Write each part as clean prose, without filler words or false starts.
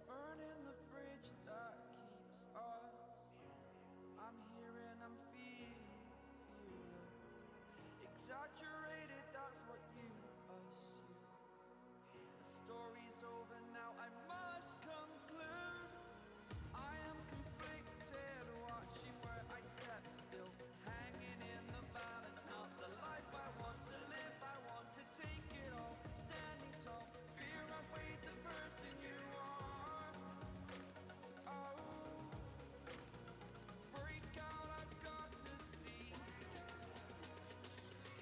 Burning the bridge that keeps us. I'm here and I'm feeling fearless. Exaggerated, that's what you assume. The story's over now, I must conclude. I am conflicted, watching where I step still, hanging in the balance. Not the life I want to live, I want to take it all. Standing tall, fear I weighed the person you are. Oh, break out, I've got to see.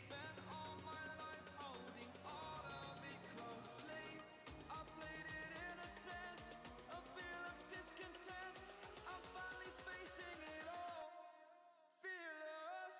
Spent all my life holding all of it closely. I played it in a sense, a feel of discontent. I'm finally facing it all, fearless.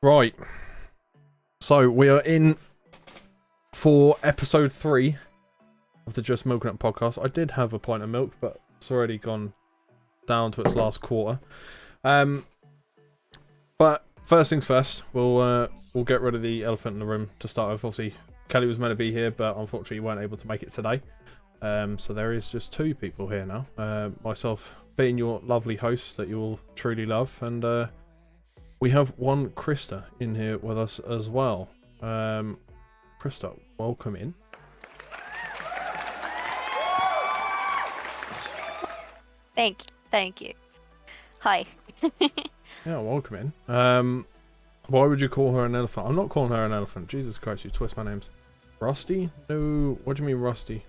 Right. So we are in for episode 3 of the Just Milking It podcast. I did have a pint of milk, but it's already gone down to its last quarter. But first things first, we'll get rid of the elephant in the room to start with. Obviously, Kelly was meant to be here, but unfortunately weren't able to make it today. So there is just 2 people here now. Myself being your lovely host that you all truly love, and we have one Krista in here with us as well. Krista, welcome in. Thank you. Hi. Yeah, welcome in. Why would you call her an elephant? I'm not calling her an elephant. Jesus Christ, you twist my names. Rusty? No, what do you mean Rusty?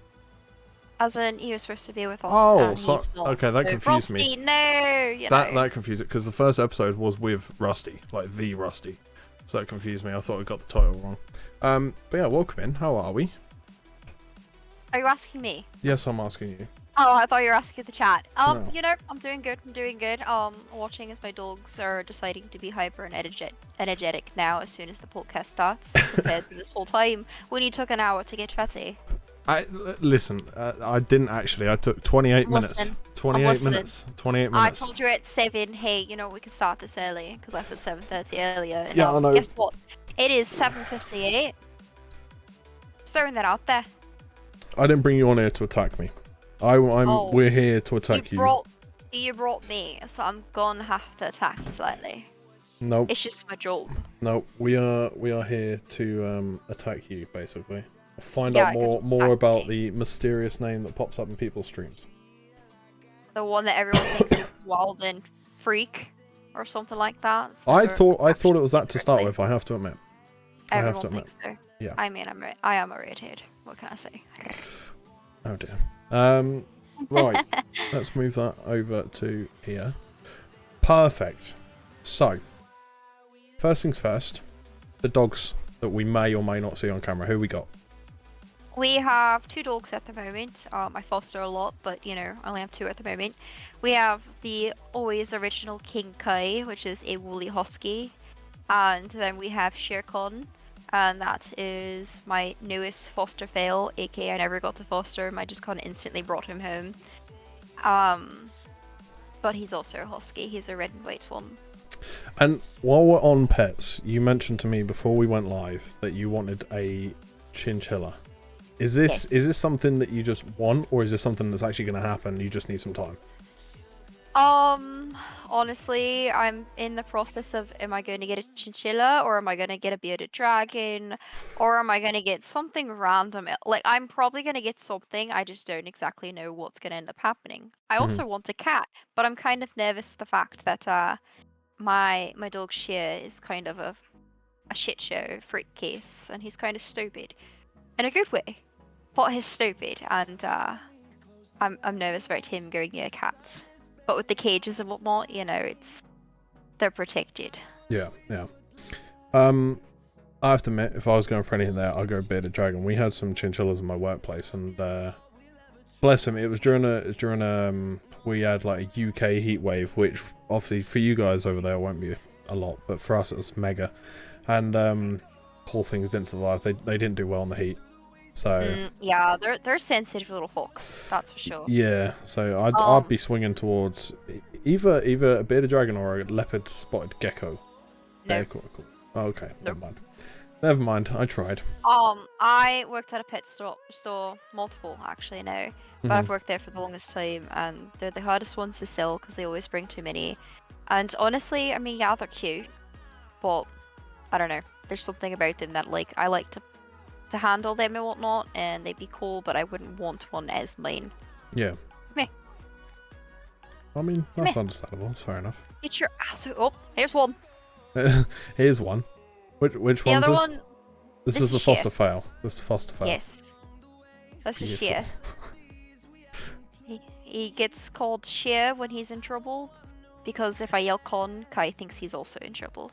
As in, he was supposed to be with us. Oh, he's not, okay, that confused Rusty, me. No, That confused it, because the first episode was with Rusty, like the Rusty. So that confused me. I thought I got the title wrong. But yeah, welcome in. How are we? Are you asking me? Yes, I'm asking you. Oh, I thought you were asking the chat. No. You know, I'm doing good. Watching as my dogs are deciding to be hyper and energetic now as soon as the podcast starts, compared to this whole time when you took an hour to get fatty. Listen, I didn't actually. I took 28 minutes. 28 minutes. 28 minutes. I told you at 7, hey, you know, we can start this early, because I said 7:30 earlier. And, yeah, I know. Guess what? It is 7:58. Just throwing that out there. I didn't bring you on here to attack me. We're here to attack you. You brought me, so I'm gonna have to attack you slightly. Nope. It's just my job. No, we are here to attack you, basically. Find out more about the mysterious name that pops up in people's streams. The one that everyone thinks is Wild and Freak, or something like that. I thought it was that to start with. I have to admit. Everyone thinks so. Yeah. I mean, I am a redhead. What can I say? Oh dear. Right. Let's move that over to here. Perfect. So, first things first. The dogs that we may or may not see on camera. Who we got? We have 2 dogs at the moment. I foster a lot, but you know, I only have 2 at the moment. We have the always original King Kai, which is a woolly husky, and then we have Shere Khan, and that is my newest foster fail, aka I never got to foster him. I just kind of instantly brought him home. But he's also a husky. He's a red and white one. And while we're on pets, you mentioned to me before we went live that you wanted a chinchilla. Is this something that you just want, or is this something that's actually going to happen? You just need some time. Honestly, I'm in the process of, am I going to get a chinchilla, or am I going to get a bearded dragon, or am I going to get something random? Like, I'm probably going to get something. I just don't exactly know what's going to end up happening. I also want a cat, but I'm kind of nervous the fact that my dog Sheer is kind of a shit show freak case, and he's kind of stupid in a good way. But he's stupid, and I'm nervous about him going near cats. But with the cages and whatnot, you know, they're protected. Yeah. I have to admit, if I was going for anything there, I'd go bearded dragon. We had some chinchillas in my workplace, and bless him, it was during we had like a UK heat wave, which obviously for you guys over there won't be a lot, but for us it was mega. And poor things didn't survive. They didn't do well in the heat. So yeah, they're sensitive little folks, that's for sure. Yeah, so I'd be swinging towards either a bearded dragon or a leopard spotted gecko. No. Cool. Oh, okay, never mind. I tried. I worked at a pet store, multiple actually now, but I've worked there for the longest time, and they're the hardest ones to sell because they always bring too many. And honestly, I mean, yeah, they're cute, but I don't know. There's something about them that like I like to handle them and whatnot, and they'd be cool, but I wouldn't want one as mine. Yeah. Meh. I mean, that's understandable. It's fair enough. Get your ass out. Oh, here's one. Here's one. Which one's the other this? one? This is the foster fail. This is the foster fail. Yes. That's just Sheer. He gets called Sheer when he's in trouble, because if I yell Con, Kai thinks he's also in trouble.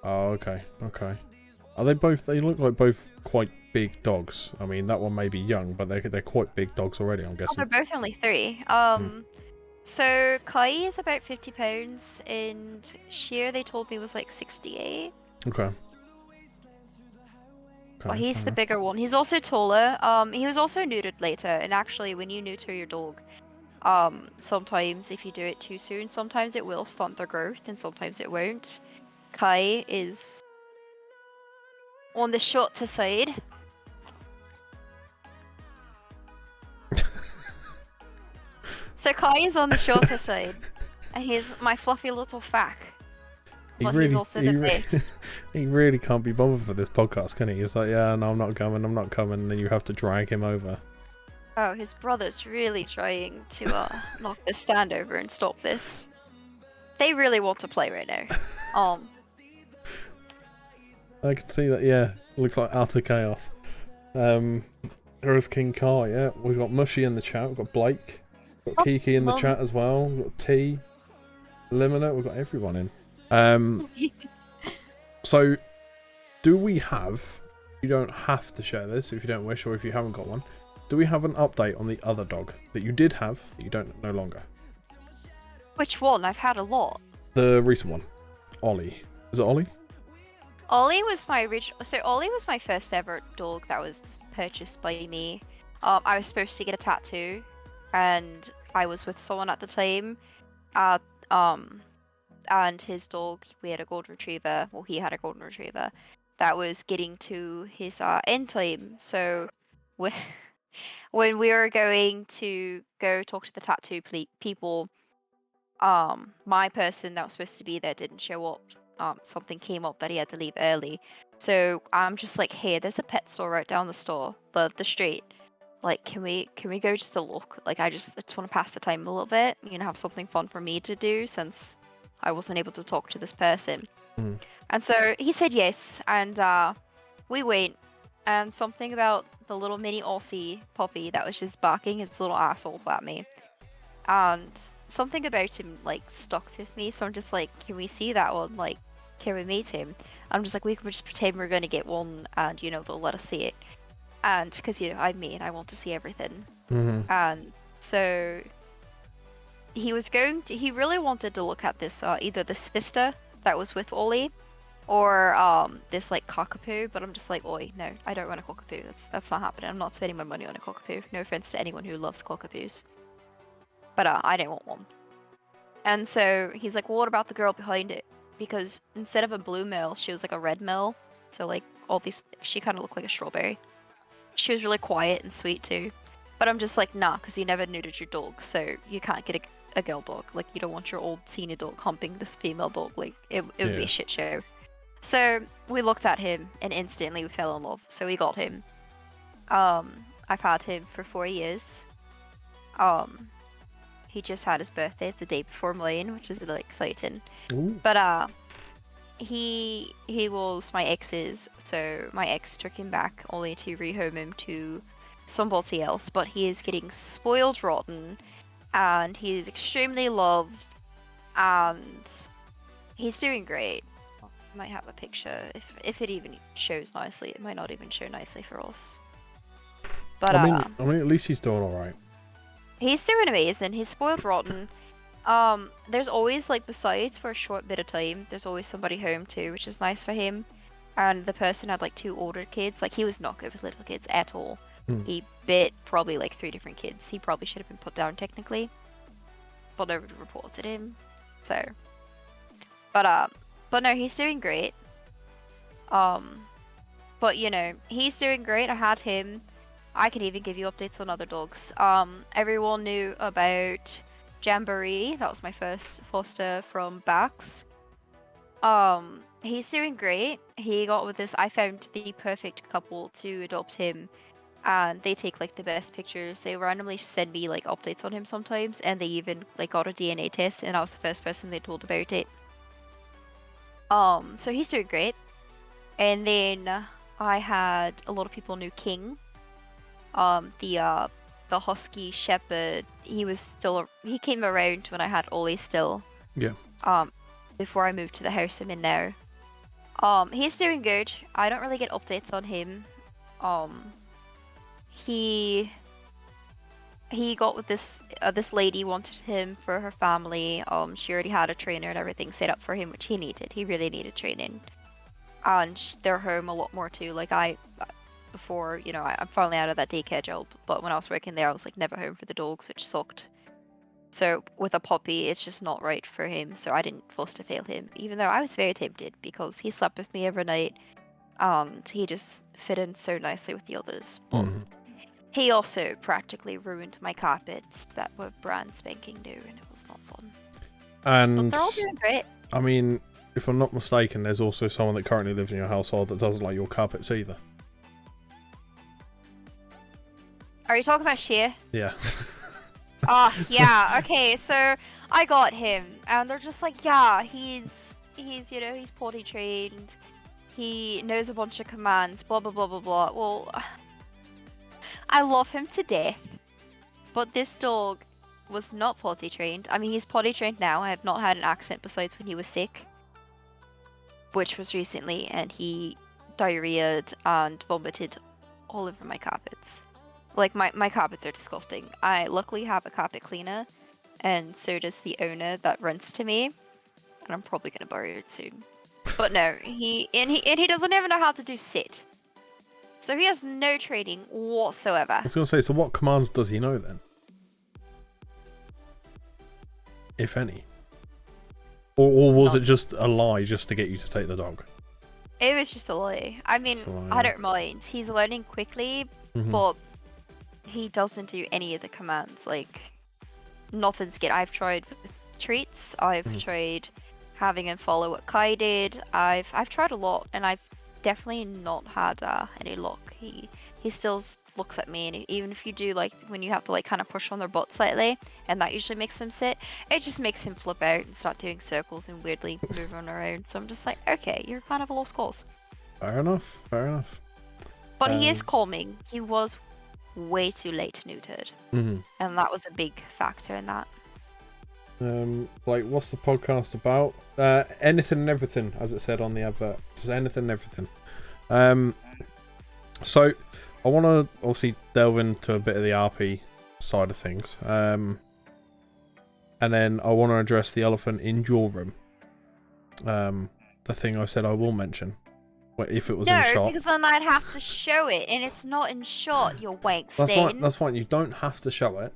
Oh, okay. Are they both? They look like both quite big dogs. I mean, that one may be young, but they're quite big dogs already, I'm guessing. Oh, they're both only 3. So Kai is about 50 pounds, and Sheer they told me was like 68. Okay. But he's the bigger one. He's also taller. He was also neutered later. And actually, when you neuter your dog, sometimes if you do it too soon, sometimes it will stunt their growth, and sometimes it won't. Kai is on the shorter side. So Kai is on the shorter side, and he's my fluffy little fack. But he's also the best. He really can't be bothered for this podcast, can he? He's like, yeah, no, I'm not coming, and then you have to drag him over. Oh, his brother's really trying to knock this stand over and stop this. They really want to play right now. I can see that, yeah. Looks like utter chaos. There's King Kai, yeah. We've got Mushy in the chat, we've got Blake, we've got Kiki in the chat as well, we've got T, Limina, we've got everyone in. So, do we have, you don't have to share this if you don't wish, or if you haven't got one, do we have an update on the other dog that you did have, that you don't no longer? Which one? I've had a lot. The recent one. Ollie. Is it Ollie? Ollie was my original. So Ollie was my first ever dog that was purchased by me. I was supposed to get a tattoo, and I was with someone at the time. And his dog, we had a golden retriever. Well, he had a golden retriever that was getting to his end time. So when we were going to go talk to the tattoo people, my person that was supposed to be there didn't show up. Something came up that he had to leave early. So I'm just like, hey, there's a pet store right down the street. Like, can we go just to look? Like, I just want to pass the time a little bit, have something fun for me to do since I wasn't able to talk to this person. Mm. And so he said yes, and we went, and something about the little mini Aussie puppy that was just barking his little asshole at me. And something about him, like, stuck with me, so I'm just like, can we see that one? Like, can we meet him? I'm just like, we can just pretend we're going to get one, and, they'll let us see it. And, because, I'm me, and I want to see everything. Mm-hmm. And so he really wanted to look at this, either the sister that was with Ollie, or this, like, cockapoo, but I'm just like, oi, no, I don't want a cockapoo. That's not happening. I'm not spending my money on a cockapoo. No offense to anyone who loves cockapoos. But I don't want one. And so he's like, well, what about the girl behind it? Because instead of a blue male, she was like a red male. So, like, she kind of looked like a strawberry. She was really quiet and sweet too. But I'm just like, nah, because you never neutered your dog, so you can't get a girl dog. Like, you don't want your old senior dog humping this female dog. Like, it would be a shit show. So we looked at him and instantly we fell in love. So we got him. I've had him for 4 years. He just had his birthday. It's the day before mine, which is really exciting. Ooh. But he was my ex's, so my ex took him back only to rehome him to somebody else. But he is getting spoiled rotten, and he's extremely loved, and he's doing great. I might have a picture if it even shows nicely. It might not even show nicely for us. But I mean, at least he's doing all right. He's doing amazing. He's spoiled rotten. There's always, like, besides for a short bit of time, there's always somebody home too, which is nice for him. And the person had, like, 2 older kids. Like, he was not good with little kids at all. He bit probably, like, 3 different kids. He probably should have been put down technically, but nobody reported him. So, but no, he's doing great. But he's doing great. I had him. I can even give you updates on other dogs. Everyone knew about Jamboree. That was my first foster from Bax. He's doing great. He got with this. I found the perfect couple to adopt him, and they take, like, the best pictures. They randomly send me, like, updates on him sometimes, and they even, like, got a DNA test, and I was the first person they told about it. So he's doing great. And then I had a lot of people knew King. The husky shepherd, he came around when I had Ollie still. Yeah. Before I moved to the house I'm in now. He's doing good. I don't really get updates on him. He got with this lady, wanted him for her family. She already had a trainer and everything set up for him, which he needed. He really needed training. and they're home a lot more too. Like before, I'm finally out of that daycare job, but when I was working there, I was like never home for the dogs, which sucked. So with a puppy, it's just not right for him. So I didn't foster fail him, even though I was very tempted because he slept with me every night and he just fit in so nicely with the others. But Mhm. he also practically ruined my carpets that were brand spanking new, and it was not fun. But And they're all doing great. I mean, if I'm not mistaken, there's also someone that currently lives in your household that doesn't like your carpets either. Are you talking about Shea? Yeah. Oh, yeah. Okay, so I got him, and they're just like, yeah, he's potty trained. He knows a bunch of commands, blah blah blah blah blah. Well, I love him to death, but this dog was not potty trained. I mean, he's potty trained now. I have not had an accident besides when he was sick, which was recently, and he diarrheaed and vomited all over my carpets. Like, my carpets are disgusting. I luckily have a carpet cleaner, and so does the owner that rents to me, and I'm probably gonna borrow it soon. But no, he doesn't even know how to do sit. So he has no training whatsoever. I was going to say, so what commands does he know then? If any. Or was it just a lie just to get you to take the dog? It was just a lie. I mean, Just a lie, I yeah. don't mind. He's learning quickly, Mhm. but he doesn't do any of the commands. Like, nothing's good. I've tried with treats. I've tried having him follow what Kai did. I've tried a lot, and I've definitely not had any luck. He still looks at me, and even if you do, like, when you have to, like, kind of push on their butt slightly, and that usually makes them sit, it just makes him flip out and start doing circles and weirdly moving around. So I'm just like, okay, you're kind of a lost cause. Fair enough. Fair enough. But he is calming. He was way too late neutered, Mhm. and that was a big factor in that. Like, what's the podcast about? Anything and everything, as it said on the advert. Just anything and everything. So I want to obviously delve into a bit of the RP side of things. And then I want to address the elephant in your room. The thing I said I will mention. If it was in No, shot. because then I'd have to show it, and it's not in shot, you wankstain. That's fine. You don't have to show it.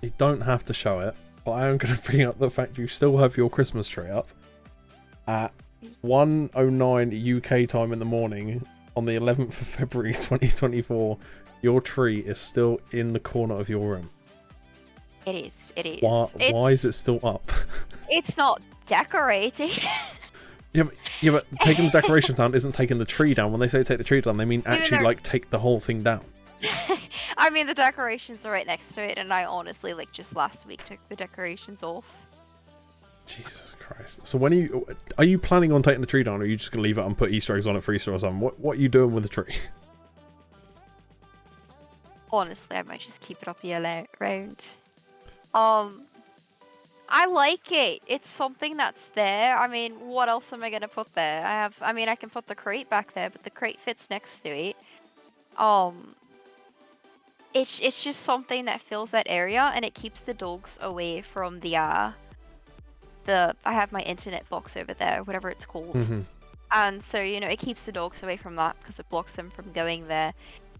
You don't have to show it. But I am going to bring up the fact you still have your Christmas tree up at 1:09 UK time in the morning on the 11th of February 2024. Your tree is still in the corner of your room. It is. It is. Why is it still up? It's not decorated. Yeah, but taking the decorations down isn't taking the tree down. When they say take the tree down, they mean actually though- like take the whole thing down. I mean, the decorations are right next to it, and I honestly, like, just last week took the decorations off. Jesus Christ! So when are you planning on taking the tree down, or are you just gonna leave it and put Easter eggs on it for Easter or something? What are you doing with the tree? Honestly, I might just keep it up year round. I like it. It's something that's there. I mean, what else am I gonna put there? I can put the crate back there, but the crate fits next to it. It's just something that fills that area, and it keeps the dogs away from I have my internet box over there, whatever it's called. Mm-hmm. And so, it keeps the dogs away from that because it blocks them from going there.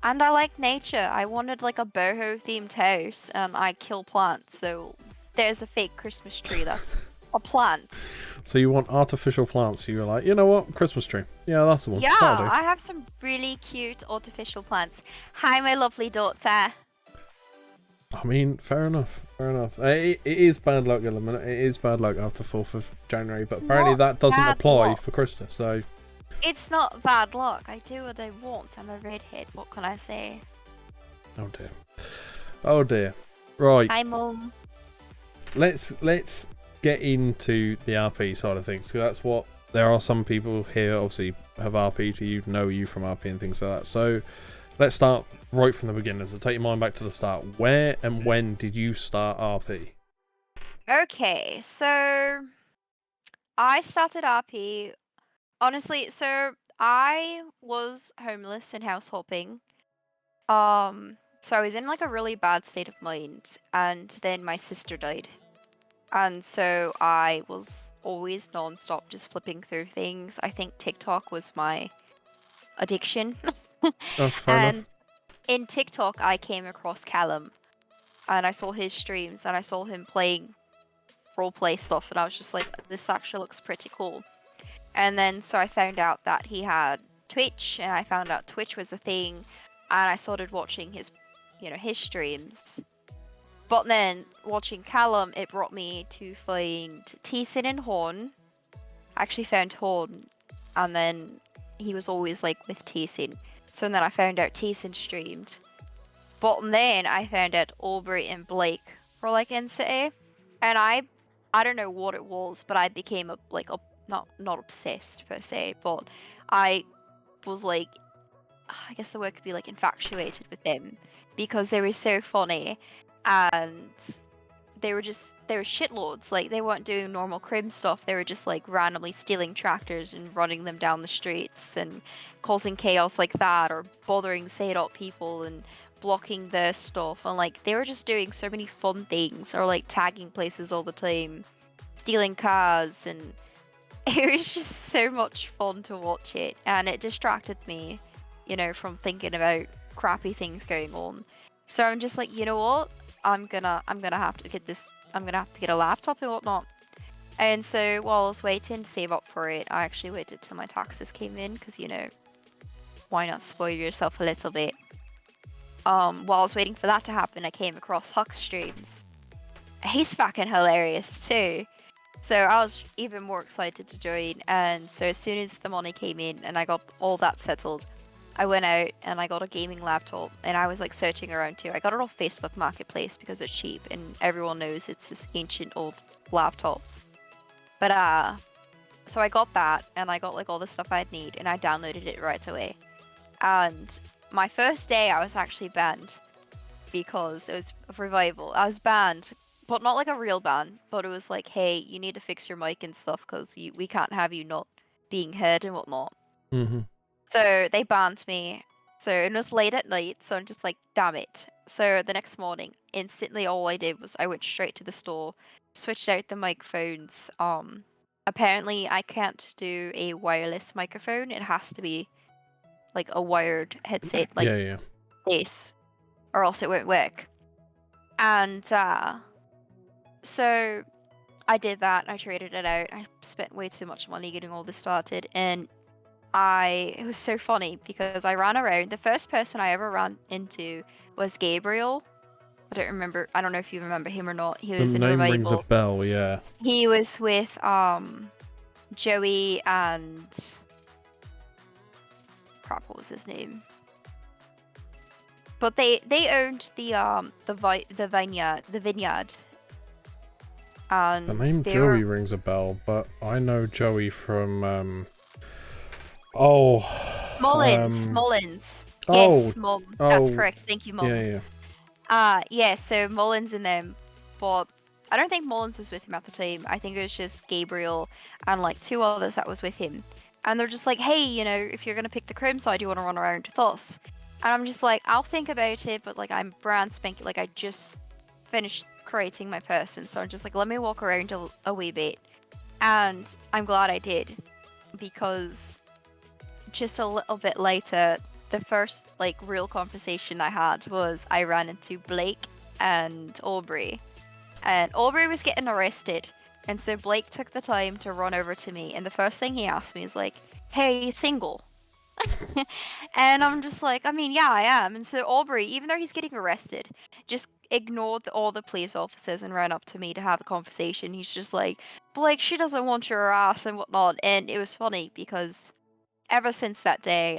And I like nature. I wanted like a boho themed house, and I kill plants. So there's a fake Christmas tree that's a plant. So you want artificial plants? So you're like, you know what, Christmas tree? Yeah, that's the one. Yeah, That'll do. I have some really cute artificial plants. Hi, my lovely daughter. I mean, fair enough. Fair enough. It is bad luck, Gilliman. It is bad luck after 4th of January, but It's apparently not that doesn't bad apply luck. for Christmas. So, It's not bad luck. I do what I want. I'm a redhead. What can I say? oh dear, oh dear. Right, Hi, Mum. let's get into the RP side of things, because that's what there are. Some people here obviously have RP to you, know you from RP and things like that. So let's start right from the beginning. So take your mind back to the start. Where and when did you start RP? Okay, so I started RP. Honestly, so I was homeless and house hopping. So I was in like a really bad state of mind, and then my sister died. And so I was always non-stop just flipping through things. I think TikTok was my addiction. That's fair enough. And in TikTok, I came across Callum, and I saw his streams, and I saw him playing roleplay stuff, and I was just like, this actually looks pretty cool. And then so I found out that he had Twitch, and I found out Twitch was a thing, and I started watching his, his streams. But then watching Callum, it brought me to find T-Sin and Horn. I actually found Horn, and then he was always like with T-Sin. So then I found out T-Sin streamed. But then I found out Aubrey and Blake were like in City, and I don't know what it was, but I became not obsessed per se, but I was like, I guess the word could be like infatuated with them because they were so funny, and they were shitlords. Like, they weren't doing normal crim stuff. They were just like randomly stealing tractors and running them down the streets and causing chaos like that, or bothering Sadot people and blocking their stuff. And like, they were just doing so many fun things, or like tagging places all the time, stealing cars, and it was just so much fun to watch it. And it distracted me, from thinking about crappy things going on. So I'm just like, you know what? I'm gonna have to get this. I'm gonna have to get a laptop and whatnot. And so while I was waiting to save up for it, I actually waited till my taxes came in because why not spoil yourself a little bit? While I was waiting for that to happen, I came across Huck's streams. He's fucking hilarious too. So I was even more excited to join. And so as soon as the money came in and I got all that settled, I went out and I got a gaming laptop, and I was like searching around too. I got it off Facebook Marketplace because it's cheap and everyone knows it's this ancient old laptop. But so I got that, and I got like all the stuff I'd need, and I downloaded it right away. And my first day I was actually banned because it was a revival. I was banned, but not like a real ban, but it was like, hey, you need to fix your mic and stuff because we can't have you not being heard and whatnot. Mm-hmm. So they banned me. So it was late at night, so I'm just like, damn it. So the next morning, instantly all I did was I went straight to the store, switched out the microphones. Apparently I can't do a wireless microphone. It has to be like a wired headset, like Yeah. this, or else it won't work. And so I did that. I traded it out. I spent way too much money getting all this started, and it was so funny because I ran around. The first person I ever ran into was Gabriel. I don't know if you remember him or not. He was The in name Revival. rings a bell, yeah. He was with Joey and crap, what was his name? But they owned the vineyard. And The name Joey rings a bell, but I know Joey from Mullins. Yes, that's correct. Thank you, Mom. Yeah. So Mullins in them, but I don't think Mullins was with him at the time. I think it was just Gabriel and like two others that was with him. And they're just like, hey, if you're gonna pick the crim side, you want to run around with us. And I'm just like, I'll think about it, but like I'm brand spanking. Like I just finished creating my person, so I'm just like, let me walk around a wee bit. And I'm glad I did, because just a little bit later, the first like real conversation I had was I ran into Blake and Aubrey, and Aubrey was getting arrested, and so Blake took the time to run over to me, and the first thing he asked me is like, hey, are you single? And I'm just like, I mean, yeah, I am. And so Aubrey, even though he's getting arrested, just ignored all the police officers and ran up to me to have a conversation. He's just like, Blake, she doesn't want your ass and whatnot. And it was funny because ever since that day,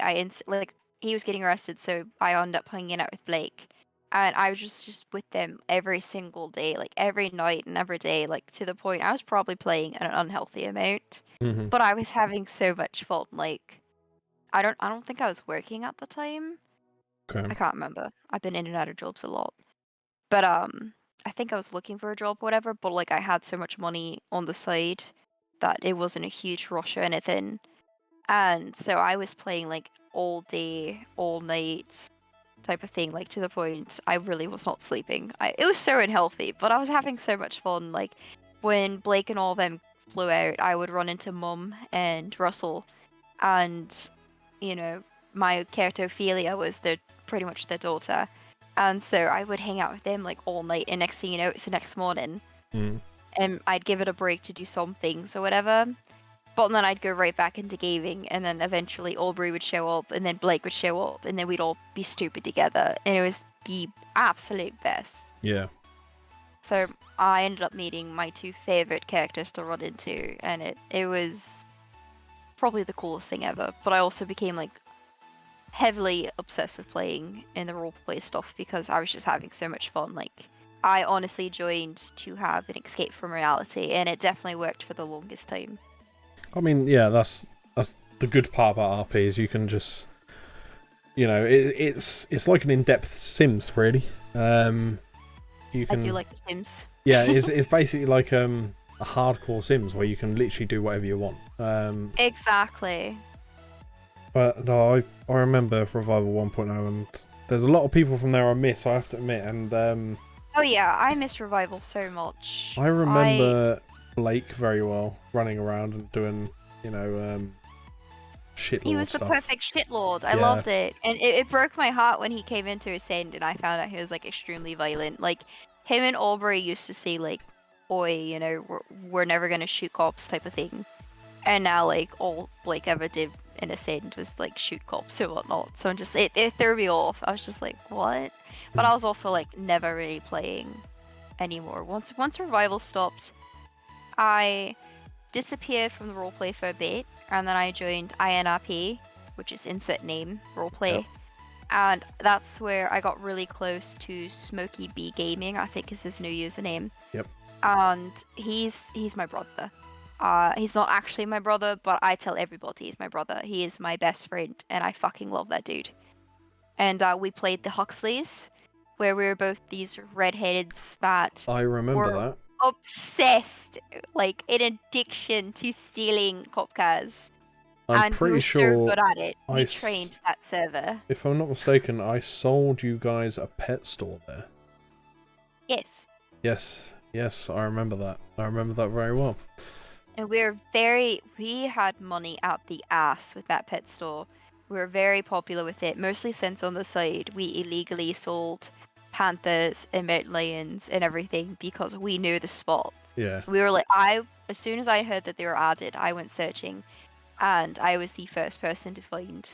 he was getting arrested, so I ended up hanging out with Blake. And I was just with them every single day, like every night and every day, like to the point I was probably playing an unhealthy amount. Mm-hmm. But I was having so much fun. Like, I don't think I was working at the time. Okay. I can't remember. I've been in and out of jobs a lot. But I think I was looking for a job or whatever, but like I had so much money on the side that it wasn't a huge rush or anything. And so I was playing like all day, all night type of thing, like to the point I really was not sleeping. It was so unhealthy, but I was having so much fun. Like, when Blake and all of them flew out, I would run into Mum and Russell, and you know, my character Ophelia was pretty much their daughter, and so I would hang out with them like all night. And next thing you know, it's the next morning, and I'd give it a break to do some things or whatever. But then I'd go right back into gaming, and then eventually Aubrey would show up, and then Blake would show up, and then we'd all be stupid together, and it was the absolute best. Yeah. So I ended up meeting my two favorite characters to run into, and it was probably the coolest thing ever. But I also became like heavily obsessed with playing in the roleplay stuff because I was just having so much fun. Like I honestly joined to have an escape from reality, and it definitely worked for the longest time. I mean, yeah, that's the good part about RP is you can just, it's like an in-depth Sims, really. You can. I do like The Sims. Yeah, it's basically like a hardcore Sims where you can literally do whatever you want. Exactly. But no, I remember Revival 1.0, and there's a lot of people from there I miss, I have to admit. And oh yeah, I miss Revival so much. I remember Blake very well, running around and doing, shitlord He was stuff. the perfect shitlord. I loved it. And it broke my heart when he came into Ascend and I found out he was like extremely violent. Like him and Aubrey used to say like, oi, we're never gonna shoot cops type of thing. And now like all Blake ever did in Ascend was like shoot cops and whatnot. So it threw me off. I was just like, what? But I was also like never really playing anymore. Once Revival stopped, I disappeared from the roleplay for a bit, and then I joined INRP, which is Insert Name Roleplay. Yep. And that's where I got really close to Smokey B Gaming, I think is his new username. Yep. And he's my brother. He's not actually my brother, but I tell everybody he's my brother. He is my best friend, and I fucking love that dude. And we played the Huxleys, where we were both these redheads that I remember that. obsessed, like an addiction to stealing cop cars. I'm pretty sure so good at it. We trained that server. If I'm not mistaken, I sold you guys a pet store there. Yes. Yes, I remember that. I remember that very well. And we had money out the ass with that pet store. We were very popular with it, mostly since on the side we illegally sold panthers and mountain lions and everything because we knew the spot. Yeah. We were like, as soon as I heard that they were added, I went searching, and I was the first person to find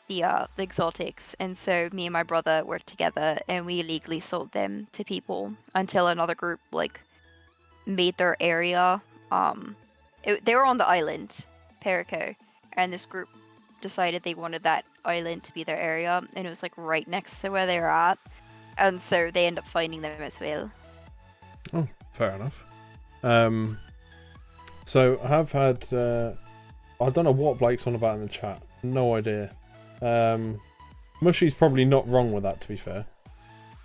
the exotics. And so me and my brother worked together, and we illegally sold them to people until another group like made their area. They were on the island, Perico, and this group decided they wanted that island to be their area, and it was like right next to where they were at. And so they end up finding them as well. Oh, fair enough. So I have had, I don't know what Blake's on about in the chat. No idea. Mushy's probably not wrong with that, to be fair.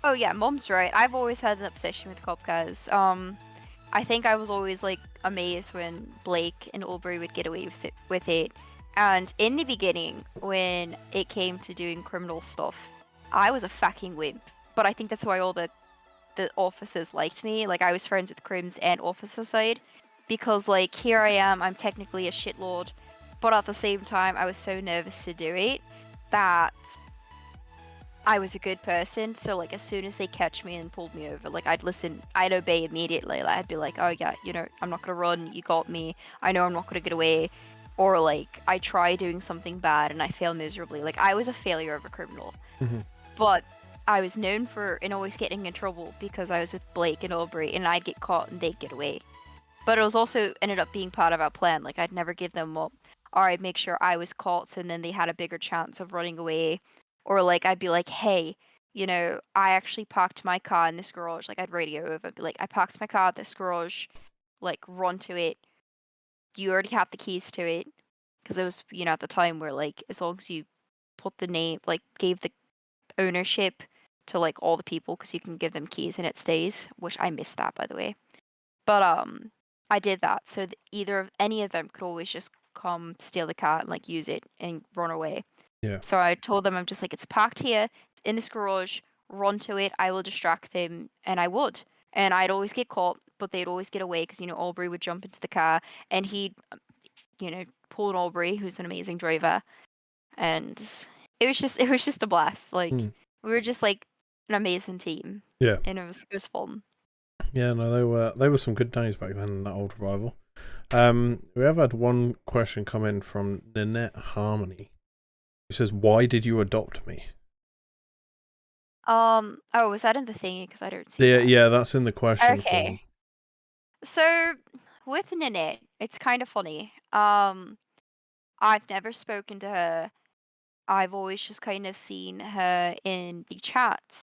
Oh yeah, Mom's right. I've always had an obsession with cop cars. I think I was always like amazed when Blake and Aubrey would get away with it. And in the beginning, when it came to doing criminal stuff, I was a fucking wimp. But I think that's why all the officers liked me. Like I was friends with Crims and officer side, because like here I am, I'm technically a shitlord, but at the same time I was so nervous to do it that I was a good person. So like as soon as they catch me and pulled me over, like I'd obey immediately. Like, I'd be like, oh yeah, I'm not gonna run, you got me, I know I'm not gonna get away. Or like I try doing something bad and I fail miserably. Like I was a failure of a criminal. Mm-hmm. But I was known for always getting in trouble because I was with Blake and Aubrey, and I'd get caught and they'd get away. But it was also ended up being part of our plan. Like I'd never give them up, or I'd make sure I was caught, so then they had a bigger chance of running away. Or like I'd be like, hey, I actually parked my car in this garage. Like I'd radio over, be like, I parked my car at this garage. Like run to it. You already have the keys to it, because it was at the time where like as long as you put the name, like gave the ownership to like all the people, because you can give them keys and it stays, which I missed that, by the way. But I did that, so any of them could always just come steal the car and like use it and run away. Yeah. So I told them, I'm just like, it's parked here, it's in this garage, run to it, I will distract them. And I would, and I'd always get caught, but they'd always get away because Aubrey would jump into the car and he'd pull an Aubrey, who's an amazing driver, and it was just a blast. Like we were just like an amazing team. Yeah. And it was fun. Yeah, no, they were some good days back then in that old revival. We have had one question come in from Nanette Harmony, who says, "Why did you adopt me?" Oh, was that in the thingy? Because I don't see that. Yeah, that's in the question Okay. form. So with Nanette, it's kind of funny. I've never spoken to her. I've always just kind of seen her in the chats,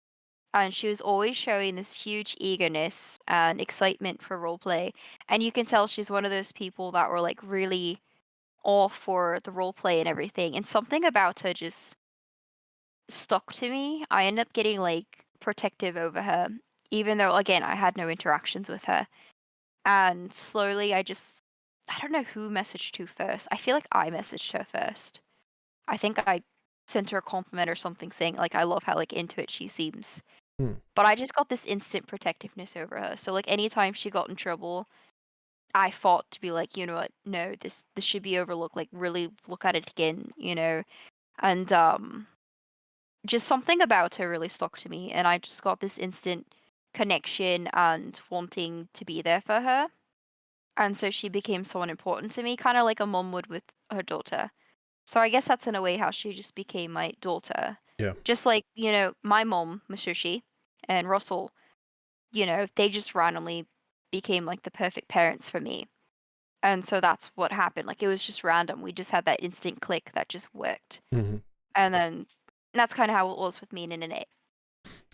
and she was always showing this huge eagerness and excitement for roleplay. And you can tell she's one of those people that were like really all for the roleplay and everything. And something about her just stuck to me. I ended up getting like protective over her, even though again I had no interactions with her. And slowly I don't know who messaged who first. I feel like I messaged her first. I think I sent her a compliment or something saying like I love how like into it she seems. But I just got this instant protectiveness over her. So like anytime she got in trouble, I fought to be like, you know what, no, this should be overlooked. Like really look at it again, And just something about her really stuck to me, and I just got this instant connection and wanting to be there for her. And so she became someone important to me, kind of like a mom would with her daughter. So I guess that's in a way how she just became my daughter. Yeah. Just like, my mom, Masushi, and Russell, they just randomly became like the perfect parents for me. And so that's what happened. Like it was just random. We just had that instant click that just worked. Mm-hmm. And then that's kind of how it was with me and Nanette.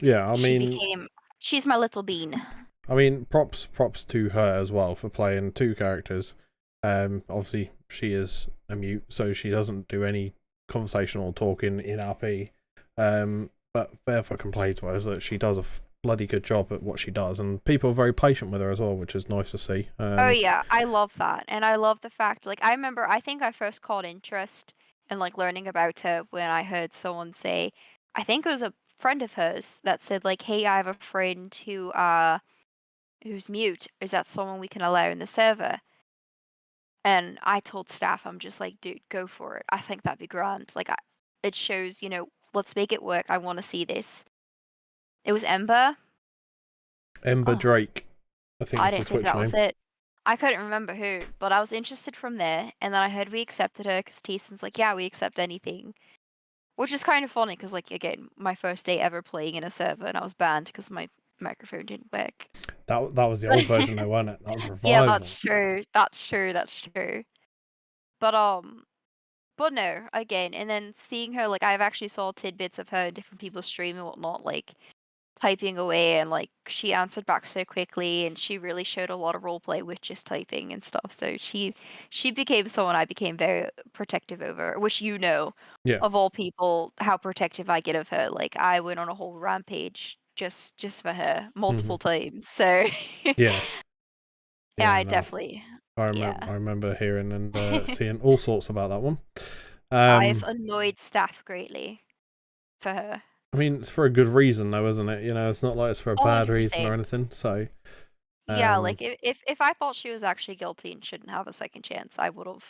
Yeah, I mean, she's my little bean. I mean, props to her as well for playing two characters. Obviously she is a mute, so she doesn't do any conversational talking in RP. But fair fucking play to her is that she does a bloody good job at what she does, and people are very patient with her as well, which is nice to see. Oh yeah, I love that, and I love the fact. Like I think I first caught interest in like learning about her when I heard someone say, I think it was a friend of hers that said like, "Hey, I have a friend who's mute. Is that someone we can allow in the server?" And I told staff, I'm just like, dude, go for it. I think that'd be grand. Like, it shows, let's make it work. I want to see this. It was Ember. Ember Drake, I think. I Is didn't the think Twitch that name. was it. I couldn't remember who, but I was interested from there. And then I heard we accepted her because Teason's like, yeah, we accept anything. Which is kind of funny because, like, again, my first day ever playing in a server and I was banned because my microphone didn't work. That was the old version though, wasn't it? That was Revival. Yeah, that's true. But no, again, and then seeing her, like, I've actually saw tidbits of her in different people's stream and whatnot, like, typing away, and, like, she answered back so quickly, and she really showed a lot of roleplay with just typing and stuff, so she became someone I became very protective over, which yeah. Of all people, how protective I get of her. Like, I went on a whole rampage just for her multiple times, so... Yeah. Yeah, I no. definitely... I remember hearing and seeing all sorts about that one. I've annoyed staff greatly for her. I mean, it's for a good reason, though, isn't it? It's not like it's for a bad 100%. reason or anything. So, yeah, like if I thought she was actually guilty and shouldn't have a second chance, I would have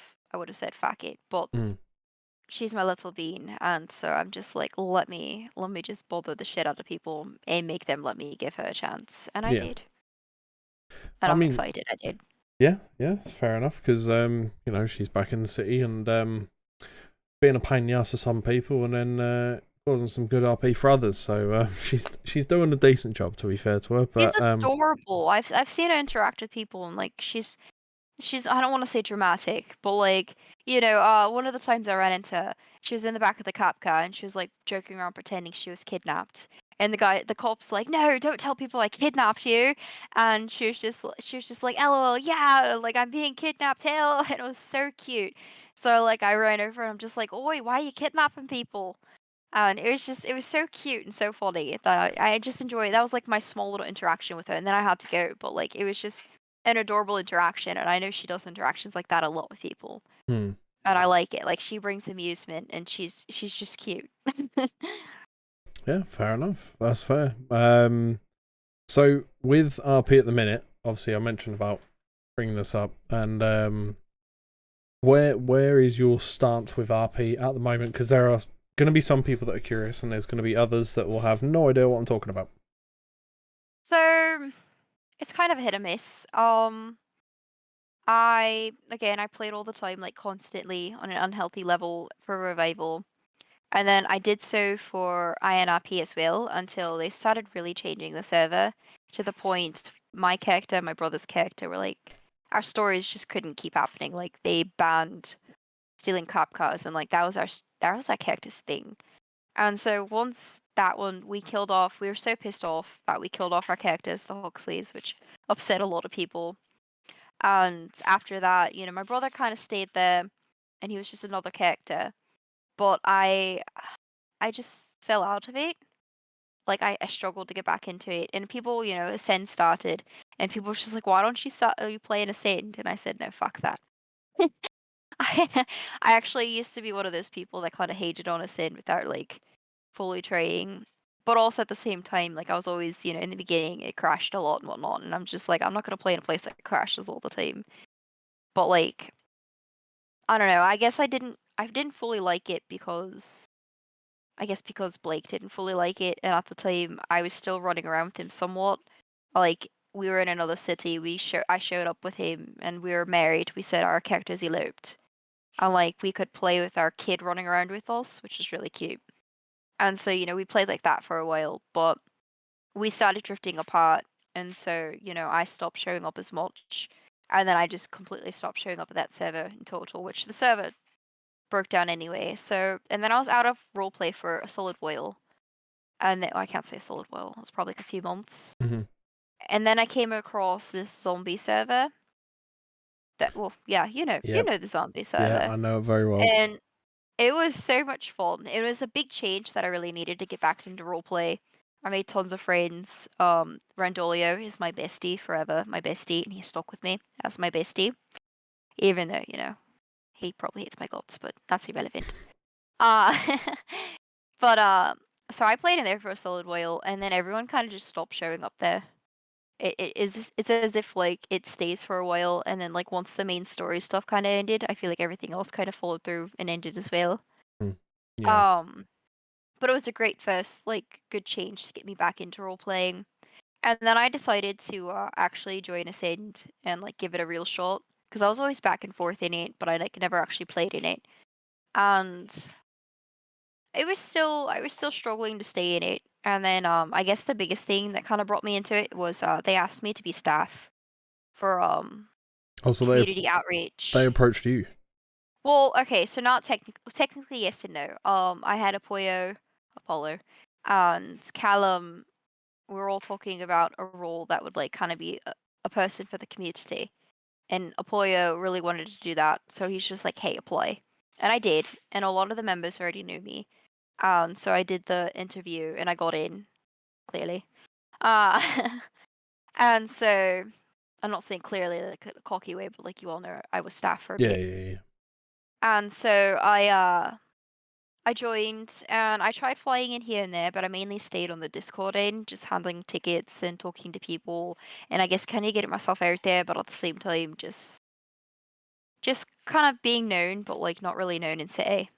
said fuck it. But she's my little bean, and so I'm just like, let me just bother the shit out of people and make them let me give her a chance, and I did. And I'm excited. I did. Yeah, it's fair enough because she's back in the city and being a pain in the ass to some people, and then causing some good RP for others. So she's doing a decent job, to be fair to her. But she's adorable. I've seen her interact with people, and like she's I don't want to say dramatic, but like one of the times I ran into her, she was in the back of the cop car and she was like joking around pretending she was kidnapped. And the cop's like, no, don't tell people I kidnapped you. And she was just like, LOL, yeah, like I'm being kidnapped, hell. And it was so cute. So like I ran over and I'm just like, oi, why are you kidnapping people? And it was so cute and so funny that I just enjoyed it. That was like my small little interaction with her. And then I had to go, but like it was just an adorable interaction. And I know she does interactions like that a lot with people. And I like it. Like she brings amusement and she's just cute. Yeah, fair enough. That's fair. So with RP at the minute, obviously I mentioned about bringing this up, and where is your stance with RP at the moment? Because there are going to be some people that are curious, and there's going to be others that will have no idea what I'm talking about. So it's kind of a hit or miss. I played all the time, like constantly on an unhealthy level for Revival. And then I did so for INRP as well until they started really changing the server to the point my character, my brother's character were like, our stories just couldn't keep happening. Like they banned stealing cop cars, and like that was our character's thing. And so once that one we killed off, we were so pissed off that we killed off our characters, the Huxleys, which upset a lot of people. And after that, my brother kind of stayed there, and he was just another character. But I just fell out of it. Like I struggled to get back into it, and people, Ascend started, and people were just like, "Why don't you start? You play an Ascend?" And I said, "No, fuck that." I I actually used to be one of those people that kind of hated on Ascend without like fully trying. But also at the same time, like I was always, in the beginning, it crashed a lot and whatnot, and I'm just like, I'm not gonna play in a place that crashes all the time. But like, I don't know. I didn't fully like it because Blake didn't fully like it, and at the time I was still running around with him somewhat. Like we were in another city. I showed up with him, and we were married. We said our characters eloped, and like we could play with our kid running around with us, which is really cute. And so we played like that for a while, but we started drifting apart, and so I stopped showing up as much, and then I just completely stopped showing up at that server in total, which the server broke down anyway. So, and then I was out of roleplay for a solid while. And then, I can't say a solid while. It was probably like a few months. Mm-hmm. And then I came across this zombie server. you Yep. know the zombie Yeah, server. I know it very well. And it was so much fun. It was a big change that I really needed to get back into roleplay. I made tons of friends. Randolio is my bestie forever, my bestie, and he stuck with me as my bestie. Even though, he probably hates my guts, but that's irrelevant. Uh but so I played in there for a solid while, and then everyone kind of just stopped showing up there. It's as if like it stays for a while, and then like once the main story stuff kind of ended, I feel like everything else kind of followed through and ended as well. Yeah. But it was a great first like good change to get me back into role playing, and then I decided to actually join Ascend and like give it a real shot because I was always back and forth in it, but I like never actually played in it, and I was still struggling to stay in it. And then I guess the biggest thing that kind of brought me into it was they asked me to be staff for Also, community they outreach. approached you. Well, okay, so not technically yes and no. I had Apollo, and Callum. We were all talking about a role that would like kind of be a person for the community, and Apollo really wanted to do that, so he's just like, "Hey, apply," and I did, and a lot of the members already knew me. So I did the interview and I got in, clearly. Uh, and so I'm not saying clearly like a cocky way, but like you all know, I was staff for a Yeah, bit. yeah. And so I joined and I tried flying in here and there, but I mainly stayed on the Discord end, just handling tickets and talking to people, and I guess kind of getting myself out there, but at the same time, just kind of being known, but like not really known in City.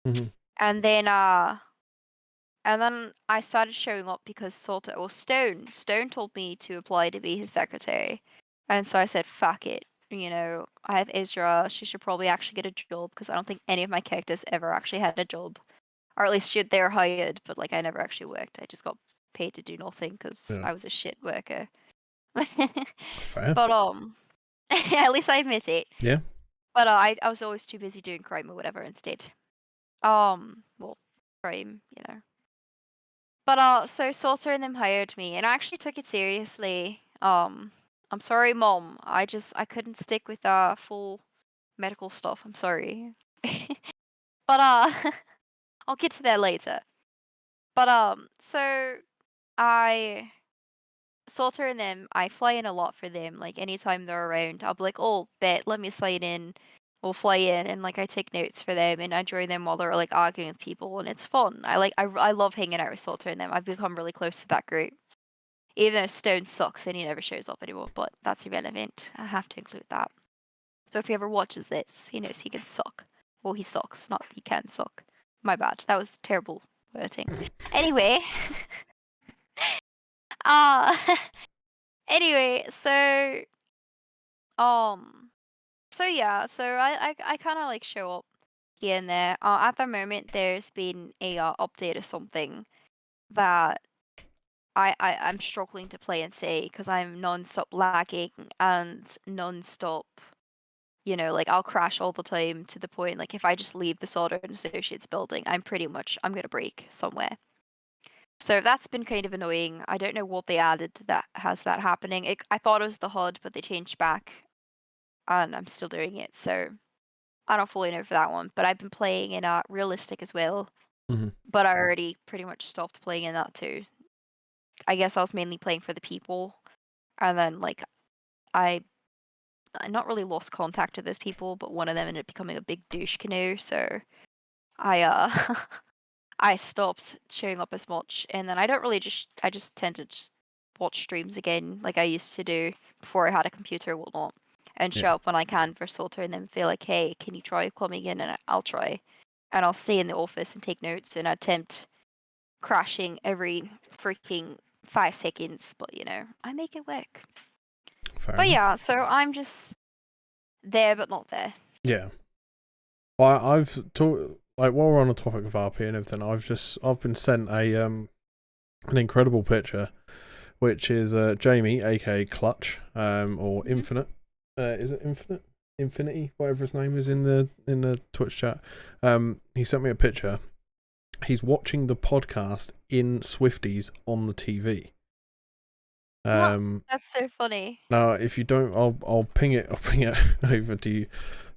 Mm-hmm. And then I started showing up because Stone told me to apply to be his secretary. And so I said, fuck it. I have Ezra. She should probably actually get a job because I don't think any of my characters ever actually had a job. Or at least they were hired, but like I never actually worked. I just got paid to do nothing because Yeah. I was a shit worker. That's fair. But at least I admit it. Yeah. But I was always too busy doing crime or whatever instead. Well, crime, But so Salter and them hired me, and I actually took it seriously. I'm sorry, Mom. I couldn't stick with full medical stuff. I'm sorry. But I'll get to that later. But so I Salter and them, I fly in a lot for them. Like anytime they're around, I'll be like, "Oh, bet, let me slide in." We'll fly in, and like I take notes for them, and I join them while they're like arguing with people, and it's fun. I love hanging out with Salter and them. I've become really close to that group. Even though Stone sucks and he never shows up anymore, but that's irrelevant. I have to include that. So if he ever watches this, he knows he can suck. Well, he sucks, not he can suck. My bad. That was terrible wording. Anyway. uh anyway, um so yeah, so I kind of like show up here and there. At the moment, there's been a update or something that I'm struggling to play and say because I'm non-stop lagging and non-stop, like I'll crash all the time to the point like if I just leave the Solder and Associates building, I'm gonna break somewhere. So that's been kind of annoying. I don't know what they added that has that happening. I thought it was the HUD, but they changed back, and I'm still doing it. So I don't fully know for that one. But I've been playing in realistic as well. Mm-hmm. But I already pretty much stopped playing in that too. I guess I was mainly playing for the people, and then like I not really lost contact with those people, but one of them ended up becoming a big douche canoe. So I I stopped showing up as much, and then I just tend to just watch streams again like I used to do before I had a computer or whatnot, and show Yeah. up when I can for Solter, and then feel like, hey, can you try coming in? And I'll try, and I'll stay in the office and take notes and attempt crashing every freaking 5 seconds, but I make it work. Fair But enough. yeah, so I'm just there but not there. Yeah. Well, I've talked like while we're on the topic of RP and everything, I've been sent an incredible picture, which is Jamie, aka Clutch, or Infinite. Is it Infinite? Infinity, whatever his name is in the Twitch chat. He sent me a picture. He's watching the podcast in Swifties on the TV. That's so funny. Now, if you don't, I'll ping it. I'll ping it over to you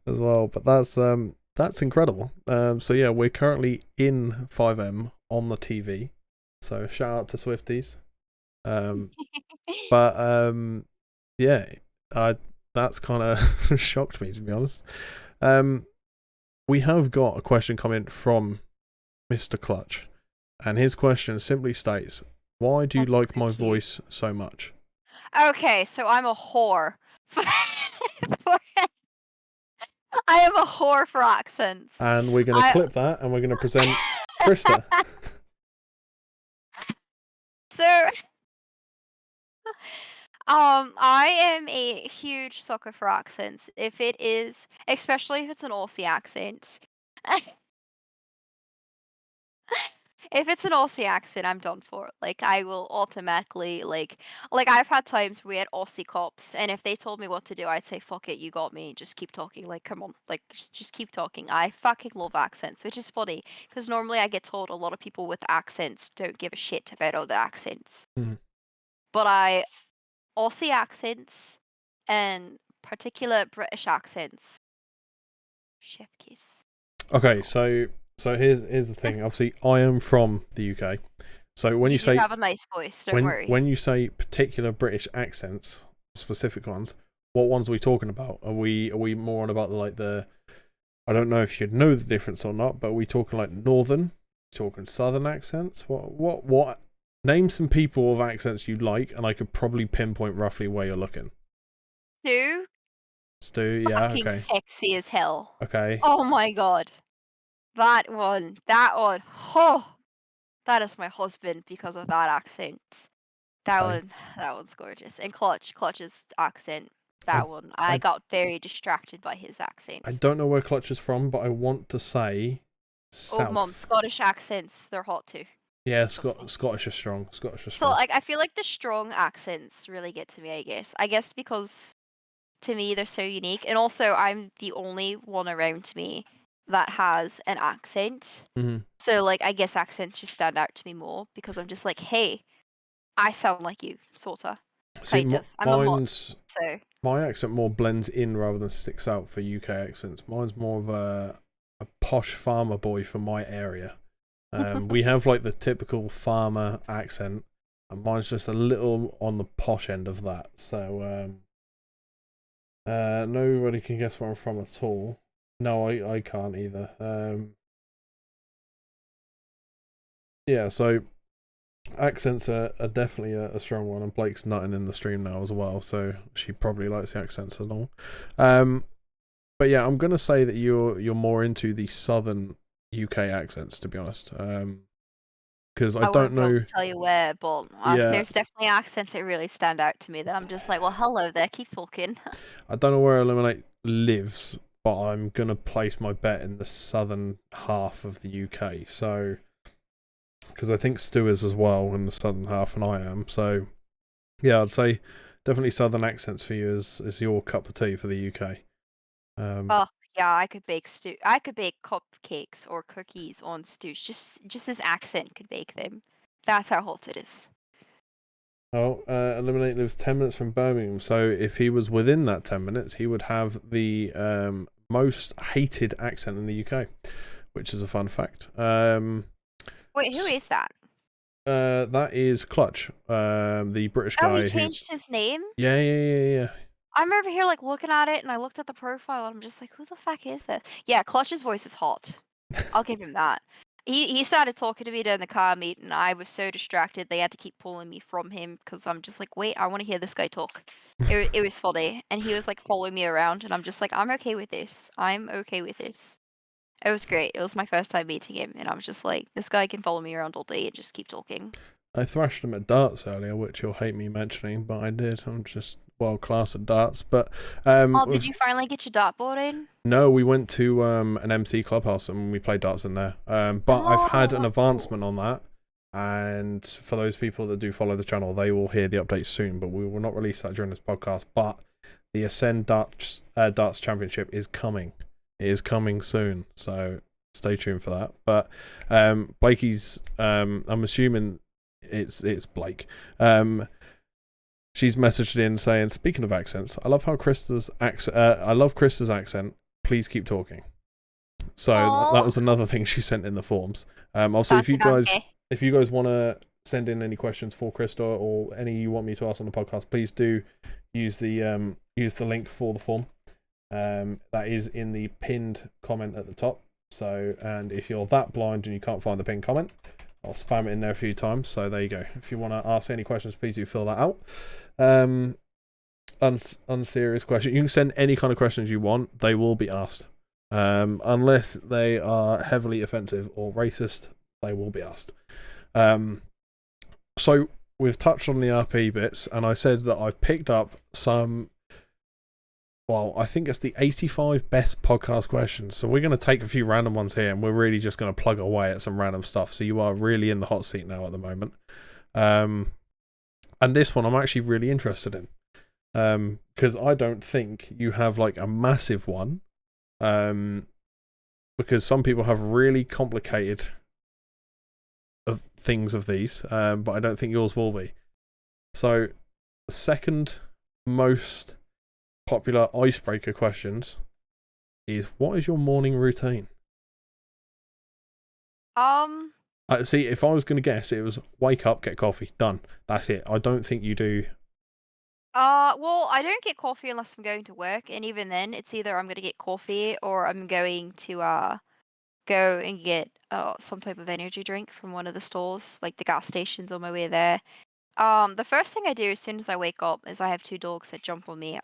as well. But that's incredible. So yeah, we're currently in FiveM on the TV. So shout out to Swifties. But yeah, that's kind of shocked me, to be honest. We have got a question coming from Mr. Clutch, and his question simply states, "Why do you like my voice so much?" Okay, so I'm a whore. I am a whore for accents. And we're going to clip that, and we're going to present Krista. So, I am a huge sucker for accents. Especially if it's an Aussie accent. If it's an Aussie accent, I'm done for. Like, I will automatically, like I've had times we had Aussie cops, and if they told me what to do, I'd say, fuck it, you got me, just keep talking. Like, come on, like, just keep talking. I fucking love accents, which is funny, because normally I get told a lot of people with accents don't give a shit about other accents. Mhm. But Aussie accents, and particular British accents, chef kiss. Okay, so here's the thing. Obviously, I am from the UK. So when you say have a nice voice, don't worry. when you say particular British accents, specific ones, what ones are we talking about? Are we more on about the I don't know if you'd know the difference or not, but are we talking like northern, talking southern accents? What name some people of accents you like, and I could probably pinpoint roughly where you're looking. Stu, yeah, Fucking okay. sexy as hell. Okay. Oh my god. That one. Oh, that is my husband because of that accent. Okay. That one's gorgeous. And Clutch's accent. That one. I got very distracted by his accent. I don't know where Clutch is from, but I want to say south. Oh, mom, Scottish accents, they're hot too. Yeah, Scottish are strong. So, like, I feel like the strong accents really get to me, I guess. I guess because, to me, they're so unique. And also, I'm the only one around me that has an accent. Mm-hmm. So, like, I guess accents just stand out to me more because I'm just like, hey, I sound like you, sorta. Kind of. I'm a mutt, so. My accent more blends in rather than sticks out for UK accents. Mine's more of a posh farmer boy for my area. We have like the typical farmer accent, and mine's just a little on the posh end of that. So nobody can guess where I'm from at all. No, I can't either. Yeah, so Accents are definitely a strong one, and Blake's nutting in the stream now as well, so she probably likes the accents and all. But yeah, I'm gonna say that you're more into the southern UK accents, to be honest. Because I I don't wouldn't be able know. to tell you where, but Yeah, there's definitely accents that really stand out to me that I'm just like, well, hello there, keep talking. I don't know where Eliminate lives, but I'm gonna place my bet in the southern half of the UK. So, because I think Stu is as well in the southern half, and I am. So, yeah, I'd say definitely southern accents for you is your cup of tea for the UK. Oh, yeah, I could bake stew. I could bake cupcakes or cookies on stews. Just this accent could bake them. That's how hot it is. Oh, Eliminate lives 10 minutes from Birmingham, so if he was within that 10 minutes, he would have the most hated accent in the UK, which is a fun fact. Wait, who is that? That is Clutch, the British Oh, he guy who. changed his name? Yeah. I'm over here like looking at it and I looked at the profile and I'm just like, who the fuck is this? Yeah, Clutch's voice is hot. I'll give him that. He started talking to me during the car meet and I was so distracted they had to keep pulling me from him because I'm just like, wait, I want to hear this guy talk. It was funny. And he was like following me around and I'm just like, I'm okay with this. I'm okay with this. It was great. It was my first time meeting him and I was just like, this guy can follow me around all day and just keep talking. I thrashed him at darts earlier, which you'll hate me mentioning, but I did. I'm just world class at darts. But Oh, did you finally get your dartboard in? no, we went to an MC clubhouse and we played darts in there. But I've had an Oh, advancement on that, and for those people that do follow the channel, they will hear the update soon. But we will not release that during this podcast. But the Ascend Darts Championship is coming. It is coming soon, so stay tuned for that. But Blakey's, I'm assuming it's Blake. She's messaged in saying, "Speaking of accents, I love how Krista's accent. I love Krista's accent. Please keep talking." So that was another thing she sent in the forms. Also, if you guys want to send in any questions for Krista or any you want me to ask on the podcast, please do use the link for the form. That is in the pinned comment at the top. So, and if you're that blind and you can't find the pinned comment, I'll spam it in there a few times. So there you go. If you want to ask any questions, please do fill that out. Unserious question. You can send any kind of questions you want. They will be asked. Unless they are heavily offensive or racist, they will be asked. So we've touched on the RP bits, and I said that I picked up some. Well, I think it's the 85 best podcast questions. So we're going to take a few random ones here, and we're really just going to plug away at some random stuff. So you are really in the hot seat now at the moment. And this one I'm actually really interested in. Because I don't think you have like a massive one. Because some people have really complicated things of these, but I don't think yours will be. So the second most popular icebreaker questions is, what is your morning routine? See, if I was going to guess, it was wake up, get coffee, done. That's it. I don't think you do. Well, I don't get coffee unless I'm going to work, and even then, it's either I'm gonna get coffee or I'm going to go and get some type of energy drink from one of the stores, like the gas stations on my way there. The first thing I do as soon as I wake up is I have two dogs that jump on me.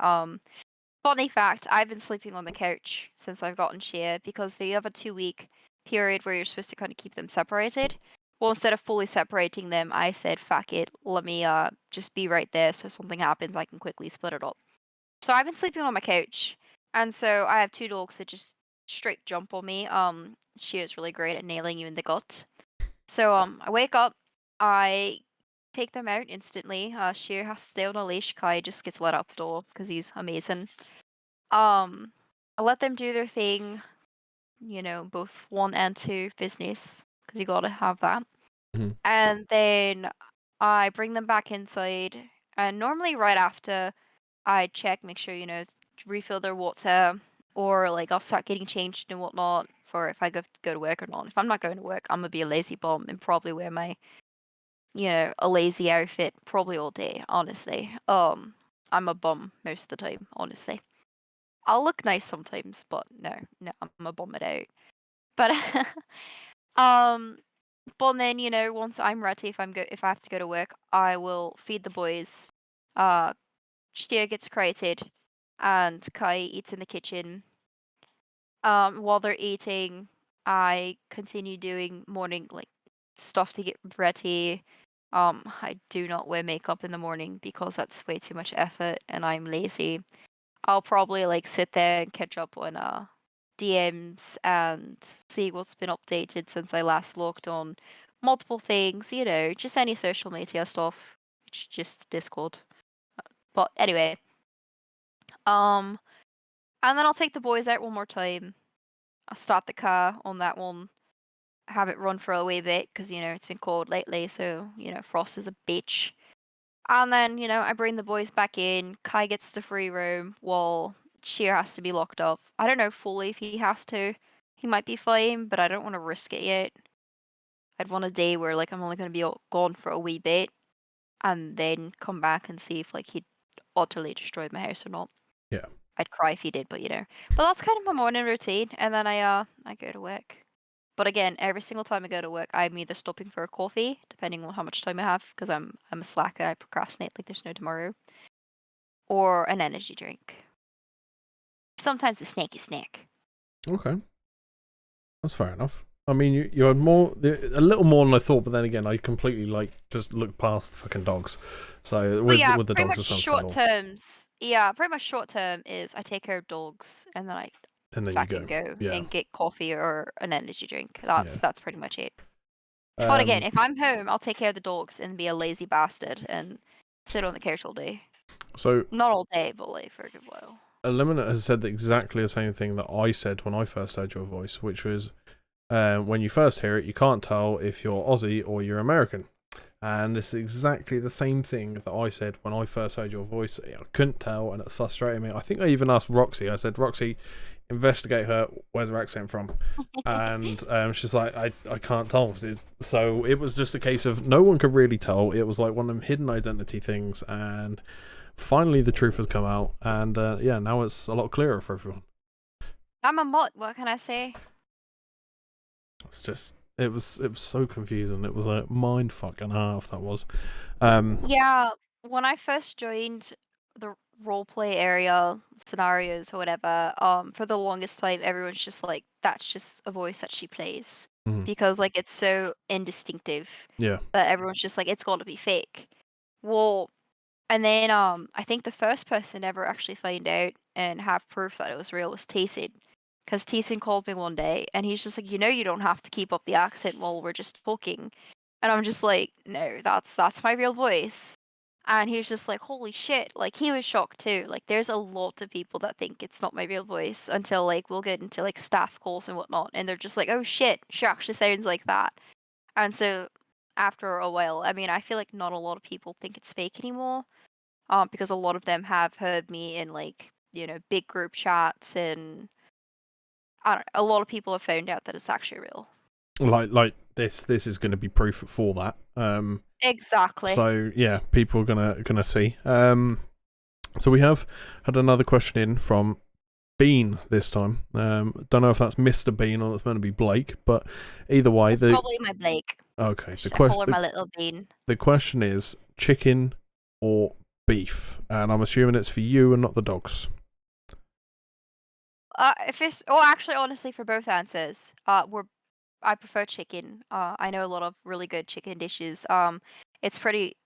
Funny fact, I've been sleeping on the couch since I've gotten Shea because they have a 2-week period where you're supposed to kind of keep them separated. Well, instead of fully separating them, I said, fuck it, let me just be right there so something happens, I can quickly split it up. So I've been sleeping on my couch, and so I have two dogs that just straight jump on me. She is really great at nailing you in the gut. So I wake up, I take them out instantly. She has to stay on a leash. Kai just gets let out the door because he's amazing. I let them do their thing, both 1 and 2 business, because you gotta have that. Mhm. And then I bring them back inside, and normally right after I check, make sure, refill their water, or like I'll start getting changed and whatnot for if I go to work or not. If I'm not going to work, I'm gonna be a lazy bum and probably wear my, a lazy outfit probably all day, honestly. I'm a bum most of the time, honestly. I'll look nice sometimes, but no, I'm a bum it out. But um But then, once I'm ready, if I have to go to work, I will feed the boys. Uh, Shia gets created, and Kai eats in the kitchen. While they're eating, I continue doing morning stuff to get ready. I do not wear makeup in the morning because that's way too much effort, and I'm lazy. I'll probably sit there and catch up on DMs and see what's been updated since I last looked on multiple things, just any social media stuff. It's just Discord. But anyway, and then I'll take the boys out one more time. I'll start the car on that one, have it run for a wee bit because it's been cold lately, so Frost is a bitch. And then I bring the boys back in. Kai gets the free roam while Sheer has to be locked up. I don't know fully if he has to. He might be fine, but I don't want to risk it yet. I'd want a day where I'm only going to be gone for a wee bit, and then come back and see if he'd utterly destroyed my house or not. Yeah. I'd cry if he did, but But that's kind of my morning routine, and then I go to work. But again, every single time I go to work, I'm either stopping for a coffee, depending on how much time I have, because I'm a slacker. I procrastinate like there's no tomorrow, or an energy drink. Sometimes a snacky snack. Okay, that's fair enough. I mean, you had a little more than I thought, but then again, I completely just looked past the fucking dogs. So with the pretty dogs, much it sounds short terms. Yeah, pretty much short term is I take care of dogs, and then I and then fucking you go Yeah. and get coffee or an energy drink. That's pretty much it. But Um, again, if I'm home, I'll take care of the dogs and be a lazy bastard and sit on the couch all day. So Not all day, but for a good while. Eliminate has said exactly the same thing that I said when I first heard your voice, which was when you first hear it, you can't tell if you're Aussie or you're American. And it's exactly the same thing that I said when I first heard your voice. I couldn't tell, and it frustrated me. I think I even asked Roxy. I said, Roxy, investigate her. Where's her accent from? And she's like, I can't tell. So it was just a case of no one could really tell. It was like one of them hidden identity things. And finally, the truth has come out. And now it's a lot clearer for everyone. I'm a mutt. What can I say? It's just it was so confusing. It was a mind fuck and a half. That was. Yeah, when I first joined the roleplay area scenarios or whatever, for the longest time, everyone's just like, that's just a voice that she plays. Because it's so indistinctive. Yeah. That everyone's just like, it's got to be fake. Well, and then I think the first person ever actually find out and have proof that it was real was Tayson. Because Tayson called me one day and he's just like, you don't have to keep up the accent while we're just talking. And I'm just like, no, that's my real voice. And he was just like, holy shit. He was shocked too. There's a lot of people that think it's not my real voice until we'll get into staff calls and whatnot. And they're just like, oh shit, she actually sounds like that. And so after a while, I mean, I feel like not a lot of people think it's fake anymore. Because a lot of them have heard me in big group chats, and I don't know, a lot of people have found out that it's actually real. Like this is going to be proof for that. Exactly. So yeah, people are gonna see. So we have had another question in from Bean this time. Don't know if that's Mr. Bean or it's going to be Blake, but either way, it's probably my Blake. Okay. My little Bean. The question is chicken or beef, and I'm assuming it's for you and not the dogs. Actually, honestly, for both answers, I prefer chicken. I know a lot of really good chicken dishes. It's pretty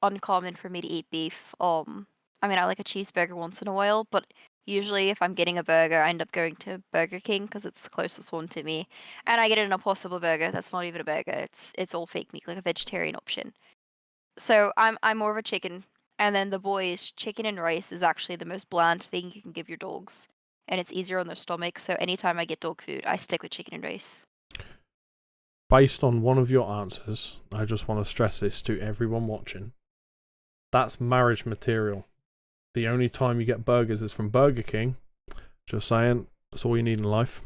uncommon for me to eat beef. I mean, I like a cheeseburger once in a while, but usually if I'm getting a burger, I end up going to Burger King because it's the closest one to me, and I get an Impossible Burger. That's not even a burger. It's all fake meat, like a vegetarian option. So I'm more of a chicken. And then the boys, chicken and rice is actually the most bland thing you can give your dogs, and it's easier on their stomach. So anytime I get dog food, I stick with chicken and rice. Based on one of your answers, I just want to stress this to everyone watching. That's marriage material. The only time you get burgers is from Burger King. Just saying, that's all you need in life.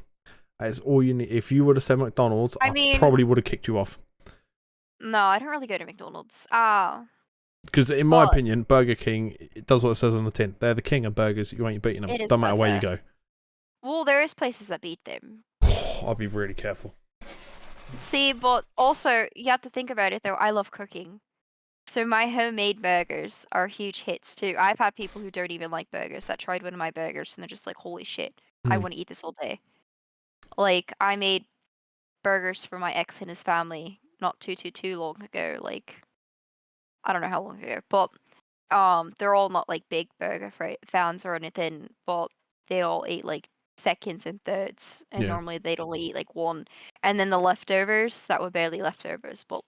That is all you need. If you would have said McDonald's, I probably would have kicked you off. No, I don't really go to McDonald's. Because in my opinion, Burger King, it does what it says on the tin. They're the king of burgers. You ain't beating them. It doesn't matter where you go. Well, there is places that beat them. I'd be really careful. See, but also you have to think about it though. I love cooking. So my homemade burgers are huge hits too. I've had people who don't even like burgers that tried one of my burgers and they're just like, "Holy shit, I Hmm. want to eat this all day." Like I made burgers for my ex and his family not too long ago. Like I don't know how long ago, but they're all not like big burger fans or anything, but they all eat like seconds and thirds, and Yeah. normally they'd only eat like one, and then the leftovers that were barely leftovers, but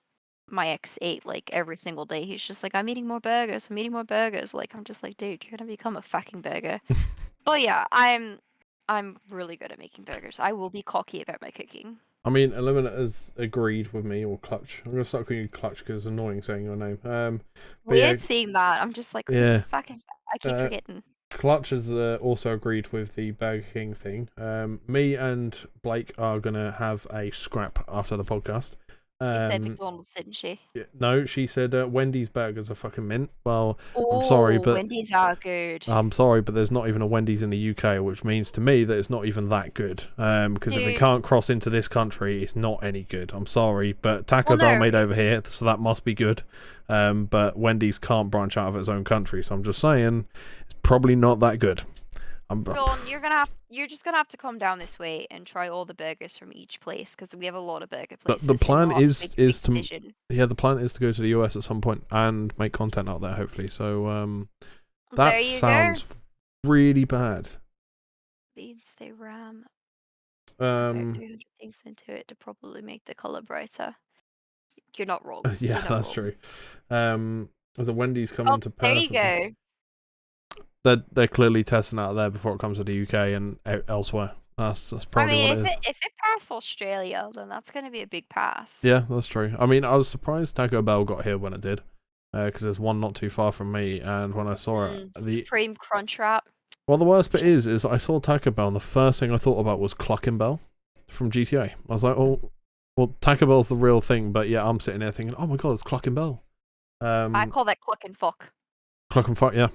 my ex ate like every single day. He's just like, I'm eating more burgers. I'm eating more burgers. Like I'm just like, dude, you're gonna become a fucking burger. But yeah, I'm really good at making burgers. I will be cocky about my cooking. I mean, Eliminate has agreed with me, or Clutch. I'm gonna start calling you Clutch because it's annoying saying your name. But yeah, Weird seeing that. I'm just like, who the yeah. fuck is that? I keep forgetting. Clutch has also agreed with the Burger King thing. Me and Blake are gonna have a scrap after the podcast. She said McDonald's, didn't she? No, she said Wendy's burgers are fucking mint. Well, I'm sorry, but Wendy's are good. I'm sorry, but there's not even a Wendy's in the UK, which means to me that it's not even that good. Because if it Dude. can't cross into this country, it's not any good. I'm sorry, but Taco Bell no. made over here, so that must be good. But Wendy's can't branch out of its own country, so I'm just saying it's probably not that good. Sean, you're just gonna have to come down this way and try all the burgers from each place because we have a lot of burger places. The and plan you'll have is to make a big to decision. yeah, the plan is to go to the US at some point and make content out there, hopefully. So There that you sounds go. really bad. Means they ram about 300 things into it to probably make the color brighter. You're not wrong. Yeah, You're not that's wrong. true. There's a Wendy's coming to Perth. There you go. They're clearly testing out there before it comes to the UK and elsewhere. That's probably what it is. If it passed Australia, then that's going to be a big pass. Yeah, that's true. I mean, I was surprised Taco Bell got here when it did, because there's one not too far from me, and when I saw it, Supreme Crunchwrap. Well, the worst bit is I saw Taco Bell, and the first thing I thought about was Cluckin' Bell from GTA. I was like, oh, well, Taco Bell's the real thing, but yeah, I'm sitting there thinking, oh my god, it's Cluckin' Bell. I call that Cluck and Fuck. Cluck and Fuck, yeah.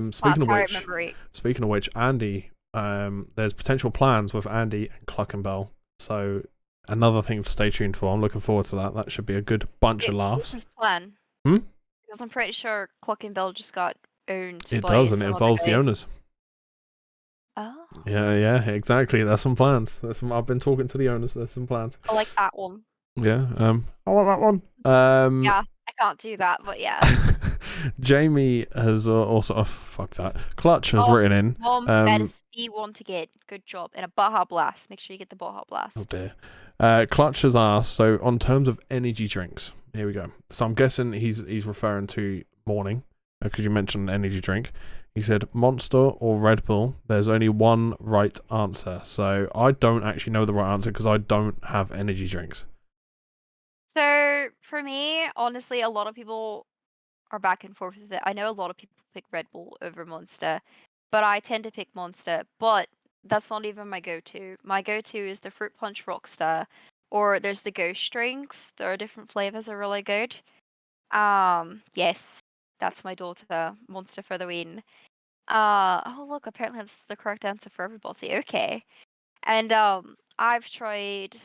Speaking of which, Andy, there's potential plans with Andy and Cluck and Bell, so another thing to stay tuned for. I'm looking forward to that. That should be a good bunch of laughs. What's his plan? Because I'm pretty sure Cluck and Bell just got owned. It does, and it involves the owners. Oh. Yeah, exactly. There's some plans. I've been talking to the owners. There's some plans. I like that one. Yeah. I want that one. Yeah, I can't do that, but yeah. Jamie has also fuck that. Clutch has written in. That is the one to get. Good job. And a Baja Blast. Make sure you get the Baja Blast. Oh dear. Clutch has asked. So on terms of energy drinks, here we go. So I'm guessing he's referring to morning because you mentioned an energy drink. He said Monster or Red Bull. There's only one right answer. So I don't actually know the right answer because I don't have energy drinks. So for me, honestly, a lot of people are back and forth with it. I know a lot of people pick Red Bull over Monster, but I tend to pick Monster. But that's not even my go-to. My go-to is the Fruit Punch Rockstar, or there's the Ghost drinks. There are different flavors are really good. Yes, that's my daughter. Monster for the win. Oh look, apparently that's the correct answer for everybody. Okay, and I've tried.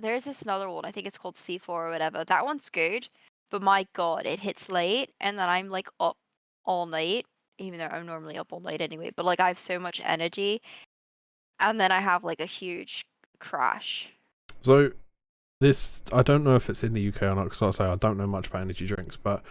There's this another one. I think it's called C4 or whatever. That one's good, but my god, it hits late, and then I'm like up all night, even though I'm normally up all night anyway. But like I have so much energy, and then I have like a huge crash. So this, I don't know if it's in the UK or not, because I say I don't know much about energy drinks, but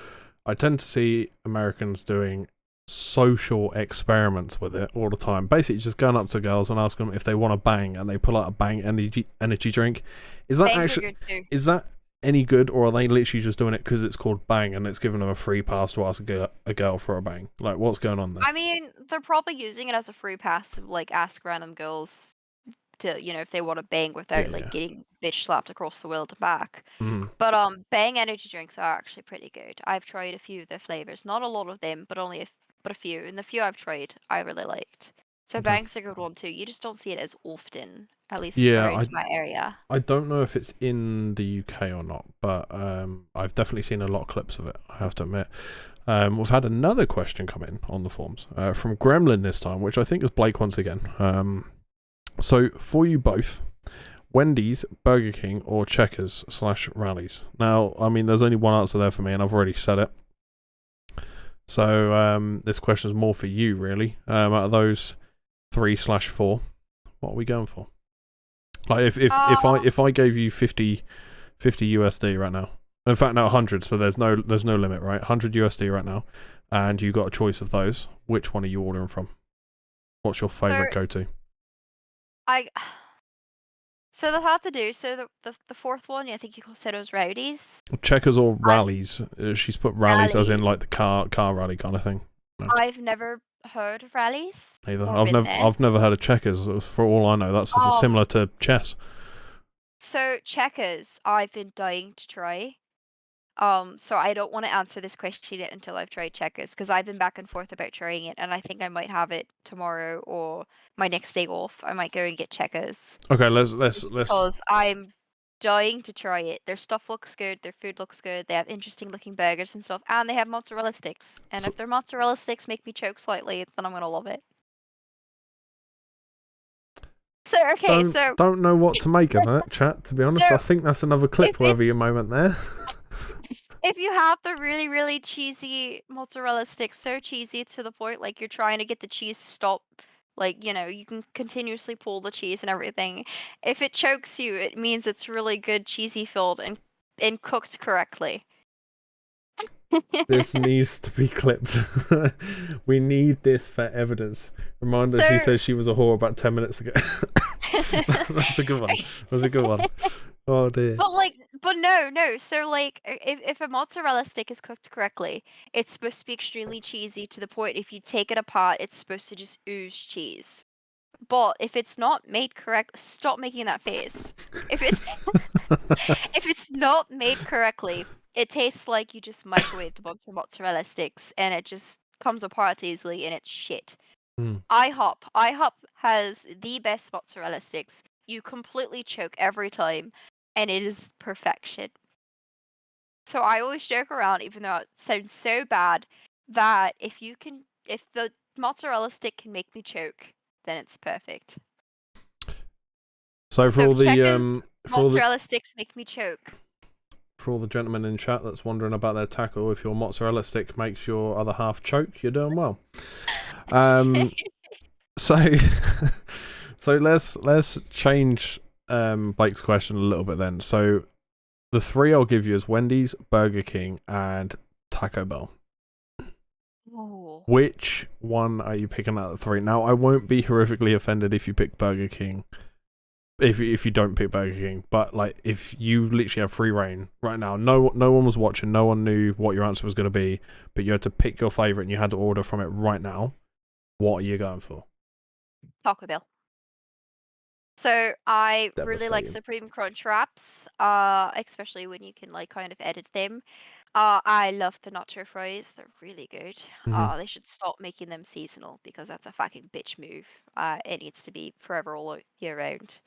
I tend to see Americans doing social experiments with it all the time. Basically, just going up to girls and asking them if they want to bang, and they pull out a bang energy drink. Is that Bangs actually are good too. is that any good, or are they literally just doing it because it's called bang and it's giving them a free pass to ask a girl for a bang? Like, what's going on there? I mean, they're probably using it as a free pass to like ask random girls to, you know, if they want to bang without getting bitch slapped across the world and back. But bang energy drinks are actually pretty good. I've tried a few of their flavors, not a lot of them, but only a few. And the few I've tried, I really liked. So bang's a good one too. You just don't see it as often, at least around my area. I don't know if it's in the UK or not, but I've definitely seen a lot of clips of it, I have to admit. We've had another question come in on the forums from Gremlin this time, which I think is Blake once again. So for you both, Wendy's, Burger King, or Checkers / Rallies. Now, I mean, there's only one answer there for me, and I've already said it. So this question is more for you, really. Out of those 3 / 4, what are we going for? Like, if I gave you 50 USD right now, in fact, no, 100. So there's no limit, right? 100 USD right now, and you got a choice of those. Which one are you ordering from? What's your favorite go-to? So that's hard to do. So the fourth one, I think you said it was Rowdies. Checkers or Rallies? She's put Rallies as in like the car rally kind of thing. No. I've never heard of Rallies. Neither. I've never heard of Checkers. For all I know, that's similar to chess. So Checkers, I've been dying to try. So I don't want to answer this question yet until I've tried Checkers, because I've been back and forth about trying it, and I think I might have it tomorrow or my next day off. I might go and get Checkers. Okay, let's because I'm dying to try it. Their stuff looks good, their food looks good, they have interesting looking burgers and stuff, and they have mozzarella sticks. And if their mozzarella sticks make me choke slightly, then I'm gonna love it. So okay, don't know what to make of that, chat. To be honest, I think that's another clip worthy moment there. If you have the really, really cheesy mozzarella sticks, so cheesy to the point like you're trying to get the cheese to stop, like, you know, you can continuously pull the cheese and everything. If it chokes you, it means it's really good, cheesy filled and cooked correctly. This needs to be clipped. We need this for evidence. Reminder, she said she was a whore about 10 minutes ago. That's a good one. That's a good one. Oh dear. But no. So like, if a mozzarella stick is cooked correctly, it's supposed to be extremely cheesy to the point if you take it apart, it's supposed to just ooze cheese. But if it's not made correct, stop making that face. If it's not made correctly, it tastes like you just microwaved a bunch of mozzarella sticks and it just comes apart easily and it's shit. IHOP has the best mozzarella sticks. You completely choke every time, and it is perfection. So I always joke around, even though it sounds so bad, that if the mozzarella stick can make me choke, then it's perfect. So for all the mozzarella sticks make me choke. For all the gentlemen in chat that's wondering about their tackle, if your mozzarella stick makes your other half choke, you're doing well. So let's change Blake's question a little bit then. So the 3 I'll give you is Wendy's, Burger King, and Taco Bell. Ooh. Which one are you picking out of the 3? Now, I won't be horrifically offended if you pick Burger King. If you don't pick Burger King, but like if you literally have free reign right now, no one was watching, no one knew what your answer was going to be, but you had to pick your favorite and you had to order from it right now, what are you going for? Taco Bell. So I really like Supreme Crunch wraps, especially when you can like kind of edit them. I love the nacho fries; they're really good. They should stop making them seasonal because that's a fucking bitch move. It needs to be forever all year round.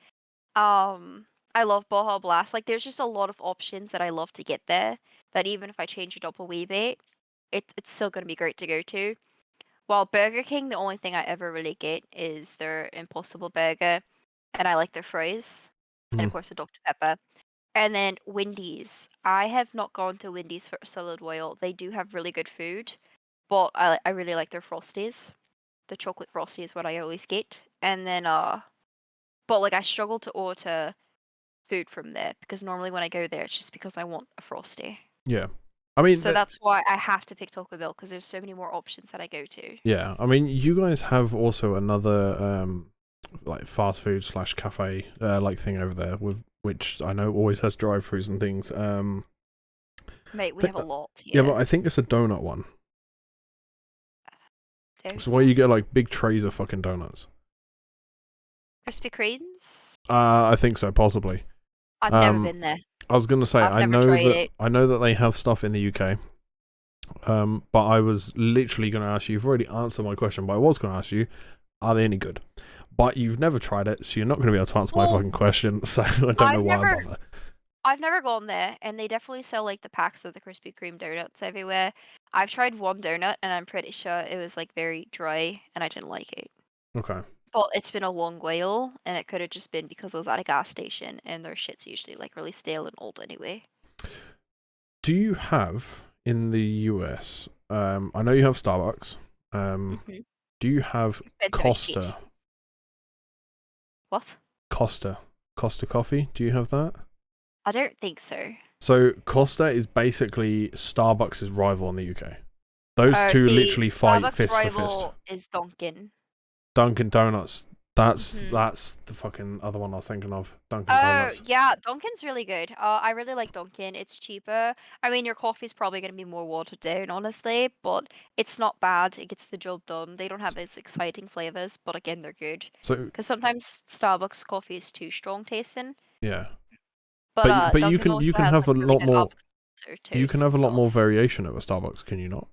I love Baja Blast. Like, there's just a lot of options that I love to get there. That even if I change it up a wee bit, it's still gonna be great to go to. While Burger King, the only thing I ever really get is their Impossible Burger, and I like their fries, and of course the Dr. Pepper. And then Wendy's. I have not gone to Wendy's for a solid while. They do have really good food, but I really like their Frosties. The chocolate Frosty is what I always get. And then but like I struggle to order food from there because normally when I go there, it's just because I want a Frosty. Yeah. I mean, so that's why I have to pick Taco Bell because there's so many more options that I go to. Yeah, I mean, you guys have also another like fast food / cafe like thing over there with which I know always has drive-throughs and things. Mate, we have a lot here. Yeah, but I think it's a donut one. So where you get like big trays of fucking donuts. Krispy Kremes? I think so, possibly. I've never been there. I was gonna say I know that they have stuff in the UK. But I was literally gonna ask you. You've already answered my question, but I was gonna ask you, are they any good? But you've never tried it, so you're not gonna be able to answer my fucking question. So I don't know why I bother. I've never gone there, and they definitely sell like the packs of the Krispy Kreme donuts everywhere. I've tried one donut, and I'm pretty sure it was like very dry, and I didn't like it. Okay. But it's been a long while, and it could have just been because I was at a gas station, and their shit's usually like really stale and old anyway. Do you have in the US? I know you have Starbucks. Mhm. Do you have Expensive as shit. Costa? What? Costa Coffee? Do you have that? I don't think so. So Costa is basically Starbucks' rival in the UK. Those Oh, two see, literally fight Starbucks fist for fist. rival is Dunkin'. Dunkin' Donuts. That's Mhm. the fucking other one I was thinking of. Dunkin' Oh, Donuts. yeah, Dunkin's really good. I really like Dunkin'. It's cheaper. I mean, your coffee's probably going to be more watered down, honestly, but it's not bad. It gets the job done. They don't have as exciting flavors, but again, they're good. So Because sometimes Starbucks coffee is too strong tasting. yeah, But but you Dunkin' can also has have like a really lot good more. avocado You can toast have and a lot more stuff. variation at a Starbucks, can you not?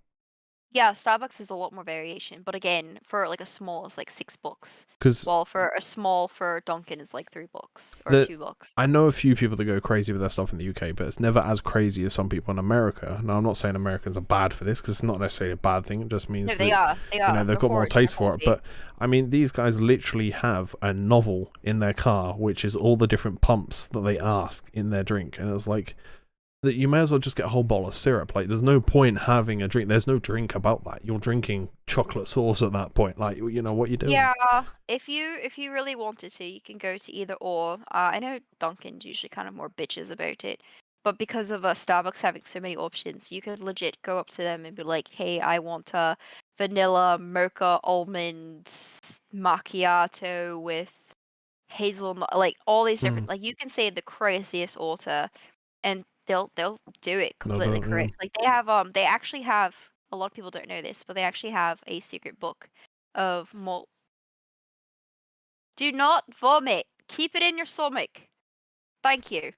Yeah, Starbucks is a lot more variation, but again, for like a small, it's like $6. Because While for a small for Dunkin' is like $3 or the $2. I know a few people that go crazy with their stuff in the UK, but it's never as crazy as some people in America. Now, I'm not saying Americans are bad for this because it's not necessarily a bad thing. It just means No, they that are. They are. they've They're got more horrors for taste for it. coffee. But I mean, these guys literally have a novel in their car, which is all the different pumps that they ask in their drink, and it's like that you may as well just get a whole bottle of syrup. Like, there's no point having a drink. There's no drink about that. You're drinking chocolate sauce at that point. Like, you know what you're doing. Yeah, if you really wanted to, you can go to either or. I know Dunkin's usually kind of more bitches about it, but because of Starbucks having so many options, you could legit go up to them and be like, "Hey, I want a vanilla mocha almond macchiato with hazelnut," like all these different. Like you can say the craziest order, and they'll do it No, completely don't. correct. Like they actually have, a lot of people don't know this, but they actually have a secret book of malt. Do not vomit. Keep it in your stomach. Thank you.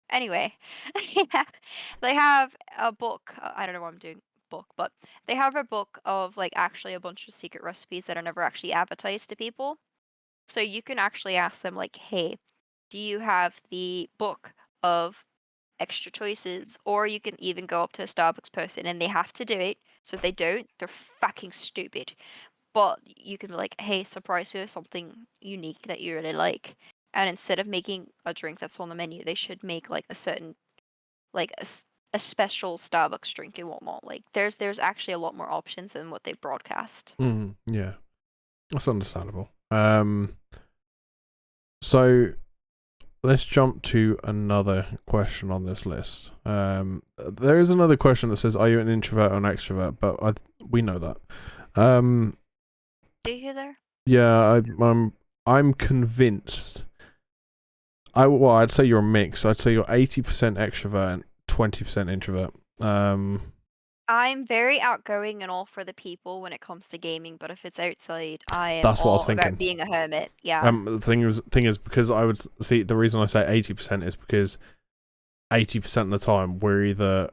Anyway, they have a book. I don't know why I'm doing book, but they have a book of like actually a bunch of secret recipes that are never actually advertised to people. So you can actually ask them like, "Hey, do you have the book of extra choices?" Or you can even go up to a Starbucks person and they have to do it. So if they don't, they're fucking stupid. But you can be like, "Hey, surprise me with something unique that you really like." And instead of making a drink that's on the menu, they should make like a certain, like a special Starbucks drink and whatnot. Like there's actually a lot more options than what they broadcast. Yeah, that's understandable. So let's jump to another question on this list. There is another question that says, "Are you an introvert or an extrovert?" But we know that. Do you hear there? Yeah, I'm convinced. I'd say you're a mix. I'd say you're 80% extrovert and 20% introvert. I'm very outgoing and all for the people when it comes to gaming, but if it's outside, I am That's what I was all about thinking. being a hermit. Yeah. The thing is because I would see the reason I say 80% is because 80% of the time we're either,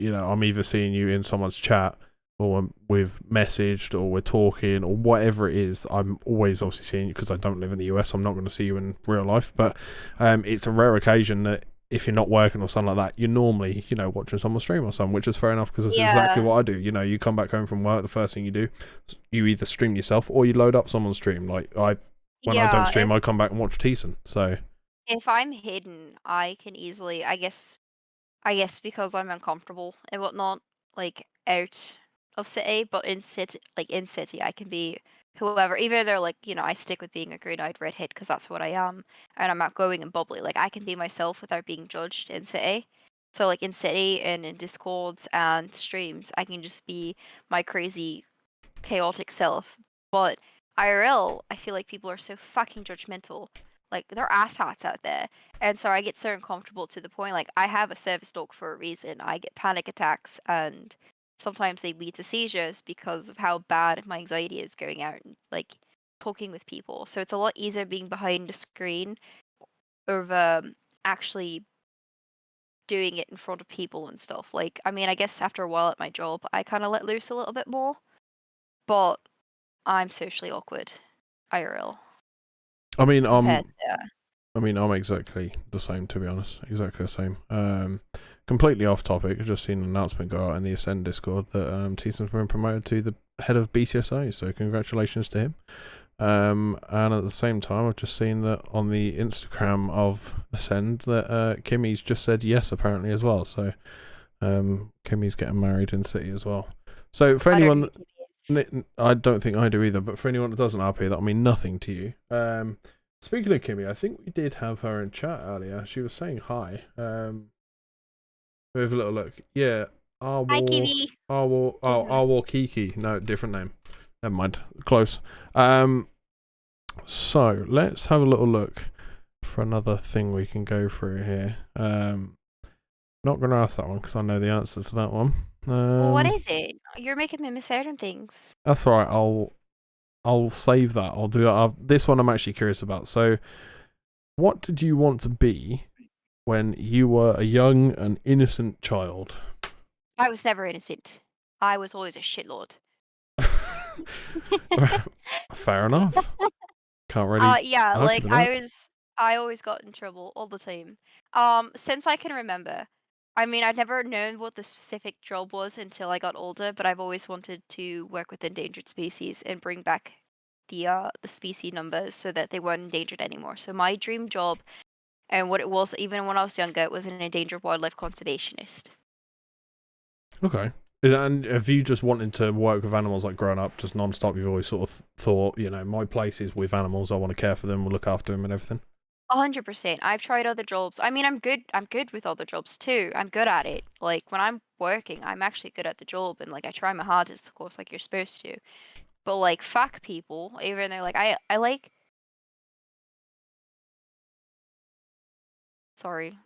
I'm either seeing you in someone's chat or we've messaged or we're talking or whatever it is. I'm always obviously seeing you because I don't live in the US. I'm not going to see you in real life, but it's a rare occasion that if you're not working or something like that, you're normally, watching someone stream or something, which is fair enough because that's exactly what I do. You come back home from work, the first thing you do, you either stream yourself or you load up someone's stream. Like when I don't stream, I come back and watch Teason. So if I'm hidden, I can easily, I guess because I'm uncomfortable and whatnot, like out of city, but in city, I can be whoever. Even though they're like, I stick with being a green-eyed redhead because that's what I am, and I'm outgoing and bubbly. Like I can be myself without being judged in city. So like in city and in Discords and streams, I can just be my crazy, chaotic self. But IRL, I feel like people are so fucking judgmental. Like they're asshats out there. And so I get so uncomfortable to the point, like, I have a service dog for a reason. I get panic attacks, and sometimes they lead to seizures because of how bad my anxiety is going out and, like, talking with people. So it's a lot easier being behind a screen over actually doing it in front of people and stuff. Like, I mean, I guess after a while at my job, I kind of let loose a little bit more, but I'm socially awkward, IRL, I mean, compared to. I'm exactly the same, to be honest. Exactly the same. Completely off topic. I've just seen an announcement go out in the Ascend Discord that Teason's been promoted to the head of BCSA, so congratulations to him. And at the same time, I've just seen that on the Instagram of Ascend that Kimmy's just said yes apparently as well. So Kimmy's getting married in City as well. So for I don't anyone, know who he is. I don't think I do either. But for anyone that doesn't RP, that'll mean nothing to you. Speaking of Kimmy, I think we did have her in chat earlier. She was saying hi. We have a little look. Yeah, Hi, Kiwi. Arwar Kiki. No, different name. Never mind. Close. So let's have a little look for another thing we can go through here. Not gonna ask that one because I know the answer to that one. Well, what is it? You're making me miss out on things. That's all right. I'll save that. I'll do it. This one I'm actually curious about. So, what did you want to be when you were a young and innocent child? I was never innocent. I was always a shitlord. Fair enough. Can't really. Yeah, argue like with that. I always got in trouble all the time. Since I can remember. I mean, I'd never known what the specific job was until I got older, but I've always wanted to work with endangered species and bring back the species numbers so that they weren't endangered anymore. So my dream job and what it was even when I was younger, it was an endangered wildlife conservationist. Okay. And have you just wanted to work with animals like growing up, just non-stop? You've always sort of thought, my place is with animals. I want to care for them, look after them, and everything. 100%. I've tried other jobs. I mean, I'm good with other jobs too. I'm good at it. Like when I'm working, I'm actually good at the job and like I try my hardest, of course, like you're supposed to. But like fuck people, even though like I like sorry,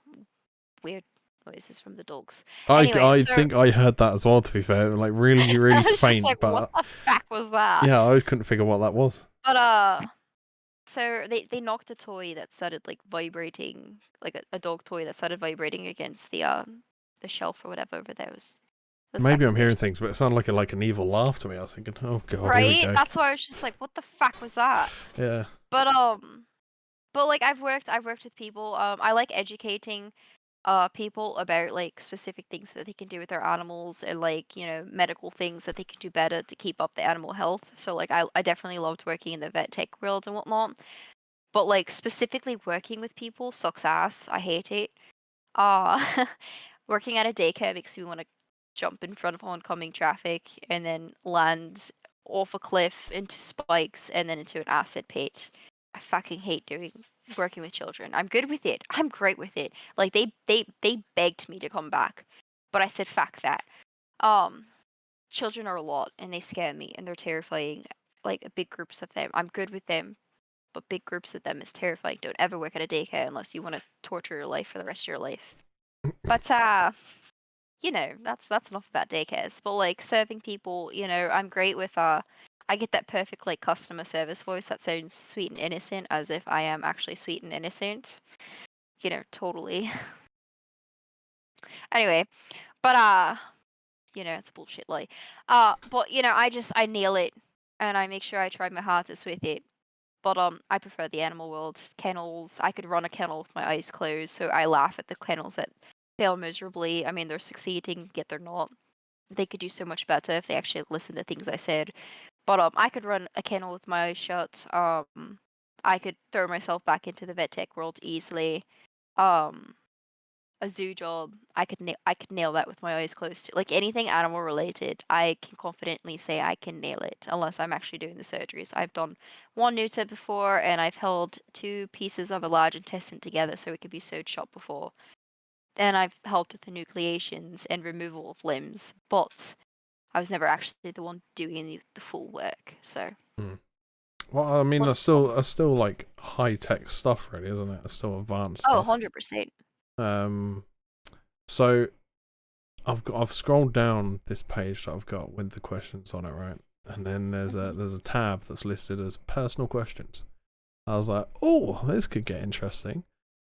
weird noises from the dogs. Anyway, I so think I heard that as well, to be fair. Like really, I really was just faint, like, but what the fuck was that? yeah, I always couldn't figure what that was. But so they knocked a toy that started like vibrating, like a dog toy that started vibrating against the shelf or whatever over there. It was Maybe fucking I'm good. hearing things, but it sounded like an evil laugh to me. I was thinking, oh god, here we Right? go. That's why I was just like, what the fuck was that? Yeah. But like I've worked with people. I like educating people about like specific things that they can do with their animals and like, medical things that they can do better to keep up the animal health. So like I definitely loved working in the vet tech world and whatnot. But like specifically working with people sucks ass. I hate it. Working at a daycare makes me want to jump in front of oncoming traffic and then land off a cliff into spikes and then into an acid pit. I fucking hate working with children. I'm good with it. I'm great with it. Like they begged me to come back, but I said fuck that. Children are a lot and they scare me and they're terrifying. Like big groups of them. I'm good with them, but big groups of them is terrifying. Don't ever work at a daycare unless you want to torture your life for the rest of your life. But that's enough about daycares. But like serving people, I'm great with I get that perfect like customer service voice that sounds sweet and innocent as if I am actually sweet and innocent. Totally. Anyway, but it's a bullshit lie. But I nail it and I make sure I try my hardest with it. But I prefer the animal world. Kennels, I could run a kennel with my eyes closed, so I laugh at the kennels that fail miserably. I mean, they're succeeding, yet they're not. They could do so much better if they actually listen to things I said. But I could run a kennel with my eyes shut. I could throw myself back into the vet tech world easily. A zoo job, I could nail that with my eyes closed too. Like anything animal related, I can confidently say I can nail it unless I'm actually doing the surgeries. I've done one neuter before and I've held 2 pieces of a large intestine together so it could be sewed shut before. Then I've helped with enucleations and removal of limbs, but I was never actually the one doing the full work. So Well, I mean, What's that's still like high tech stuff, really, isn't it? It's still advanced oh, stuff. 100%. So I've scrolled down this page that I've got with the questions on it, right? And then there's a tab that's listed as personal questions. I was like, oh, this could get interesting.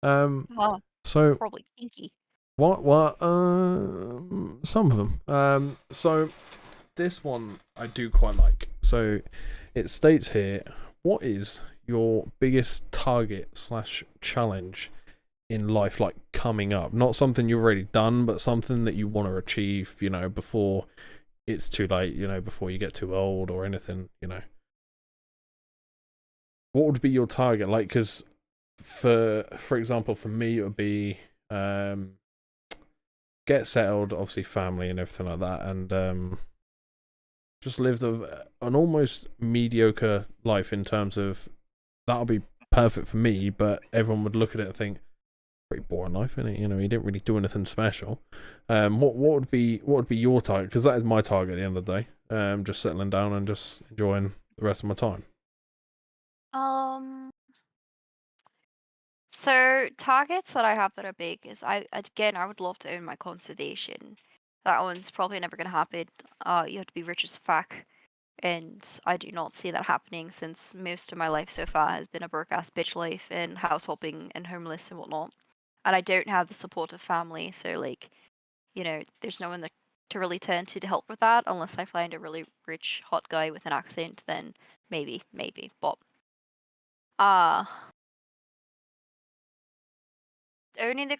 Oh, So probably kinky. what some of them. So this one I do quite like. So it states here, what is your biggest target / challenge in life, like coming up? Not something you've already done, but something that you want to achieve, before it's too late, before you get too old or anything, what would be your target? Like, because for example, for me, it would be get settled, obviously family and everything like that, and just live an almost mediocre life in terms of that'll be perfect for me, but everyone would look at it and think, pretty boring life, isn't it? You know, he didn't really do anything special. What would be your target? Because that is my target at the end of the day. Just settling down and just enjoying the rest of my time. Um, so targets that I have that are big is I would love to own my conservation. That one's probably never gonna happen. You have to be rich as fuck, and I do not see that happening since most of my life so far has been a broke ass bitch life and house hopping and homeless and whatnot. And I don't have the support of family, so like, there's no one to really turn to help with that unless I find a really rich hot guy with an accent. Then maybe, but uh owning the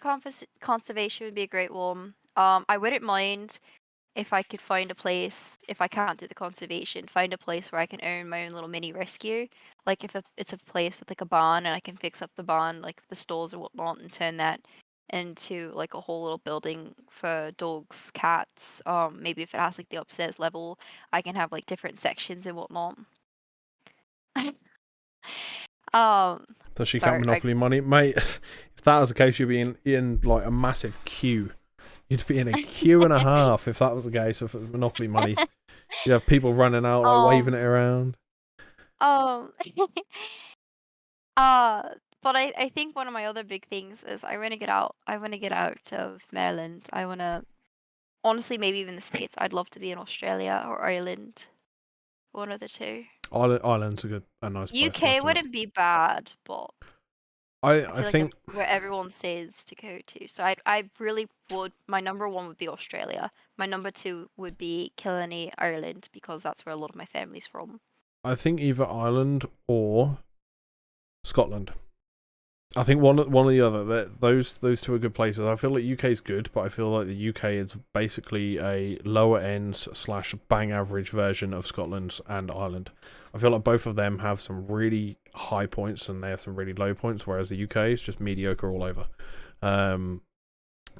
conservation would be a great one. I wouldn't mind if I could find a place, if I can't do the conservation, find a place where I can own my own little mini rescue. Like if it's a place with like a barn and I can fix up the barn, like the stalls and whatnot, and turn that into like a whole little building for dogs, cats. Maybe if it has like the upstairs level, I can have like different sections and whatnot. um, Does she count sorry, Monopoly money, mate? If that was the case, you'd be in like a massive queue. You'd be in a queue and a half if that was the case. If it was Monopoly money, you'd have people running out like waving it around. Um, uh, but I think one of my other big things is I want to get out. I want to get out of Maryland. I want to, honestly, maybe even the States. I'd love to be in Australia or Ireland. One of the two. Ireland's a nice place. UK wouldn't be bad, but I feel like think that's where everyone says to go to. So I really would. My number one would be Australia. My number two would be Killarney, Ireland, because that's where a lot of my family's from. I think either Ireland or Scotland. I think one or the other. Those two are good places. I feel like UK is good, but I feel like the UK is basically a lower end / bang average version of Scotland and Ireland. I feel like both of them have some really high points and they have some really low points, whereas the UK is just mediocre all over.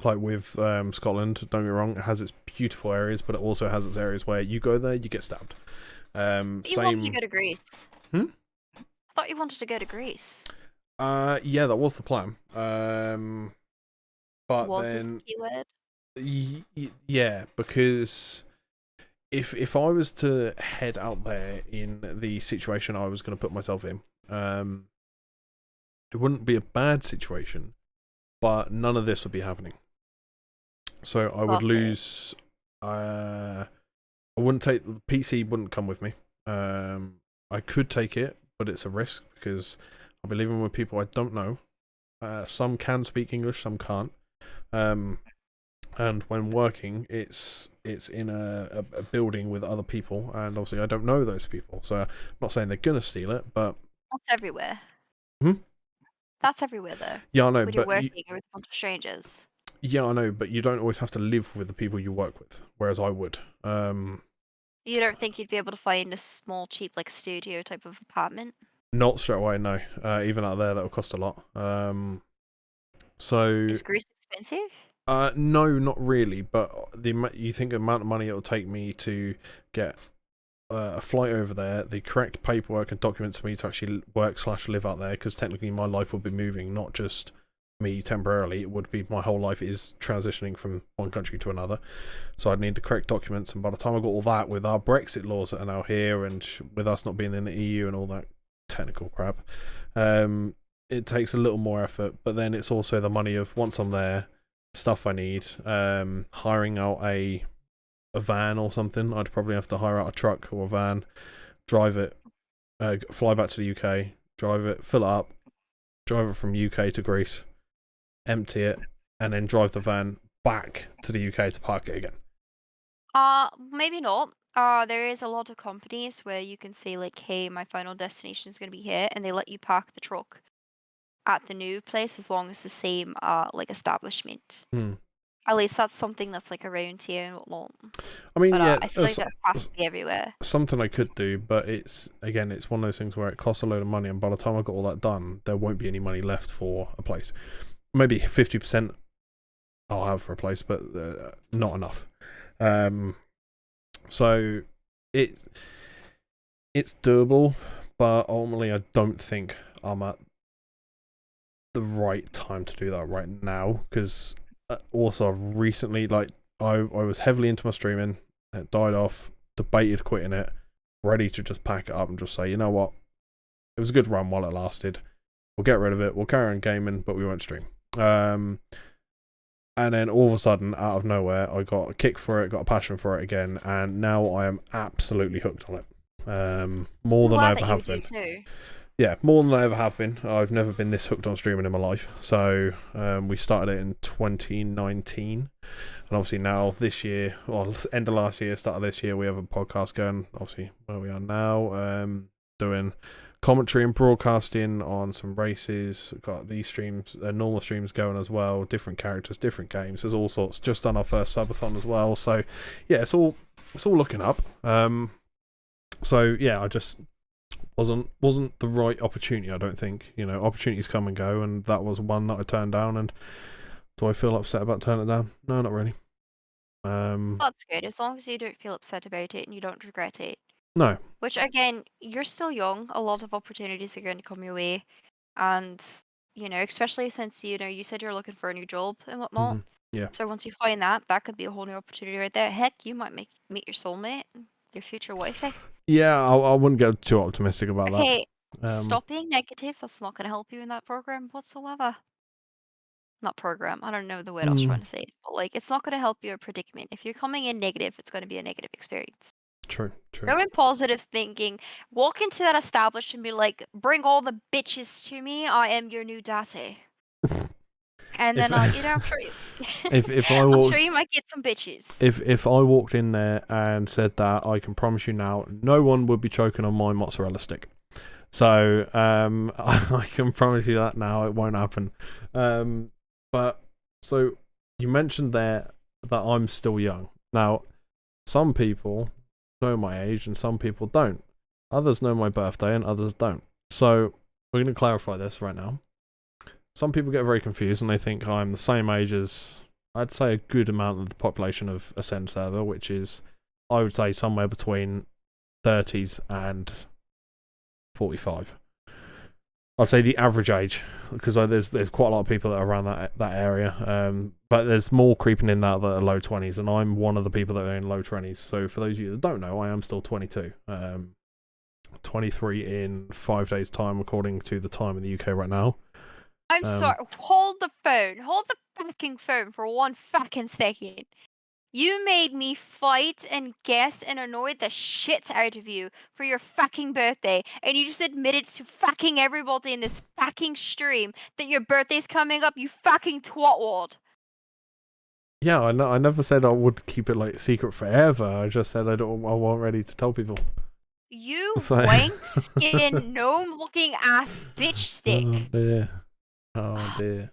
Like with Scotland, don't get me wrong, it has its beautiful areas, but it also has its areas where you go there, you get stabbed. You wanted to go to Greece. I thought you wanted to go to Greece. Yeah, that was the plan. But was then, this the keyword? Yeah, because if I was to head out there in the situation I was going to put myself in, it wouldn't be a bad situation, but none of this would be happening. So I would lose. I wouldn't take the PC. Wouldn't come with me. I could take it, but it's a risk because I'll be living with people I don't know. Some can speak English, some can't. And when working, it's in a building with other people, and obviously I don't know those people. So I'm not saying they're gonna steal it, but that's everywhere. That's everywhere, though. Yeah, I know. When but you're working with a bunch of strangers. Yeah, I know, but you don't always have to live with the people you work with, whereas I would. You don't think you'd be able to find a small, cheap, like studio type of apartment? Not straight away, no. Even out there, that would cost a lot. So is Greece expensive? No, not really. But you think the amount of money it will take me to get a flight over there, the correct paperwork and documents for me to actually work / live out there, because technically my life would be moving, not just me temporarily. It would be my whole life is transitioning from one country to another. So I'd need the correct documents, and by the time I got all that, with our Brexit laws that are now here, and with us not being in the EU and all that technical crap, it takes a little more effort. But then it's also the money of once I'm there, stuff I need, hiring out a van or something. I'd probably have to hire out a truck or a van, drive it, fly back to the UK, drive it, fill it up, drive it from UK to Greece, empty it, and then drive the van back to the UK to park it again. Maybe not. There is a lot of companies where you can say like, hey, my final destination is going to be here, and they let you park the truck at the new place as long as the same like establishment. At least that's something that's like around here and whatnot. I mean, But yeah, I feel like that has to be everywhere. something I could do, but it's one of those things where it costs a load of money, and by the time I got all that done, there won't be any money left for a place. Maybe 50% I'll have for a place, but not enough. So it's doable, but ultimately I don't think I'm at the right time to do that right now, because also I've recently, like, I was heavily into my streaming, it died off, debated quitting it, ready to just pack it up and just say, you know what, it was a good run while it lasted, we'll get rid of it, we'll carry on gaming, but we won't stream. And then all of a sudden, out of nowhere, I got a kick for it, got a passion for it again, and now I am absolutely hooked on it. More than I ever have been. Too. Yeah, more than I ever have been. I've never been this hooked on streaming in my life. So we started it in 2019, and obviously now this year, well, end of last year, start of this year, we have a podcast going. Obviously, where we are now, doing commentary and broadcasting on some races. We've got these streams, normal streams going as well. Different characters, different games. There's all sorts. Just done our first subathon as well. So yeah, it's all looking up. So yeah, I just wasn't the right opportunity. I don't think, opportunities come and go, and that was one that I turned down. And do I feel upset about turning it down? No, not really. That's good, as long as you don't feel upset about it and you don't regret it. No. Which, again, you're still young. A lot of opportunities are going to come your way. And, especially since, you said you're looking for a new job and whatnot. Yeah. So once you find that could be a whole new opportunity right there. Heck, you might meet your soulmate, your future wifey. Yeah, I wouldn't get too optimistic about that. Okay, stop being negative. That's not going to help you in that program whatsoever. Not program. I don't know the word I was trying to say. But, it's not going to help your predicament. If you're coming in negative, it's going to be a negative experience. True. Go in positive thinking. Walk into that establishment and be like, bring all the bitches to me. I am your new daddy. And then, I'm sure you... if I I'm sure you might get some bitches. If I walked in there and said that, I can promise you now, no one would be choking on my mozzarella stick. So I can promise you that now, it won't happen. But so you mentioned there that I'm still young. Now, some people know my age and some people don't. Others know my birthday and others don't. So we're going to clarify this right now. Some people get very confused and they think I'm the same age as, I'd say, a good amount of the population of Ascend server, which is, I would say, somewhere between 30s and 45. I'd say the average age, because there's quite a lot of people that are around that area, but there's more creeping in that are low 20s, and I'm one of the people that are in low 20s. So for those of you that don't know, I am still 22. 23 in 5 days' time, according to the time in the UK right now. I'm sorry. Hold the phone. Hold the fucking phone for 1 fucking second. You made me fight and guess and annoy the shit out of you for your fucking birthday, and you just admitted to fucking everybody in this fucking stream that your birthday's coming up, you fucking twatwad. Yeah, I never said I would keep it secret forever. I just said I wasn't ready to tell people. You wank skin gnome looking ass bitch stick. Oh dear.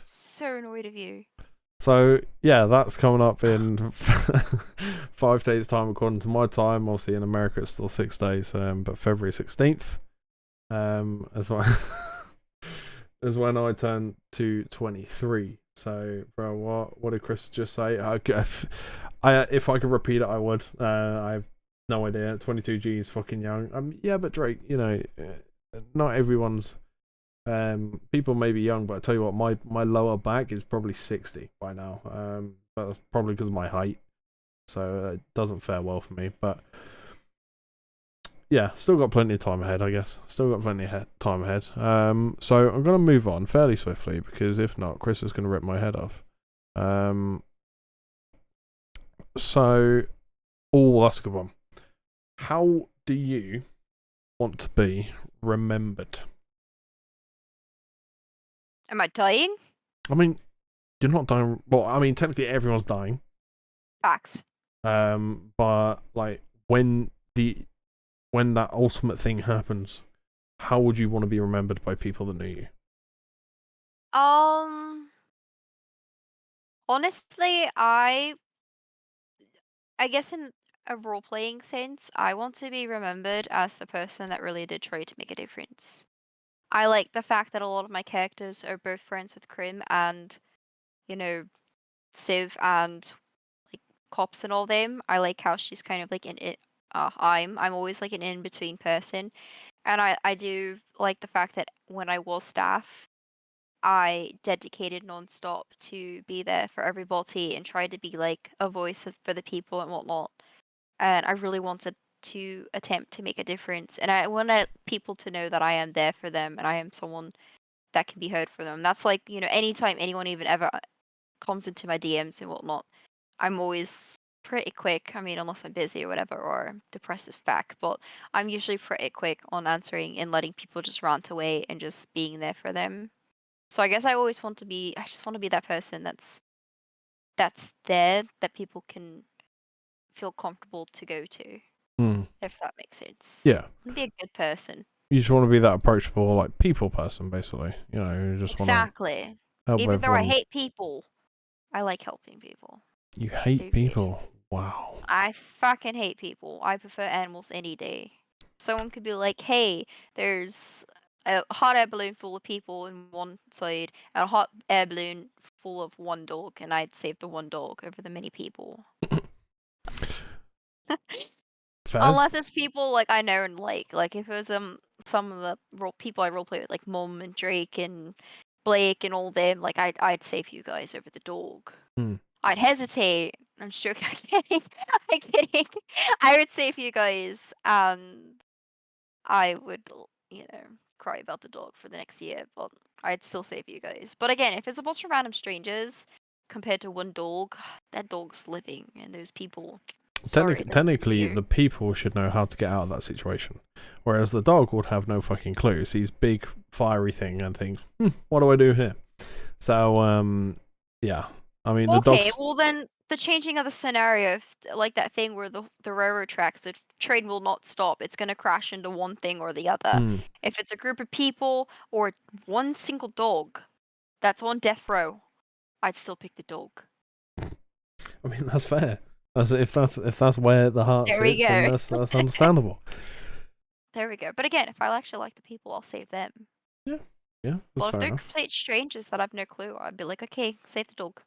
So annoyed of you. So yeah, that's coming up in 5 days' time according to my time. Obviously in America it's still 6 days, but February 16th, is when I turn to 23. So, bro, what did Chris just say? If I could repeat it, I would. I have no idea. 22G is fucking young. Yeah, but Drake, not everyone's. People may be young, but I tell you what, my lower back is probably 60 by now. But that's probably because of my height, so it doesn't fare well for me. But yeah, still got plenty of time ahead, I guess. Still got plenty of time ahead. So I'm gonna move on fairly swiftly, because if not, Chris is gonna rip my head off. So, that's a good one. How do you want to be remembered? Am I dying? I mean, you're not dying. Well, I mean, technically everyone's dying. Facts. But when that ultimate thing happens, how would you want to be remembered by people that knew you? Honestly, I guess in a role playing sense, I want to be remembered as the person that really did try to make a difference. I like the fact that a lot of my characters are both friends with Krim and, you know, Civ and like cops and all them. I like how she's kind of like I'm always like an in between person, and I do like the fact that when I was staff, I dedicated nonstop to be there for everybody and try to be like a voice for the people and whatnot. And I really wanted to attempt to make a difference, and I wanted people to know that I am there for them and I am someone that can be heard for them. That's like, anytime anyone even ever comes into my DMs and whatnot, I'm always pretty quick. I mean, unless I'm busy or whatever, or I'm depressed as fuck, but I'm usually pretty quick on answering and letting people just rant away and just being there for them. So I guess I just want to be that person that's there that people can feel comfortable to go to, Mm. if that makes sense. Yeah. I want to be a good person. You just want to be that approachable, like, people person, basically. You know, you just want to Exactly. help Even though I everyone. hate people, I like helping people. You I hate do really. people. Wow. I fucking hate people. I prefer animals any day. Someone could be like, hey, there's a hot air balloon full of people in one side and a hot air balloon full of one dog, and I'd save the one dog over the many people. Fairs? Unless it's people like I know and like if it was some of the people I roleplay with, like Mom and Drake and Blake and all them, like I'd save you guys over the dog. Hmm. I'd hesitate. I'm just joking. I'm kidding. I'm kidding. I would save you guys, and I would, cry about the dog for the next year, but I'd still save you guys. But again, if it's a bunch of random strangers compared to one dog, that dog's living, and those people, sorry, that's Technically, you. the people should know how to get out of that situation, whereas the dog would have no fucking clue. Sees big fiery thing and thinks, "What do I do here?" So, yeah. I mean, the Okay, dog's well then the changing of the scenario, like that thing where the railroad tracks, the train will not stop. It's gonna crash into one thing or the other. Hmm. If it's a group of people or one single dog that's on death row, I'd still pick the dog. I mean, that's fair. If that's where the heart There we sits, then go. that's understandable. There we go. But again, if I actually like the people, I'll save them. Yeah, yeah, that's But if fair they're enough. complete strangers that I've no clue, I'd be like, okay, save the dog.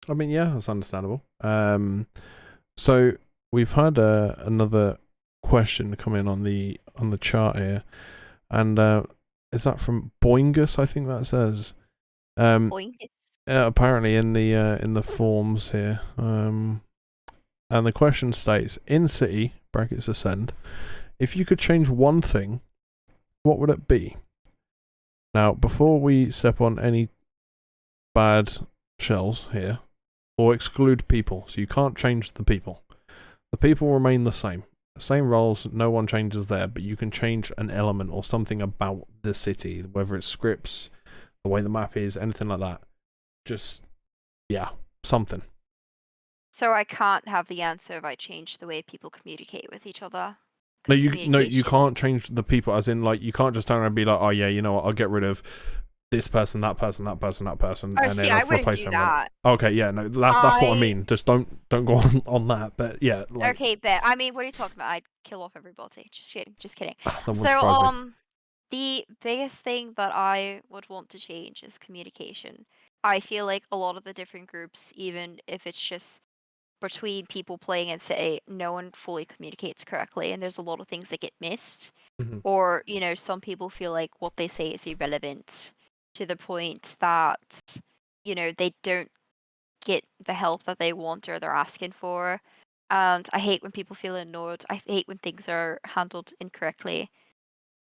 I mean, yeah, that's understandable. So we've had another question come in on the chart here, and is that from Boingus? I think that says. Boingus. Apparently in the forms here, and the question states: in city brackets ascend, if you could change one thing, what would it be? Now, before we step on any bad shells here, or exclude people, so you can't change the people. The people remain the same roles. No one changes there, but you can change an element or something about the city, whether it's scripts, the way the map is, anything like that. Just something. So I can't have the answer if I change the way people communicate with each other. No, Because you communication. can't change the people. As in, like, you can't just turn around and be like, oh yeah, you know what? I'll get rid of this person, that person, that person, that person, Oh, and see, then I I'll wouldn't replace do them with. that. Okay, yeah, no, that's what I mean. Just don't go on that. But yeah, like, Okay, bet. I mean, what are you talking about? I'd kill off everybody. Just kidding. Just kidding. that wouldn't So, surprise me. the biggest thing that I would want to change is communication. I feel like a lot of the different groups, even if it's just between people playing in City, no one fully communicates correctly, and there's a lot of things that get missed. Mhm. Or, some people feel like what they say is irrelevant to the point that, they don't get the help that they want or they're asking for. And I hate when people feel ignored. I hate when things are handled incorrectly.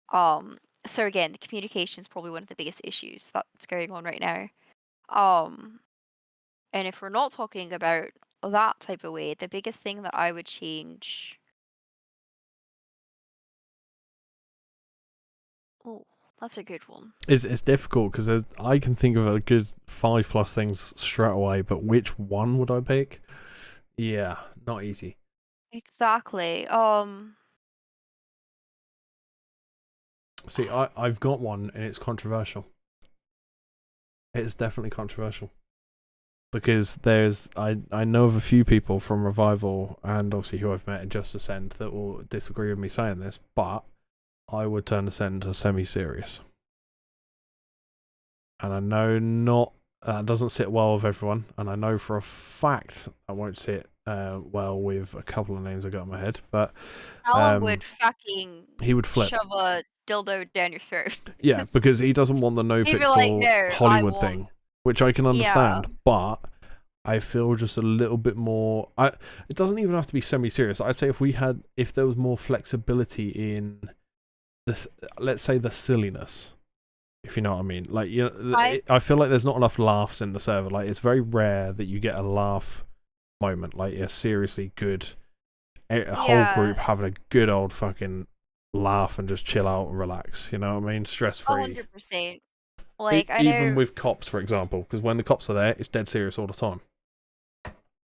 Um, so again, the communication is probably one of the biggest issues that's going on right now. Um, and if we're not talking about that type of way, the biggest thing that I would change. Oh, that's a good one. It's difficult because I can think of a good 5+ things straight away, but which one would I pick? Yeah, not easy. Exactly. See, I've got one and it's controversial. It's definitely controversial. because I know of a few people from Revival and obviously who I've met in Just Ascend that will disagree with me saying this, but I would turn Ascend to semi-serious. And I know not that doesn't sit well with everyone, and I know for a fact that won't sit well with a couple of names I got in my head, but Alan would fucking he would flip. shove a dildo down your throat. Yeah, because he doesn't want the no He'd be pixel like, "No, Hollywood thing, which I can understand, Yeah. but I feel just a little bit more. It doesn't even have to be semi-serious. I'd say if there was more flexibility in this, let's say the silliness, if you know what I mean. Like, you know, I feel like there's not enough laughs in the server. Like, it's very rare that you get a laugh moment, like a seriously good, whole group having a good old fucking laugh and just chill out and relax. You know what I mean? Stress free. 100%. Like, even with cops, for example, because when the cops are there, it's dead serious all the time.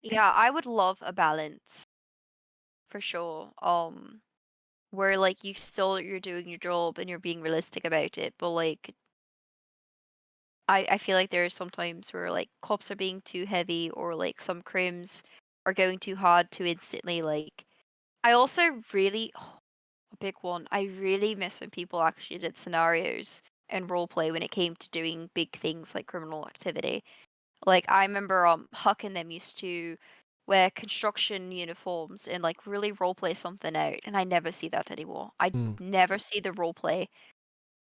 Yeah, I would love a balance, for sure. Where like you're doing your job and you're being realistic about it, but like I feel like there are some times where like cops are being too heavy or like some crimes are going too hard to instantly like. I also really a big one. I really miss when people actually did scenarios and roleplay when it came to doing big things like criminal activity. Like I remember Huck and them used to wear construction uniforms and like really roleplay something out, and I never see that anymore. I never see the roleplay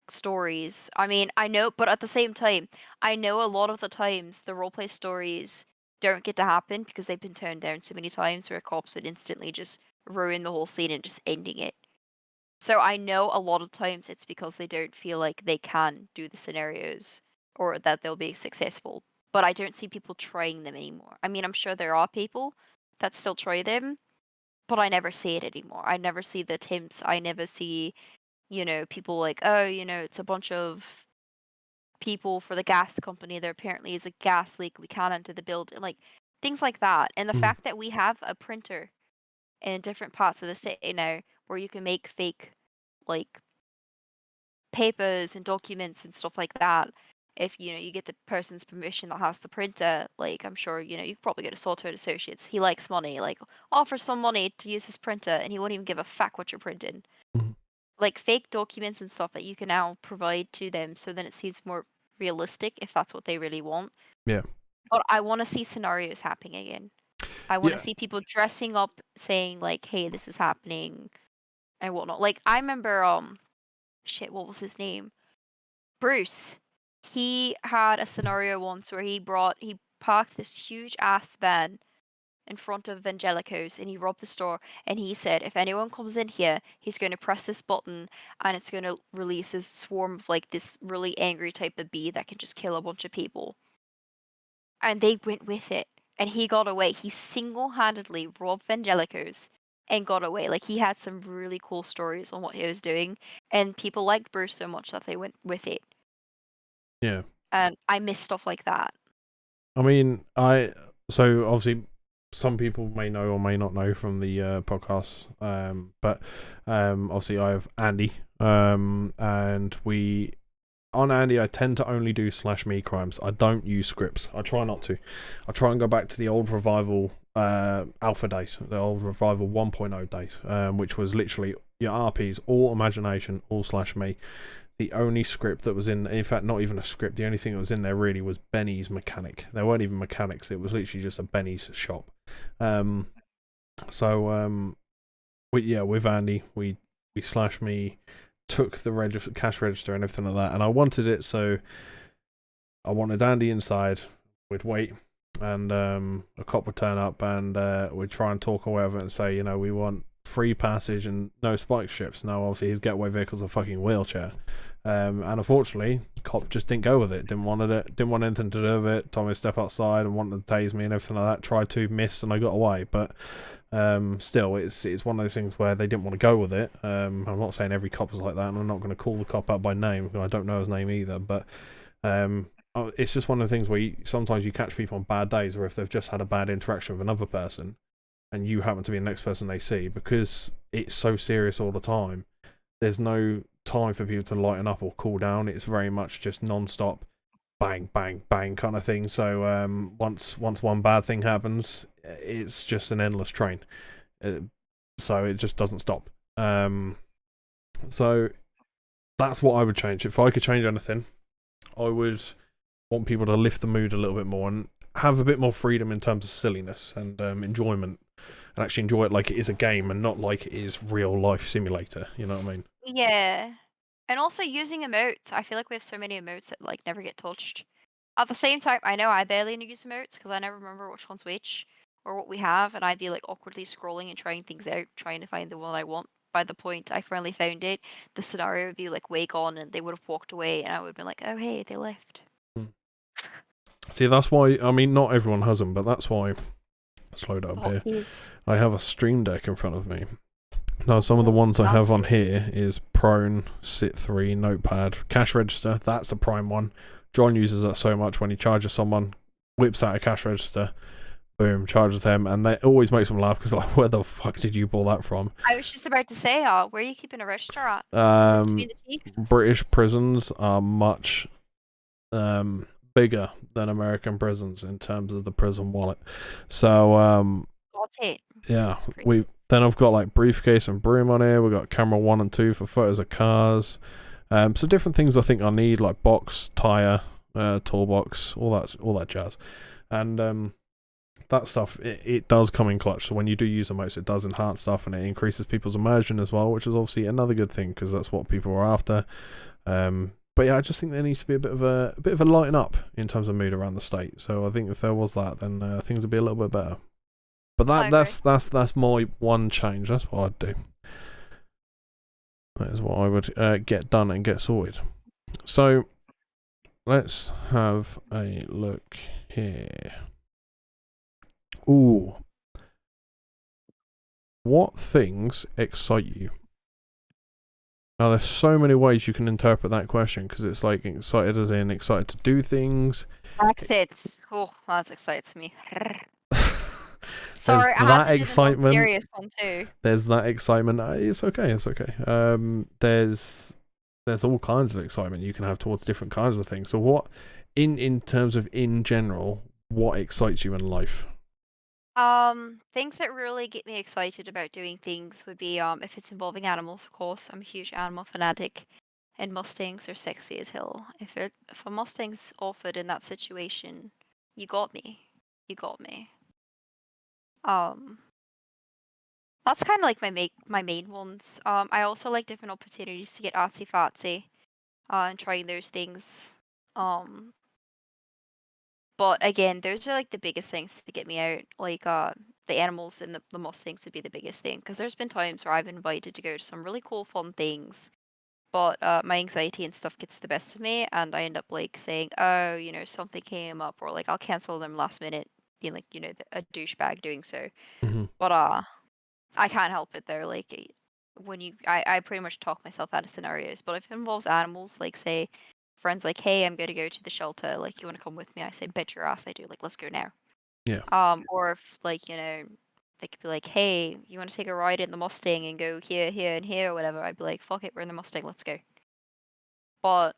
stories. I mean, I know, but at the same time, I know a lot of the times the roleplay stories don't get to happen because they've been turned down so many times where cops would instantly just ruin the whole scene and just ending it. So I know a lot of times it's because they don't feel like they can do the scenarios or that they'll be successful. But I don't see people trying them anymore. I mean, I'm sure there are people that still try them, but I never see it anymore. I never see the attempts. I never see, people like, oh, it's a bunch of people for the gas company. There apparently is a gas leak. We can't enter the building. Like things like that. And the fact that we have a printer in different parts of the city now where you can make fake like papers and documents and stuff like that. If you get the person's permission that has the printer, like I'm sure you could probably go to Sawtooth Associates. He likes money, like offer some money to use his printer, and he won't even give a fuck what you're printing. Like fake documents and stuff that you can now provide to them, so then it seems more realistic if that's what they really want. Yeah. But I want to see scenarios happening again. I want to see people dressing up, saying like, "Hey, this is happening," and whatnot. Like I remember, what was his name? Bruce. He had a scenario once where he parked this huge ass van in front of Vangelico's and he robbed the store, and he said if anyone comes in here, he's going to press this button and it's going to release this swarm of like this really angry type of bee that can just kill a bunch of people. And they went with it, and he got away. He single-handedly robbed Vangelico's and got away. Like he had some really cool stories on what he was doing, and people liked Bruce so much that they went with it. Yeah. And I miss stuff like that. I mean, so obviously some people may know or may not know from the podcast, but obviously I have Andy, and on Andy I tend to only do /me crimes. I don't use scripts. I try not to. I try and go back to the old Revival alpha days, the old Revival 1.0 days, which was literally your RPs, all imagination, all /me. The only script that was in fact, not even a script, the only thing that was in there really was Benny's mechanic. There weren't even mechanics, it was literally just a Benny's shop. With Andy, we /me took the cash register and everything like that, and I wanted it, so I wanted Andy inside. We'd wait, and a cop would turn up, and we'd try and talk or whatever and say, we want free passage and no spike strips. Now, obviously, his getaway vehicle's a fucking wheelchair. And unfortunately, the cop just didn't go with it. Didn't want anything to do with it. Told me to step outside and wanted to tase me and everything like that. Tried to miss and I got away. But still, it's one of those things where they didn't want to go with it. I'm not saying every cop is like that, and I'm not going to call the cop out by name because I don't know his name either. But it's just one of the things where sometimes you catch people on bad days, or if they've just had a bad interaction with another person, and you happen to be the next person they see, because it's so serious all the time, there's no time for people to lighten up or cool down. It's very much just non-stop bang, bang, bang kind of thing. So once one bad thing happens, it's just an endless train. So it just doesn't stop. So that's what I would change. If I could change anything, I would want people to lift the mood a little bit more and have a bit more freedom in terms of silliness and enjoyment, and actually enjoy it like it is a game and not like it is real life simulator. You know what I mean? Yeah. And also using emotes. I feel like we have so many emotes that like never get touched. At the same time, I know I barely use emotes because I never remember which one's which or what we have, and I'd be like awkwardly scrolling and trying things out, trying to find the one I want. By the point I finally found it, the scenario would be like way gone, and they would have walked away, and I would have been like, "Oh hey, they left." See, that's why. I mean, not everyone has them, but that's why. Slow down here. Hotkeys. I have a Stream Deck in front of me. Now, some of the ones I have on here is Prone, Sit3, Notepad, Cash Register. That's a prime one. John uses that so much when he charges someone, whips out a cash register, boom, charges them, and that always makes them laugh because like, where the fuck did you pull that from? I was just about to say, where are you keeping a register at? Between the cheeks? British prisons are much bigger than American prisons in terms of the prison wallet. So yeah, then I've got like briefcase and broom on here. We've got camera 1 and 2 for photos of cars. So different things I think I need, like box, tire, toolbox, all that jazz. And that stuff, it does come in clutch. So when you do use emotes, it does enhance stuff and it increases people's immersion as well, which is obviously another good thing because that's what people are after. But yeah, I just think there needs to be a bit of a lighten up in terms of mood around the state. So I think if there was that, then things would be a little bit better. But that's my one change. That's what I'd do. That is what I would get done and get sorted. So let's have a look here. Ooh. What things excite you? Now, there's so many ways you can interpret that question because it's like excited as in excited to do things. Exits. Oh, that excites me. Sorry, There's I had that to do excitement. the serious one too. There's that excitement. It's okay. It's okay. There's all kinds of excitement you can have towards different kinds of things. So what, in terms of in general, what excites you in life? Things that really get me excited about doing things would be if it's involving animals, of course. I'm a huge animal fanatic, and Mustangs are sexy as hell. If a Mustang's offered in that situation, you got me. You got me. That's kind of like my main ones. I also like different opportunities to get artsy fartsy, and trying those things. But again, those are like the biggest things to get me out. Like the animals and the Mustangs would be the biggest thing because there's been times where I've been invited to go to some really cool, fun things, but my anxiety and stuff gets the best of me, and I end up like saying, "Oh, something came up," or like I'll cancel them last minute, being like, a douchebag doing so. Mm-hmm. But I can't help it though. Like I pretty much talk myself out of scenarios. But if it involves animals, like say friends like, "Hey, I'm going to go to the shelter. Like, you want to come with me?" I say, "Bet your ass I do. Like, let's go now." Yeah. Or if like they could be like, "Hey, you want to take a ride in the Mustang and go here, here, and here, or whatever?" I'd be like, "Fuck it, we're in the Mustang. Let's go." But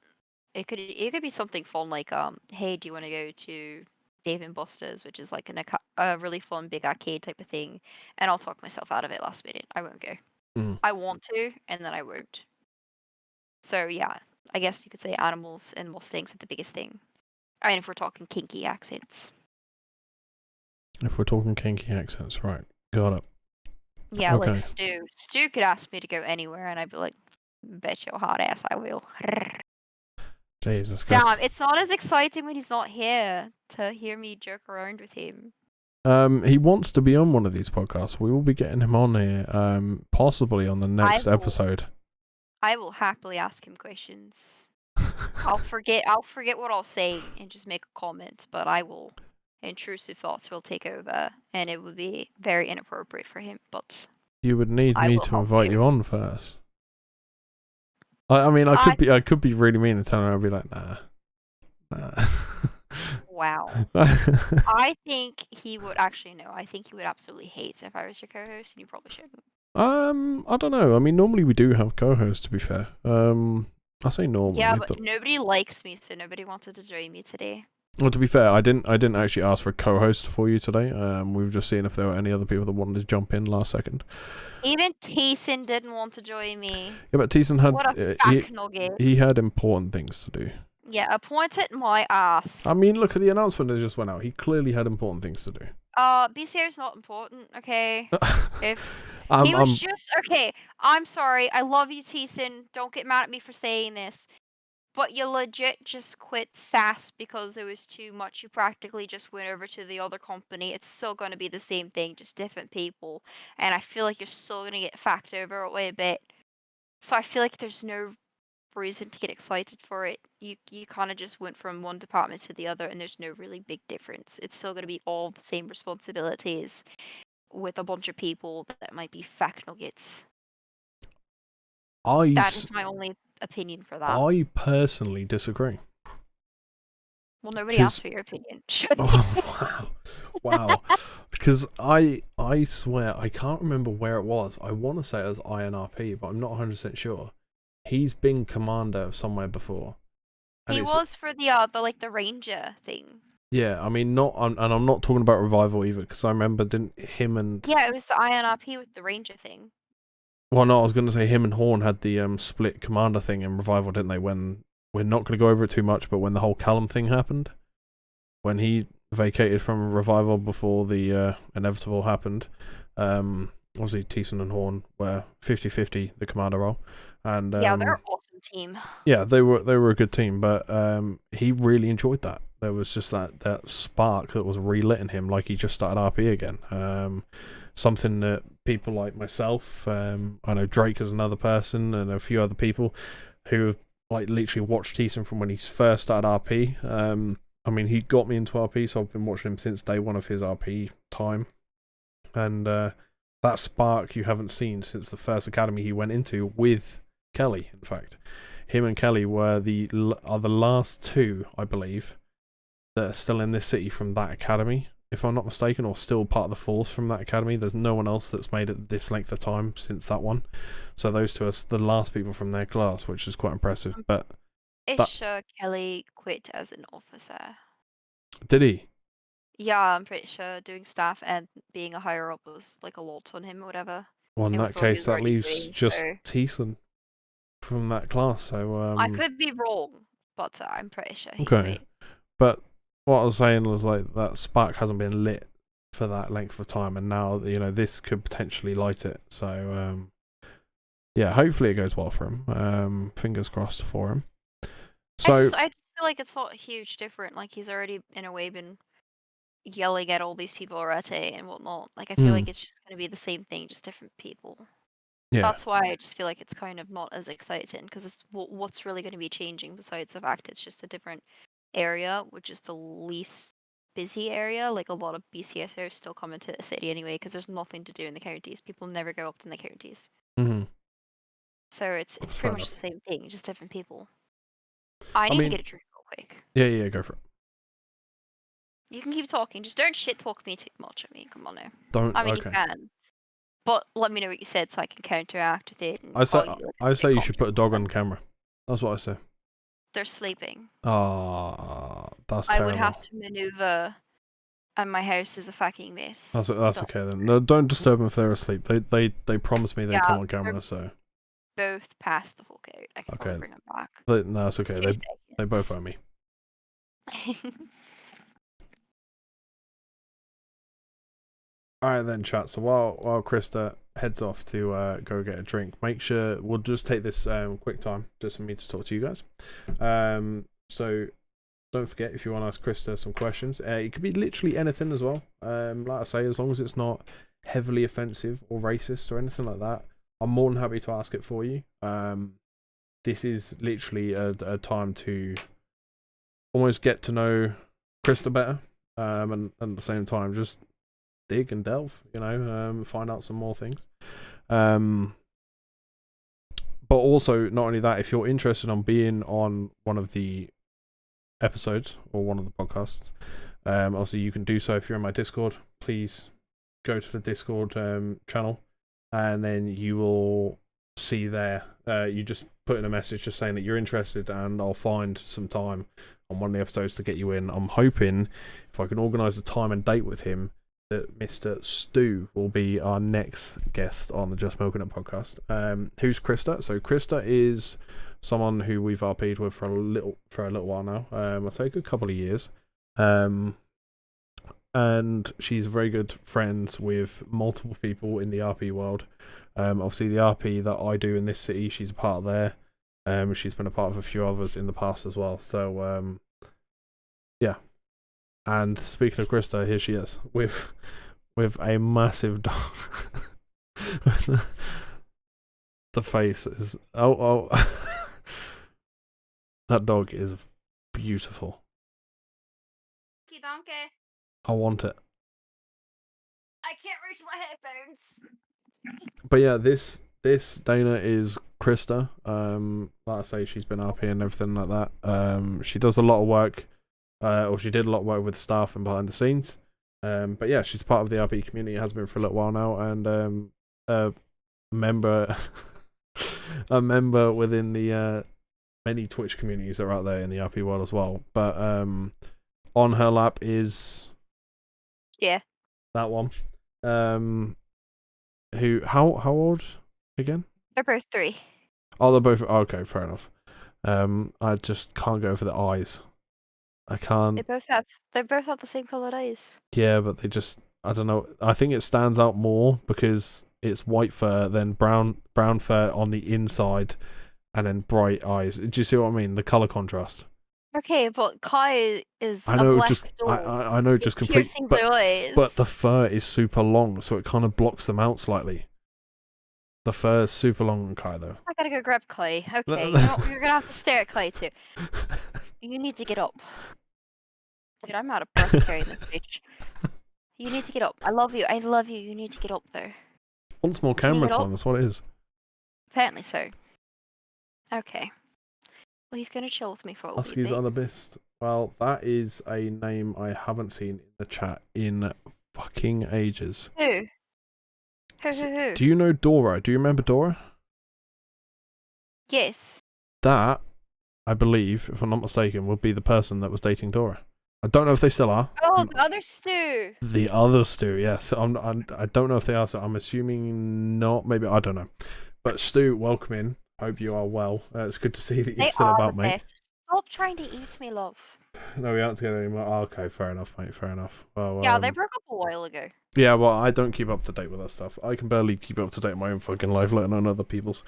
it could be something fun like "Hey, do you want to go to Dave and Buster's, which is like a really fun big arcade type of thing?" And I'll talk myself out of it last minute. I won't go. I want to, and then I won't. So yeah, I guess you could say animals and Mustangs are the biggest thing. I mean, if we're talking kinky accents. If we're talking kinky accents, right? Got it. Yeah, Okay. like Stu. Stu could ask me to go anywhere, and I'd be like, "Bet your hot ass I will." Jesus. Damn, it's not as exciting when he's not here to hear me joke around with him. He wants to be on one of these podcasts. We will be getting him on here, possibly on the next episode. I will happily ask him questions. I'll forget what I'll say and just make a comment, but intrusive thoughts will take over, and it would be very inappropriate for him, but you would need me to invite you on first. I mean, I could be really mean and tell him. I'd be like, nah. Wow. I think he would actually no. I think he would absolutely hate if I was your co-host, and you probably shouldn't. I don't know. I mean, normally we do have co-hosts. To be fair, I say normally. Yeah, but nobody likes me, so nobody wanted to join me today. Well, to be fair, I didn't actually ask for a co-host for you today. We were just seeing if there were any other people that wanted to jump in last second. Even Tayson didn't want to join me. Yeah, but Teason had What a fuck nugget. he had important things to do. Yeah, appointed my ass. I mean, look at the announcement that just went out. He clearly had important things to do. BCR is not important, okay? If he was just okay, I'm sorry. I love you, Tayson. Don't get mad at me for saying this. But you legit just quit SAS because it was too much. You practically just went over to the other company. It's still going to be the same thing, just different people. And I feel like you're still going to get fucked over a bit. So I feel like there's no reason to get excited for it. You kind of just went from one department to the other, and there's no really big difference. It's still going to be all the same responsibilities with a bunch of people that might be fuck nuggets. That is my only opinion for that. I personally disagree. Well, nobody asked for your opinion. Wow. Because I swear, I can't remember where it was. I want to say it was INRP, but I'm not 100% sure. He's been commander of somewhere before. He was for the ranger thing. Yeah, I mean, and I'm not talking about Revival either, because I remember him and... Yeah, it was the INRP with the ranger thing. Well, no, I was going to say him and Horn had the split commander thing in Revival, didn't they? When we're not going to go over it too much, but when the whole Callum thing happened, when he vacated from Revival before the inevitable happened, obviously Tayson and Horn were 50-50 the commander role, and yeah, they're an awesome team. Yeah, they were a good team, but he really enjoyed that. There was just that spark that was relit in him, like he just started RP again. Something that people like myself, I know Drake is another person, and a few other people who have like literally watched Tayson from when he first started RP. I mean, he got me into RP, so I've been watching him since day one of his RP time, and that spark you haven't seen since the first academy he went into with Kelly. In fact, him and Kelly are the last two, I believe, that are still in this city from that academy, if I'm not mistaken, or still part of the force from that academy. There's no one else that's made it this length of time since that one. So those two are the last people from their class, which is quite impressive. But sure Kelly quit as an officer. Did he? Yeah, I'm pretty sure doing staff and being a higher up was like a lot on him or whatever. Well, in that case, that leaves just Tayson from that class. So I could be wrong, but I'm pretty sure he okay. But what I was saying was like that spark hasn't been lit for that length of time, and now this could potentially light it. So yeah, hopefully it goes well for him. Fingers crossed for him. So I just feel like it's not huge different. Like he's already in a way been yelling at all these people already and whatnot. Like I feel like it's just gonna be the same thing, just different people. Yeah. That's why I just feel like it's kind of not as exciting, because it's what's really going to be changing besides the fact it's just a different area, which is the least busy area. Like a lot of BCSers still come into the city anyway, because there's nothing to do in the counties. People never go up in the counties. Mm-hmm. So it's pretty much the same thing, just different people. I need to get a drink real quick. Yeah, go for it. You can keep talking, just don't shit talk me too much. I mean, come on now. Don't. I mean, okay. You can. But let me know what you said so I can counteract with it. I say you should put a dog on camera. That's what I say. They're sleeping. That's terrible. I would have to maneuver, and my house is a fucking mess. That's okay then. No, don't disturb them if they're asleep. They promised me they'd come on camera, so. Both past the full code. I can probably bring them back. No, that's okay. They both owe me. Alright then, chat. So while Krista heads off to go get a drink, make sure we'll just take this quick time just for me to talk to you guys. So don't forget, if you want to ask Krista some questions, it could be literally anything as well. Like I say, as long as it's not heavily offensive or racist or anything like that, I'm more than happy to ask it for you. This is literally a time to almost get to know Krista better, and at the same time just dig and delve, find out some more things. But also, not only that, if you're interested in being on one of the episodes or one of the podcasts, also you can do so if you're in my Discord. Please go to the Discord channel, and then you will see there you just put in a message just saying that you're interested, and I'll find some time on one of the episodes to get you in. I'm hoping if I can organise a time and date with him, that Mr. Stu will be our next guest on the Just Milking It podcast. Who's Krista? So Krista is someone who we've RP'd with for a little while now. I'd say a good couple of years. And she's very good friends with multiple people in the RP world. Obviously, the RP that I do in this city, she's a part of there. She's been a part of a few others in the past as well. So, yeah. And speaking of Krista, here she is with a massive dog. The face is that dog is beautiful. Donkey. I want it. I can't reach my headphones. But yeah, this Dana is Krista. Like I say, she's been RP and everything like that. She does a lot of work, or she did a lot of work with staff and behind the scenes. But yeah, she's part of the RP community. Has been for a little while now, and a member within the many Twitch communities that are out there in the RP world as well. But on her lap is that one. Who? How old again? They're both 3. Oh, they're both. Okay, fair enough. I just can't go for the eyes. I can't. They both have the same coloured eyes. Yeah, but they just. I don't know. I think it stands out more because it's white fur, then brown fur on the inside, and then bright eyes. Do you see what I mean? The color contrast. Okay, but Kai is I know, a black just dog. I know, just complete. Piercing blue eyes. But the fur is super long, so it kind of blocks them out slightly. The fur is super long on Kai, though. I gotta go grab Kai. Okay, you know what? You're gonna have to stare at Kai too. You need to get up. Dude, I'm out of breath carrying this bitch. You need to get up. I love you. I love you. You need to get up there. Wants more camera get up? time, that's what it is. Apparently so. Okay. Well, he's gonna chill with me for a Husky's wee bit. on the best. Well, that is a name I haven't seen in the chat in fucking ages. Who? Who? Do you know Dora? Do you remember Dora? Yes. That, I believe, if I'm not mistaken, would be the person that was dating Dora. I don't know if they still are. Oh, the other Stu. The other Stu, yes. I don't know if they are, so I'm assuming not. Maybe, I don't know. But Stu, welcome in. Hope you are well. It's good to see that you're still about, mate. Stop trying to eat me, love. No, we aren't together anymore. Oh, okay, fair enough, mate. Fair enough. Well, Yeah, they broke up a while ago. Yeah, well, I don't keep up to date with that stuff. I can barely keep up to date with my own fucking life, let alone other people's.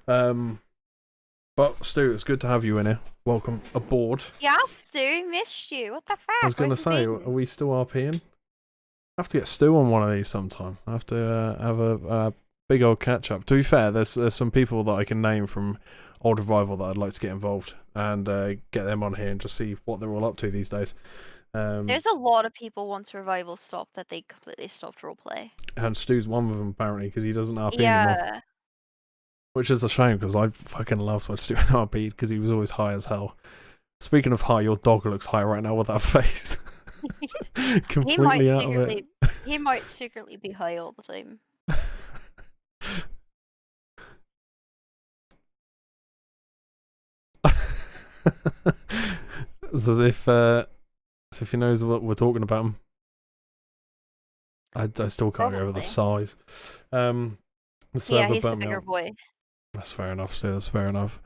But Stu, it's good to have you in here. Welcome aboard. Yeah, Stu, missed you. What the fuck? I was going to say, are we still RPing? I have to get Stu on one of these sometime. I have to have a big old catch up. To be fair, there's some people that I can name from Old Revival that I'd like to get involved and get them on here and just see what they're all up to these days. There's a lot of people once Revival stopped that they completely stopped roleplay. And Stu's one of them apparently because he doesn't RP anymore. Yeah. Which is a shame because I fucking loved when Stu RP'd because he was always high as hell. Speaking of high, your dog looks high right now with that face. Completely out of it. He might secretly be high all the time. It's as if he knows what we're talking about him. I still can't get over the size. Yeah, he's the bigger boy. That's fair enough, Stu. That's fair enough.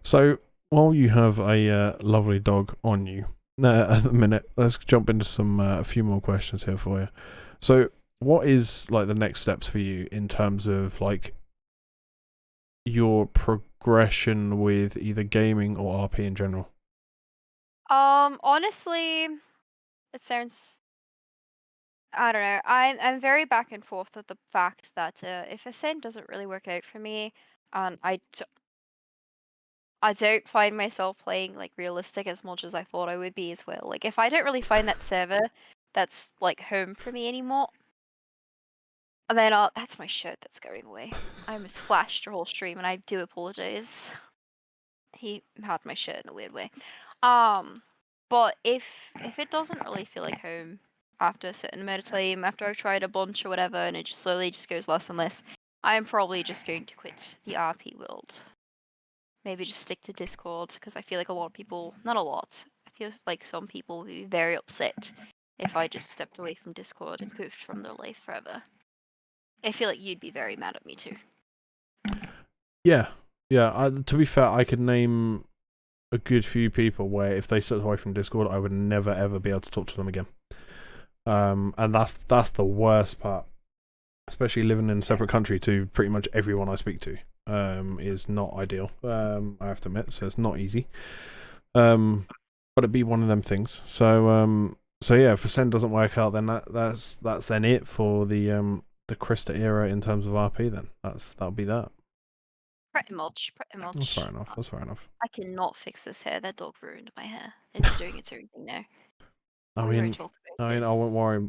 So, while you have a lovely dog on you, at the minute, let's jump into some a few more questions here for you. So, what is like the next steps for you in terms of like your progression with either gaming or RP in general? Honestly, it sounds. I don't know. I'm very back and forth with the fact that if Ascent doesn't really work out for me, and I don't find myself playing like realistic as much as I thought I would be as well. Like if I don't really find that server that's like home for me anymore, then that's my shirt that's going away. I almost flashed your whole stream, and I do apologize. He had my shirt in a weird way. But if it doesn't really feel like home after a certain amount of time, after I've tried a bunch or whatever, and it just slowly just goes less and less, I'm probably just going to quit the RP world maybe just stick to Discord because I feel like a lot of people, not a lot, I feel like some people would be very upset if I just stepped away from Discord and poofed from their life forever. I feel like you'd be very mad at me too. Yeah. To be fair, I could name a good few people where if they stepped away from Discord, I would never ever be able to talk to them again. And that's the worst part, especially living in a separate country to pretty much everyone I speak to. Is not ideal. I have to admit, so it's not easy. But it'd be one of them things. So yeah, if Ascend doesn't work out, then that's then it for the Krista era in terms of RP. Then that'll be that. Pretty much. That's fair enough. That's fair enough. I cannot fix this hair. That dog ruined my hair. It's doing its own thing now. I mean, I won't worry.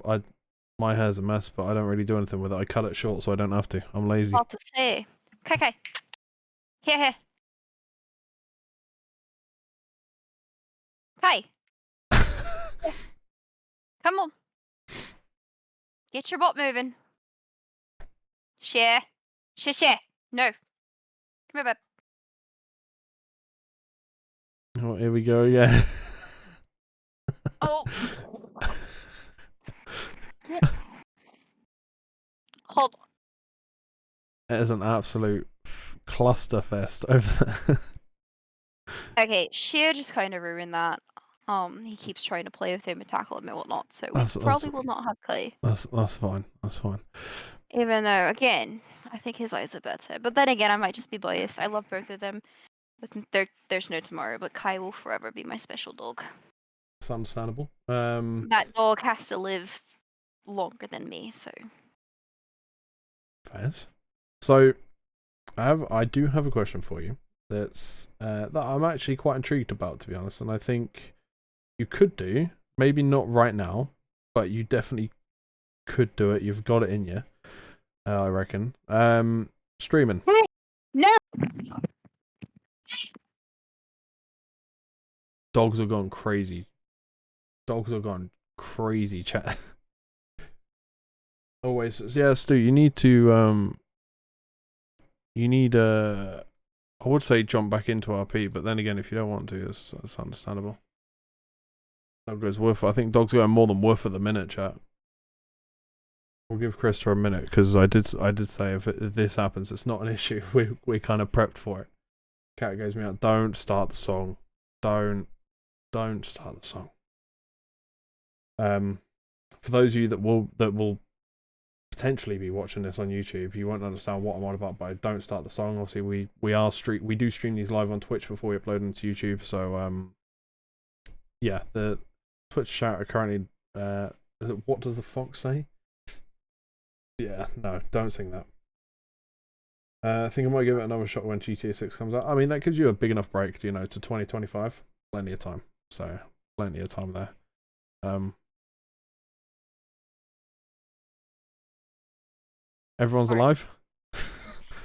My hair's a mess, but I don't really do anything with it. I cut it short so I don't have to. I'm lazy. What to say? Okay. Here. Hi. Come on. Get your butt moving. Share. No. Come here, babe. Oh, here we go. Yeah. Oh. Hold on. It is an absolute clusterfest over there. Okay, Sheer just kind of ruined that. He keeps trying to play with him and tackle him and whatnot, so we probably will not have Clay. That's fine. That's fine. Even though, again, I think his eyes are better. But then again, I might just be biased. I love both of them. There's no tomorrow, but Kai will forever be my special dog. It's understandable. That dog has to live longer than me, so. Fairs. So, I do have a question for you. That I'm actually quite intrigued about, to be honest, and I think you could do, maybe not right now, but you definitely could do it. You've got it in you, I reckon. Streaming. No. Dogs are going crazy. Chat. Always, yeah, Stu. You need to I would say jump back into RP, but then again, if you don't want to, it's understandable. Dog goes woof. I think dog's going more than woof at the minute, chat. We'll give Krista a minute because I did say if this happens, it's not an issue. We kind of prepped for it. Cat goes me out. Don't start the song. Don't start the song. For those of you that will potentially be watching this on YouTube, you won't understand what I'm on about, but don't start the song. Obviously, we do stream these live on Twitch before we upload them to YouTube. So yeah, the Twitch chat are currently is it What Does the Fox Say? Yeah, no, don't sing that. I think I might give it another shot when GTA 6 comes out. I mean, that gives you a big enough break, to 2025. Plenty of time. So, plenty of time there. Everyone's alive?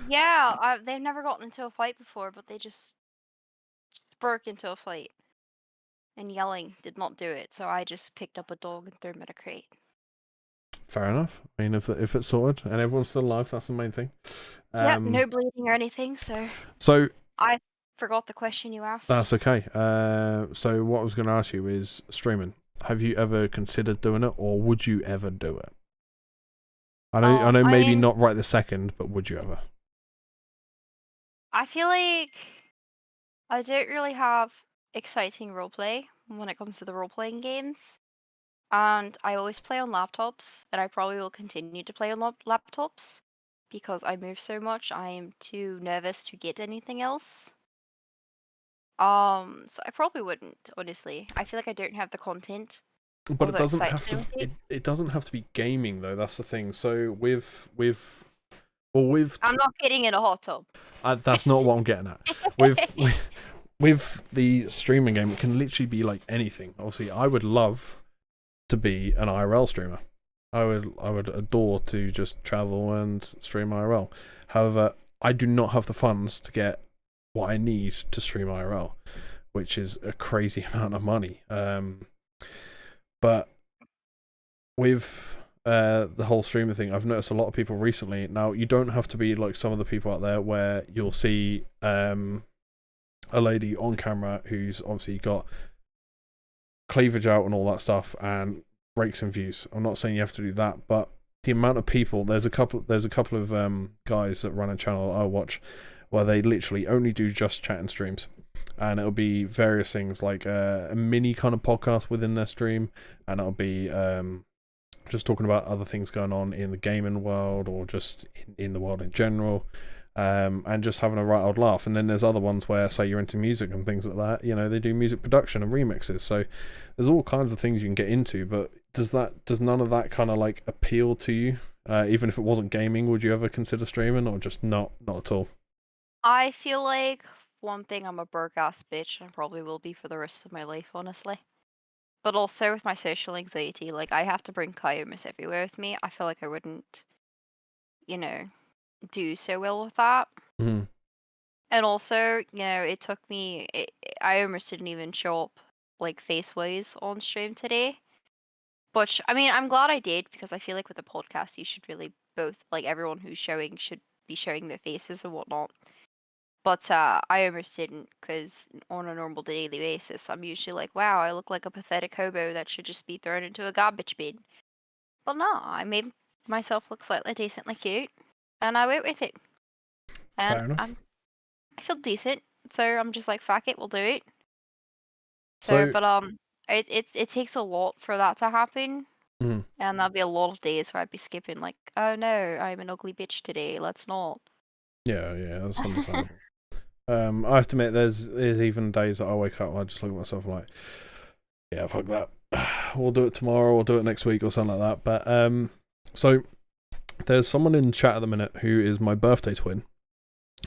Yeah, they've never gotten into a fight before, but they just broke into a fight. And yelling did not do it, so I just picked up a dog and threw him in a crate. Fair enough. I mean, if it's sorted and everyone's still alive, that's the main thing. Yeah, no bleeding or anything, so I forgot the question you asked. That's okay. So what I was going to ask you is streaming. Have you ever considered doing it, or would you ever do it? I know maybe not right this second, but would you ever? I feel like I don't really have exciting roleplay when it comes to the role-playing games. And I always play on laptops, and I probably will continue to play on laptops because I move so much. I am too nervous to get anything else. So I probably wouldn't, honestly. I feel like I don't have the content. But it doesn't have to. It doesn't have to be gaming though. That's the thing. So I'm not getting in a hot tub. That's not what I'm getting at. With the streaming game, it can literally be like anything. Obviously, I would love to be an IRL streamer. I would adore to just travel and stream IRL. However, I do not have the funds to get what I need to stream IRL, which is a crazy amount of money. But with the whole streamer thing, I've noticed a lot of people recently. Now, you don't have to be like some of the people out there where you'll see a lady on camera who's obviously got cleavage out and all that stuff and breaks in views. I'm not saying you have to do that, but the amount of people, there's a couple of guys that run a channel that I watch where they literally only do just chatting streams, and it'll be various things like a mini kind of podcast within their stream, and it'll be just talking about other things going on in the gaming world or just in the world in general. And just having a right old laugh. And then there's other ones where, say, you're into music and things like that, you know, they do music production and remixes. So there's all kinds of things you can get into, but does none of that kind of like appeal to you? Even if it wasn't gaming, would you ever consider streaming, or just not at all? I feel like, one thing, I'm a broke ass bitch, and I probably will be for the rest of my life, honestly. But also with my social anxiety, like, I have to bring Kyomis everywhere with me. I feel like I wouldn't, you know, do so well with that. Mm-hmm. And also, you know, it took me. I almost didn't even show up like face-wise on stream today. But I mean, I'm glad I did, because I feel like with a podcast, you should really both, like, everyone who's showing should be showing their faces and whatnot. But I almost didn't, because on a normal daily basis, I'm usually like, wow, I look like a pathetic hobo that should just be thrown into a garbage bin. But no, I made myself look slightly decently cute, and I went with it. Fair And enough. I feel decent, so I'm just like, fuck it, we'll do it. So, But it takes a lot for that to happen, mm, and there'll be a lot of days where I'd be skipping, like, oh no, I'm an ugly bitch today. Let's not. yeah, that's understandable. I have to admit, there's even days that I wake up and I just look at myself and like, yeah, fuck that. We'll do it tomorrow, or do it next week, or something like that. But so there's someone in chat at the minute who is my birthday twin.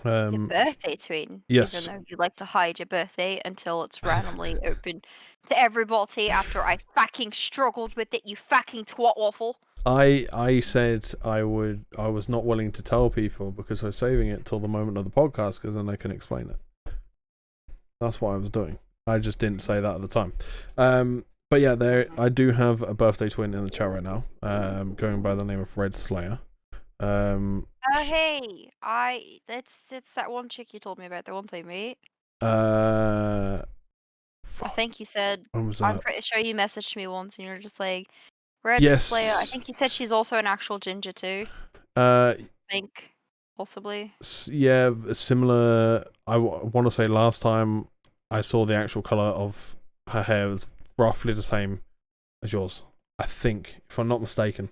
Your birthday twin. Yes. Even though you like to hide your birthday until it's randomly open to everybody after I fucking struggled with it, you fucking twat waffle. I said I was not willing to tell people because I was saving it till the moment of the podcast, because then they can explain it. That's what I was doing. I just didn't say that at the time. But yeah, I do have a birthday twin in the chat right now. Going by the name of Red Slayer. Oh hey, it's that one chick you told me about the one time, right? I think you said, When was I'm that? pretty sure you messaged me once and you were just like, Red Yes. Slayer. I think you said she's also an actual ginger too. I think, possibly. Yeah, similar. I want to say last time I saw the actual color of her hair was roughly the same as yours. I think, if I'm not mistaken.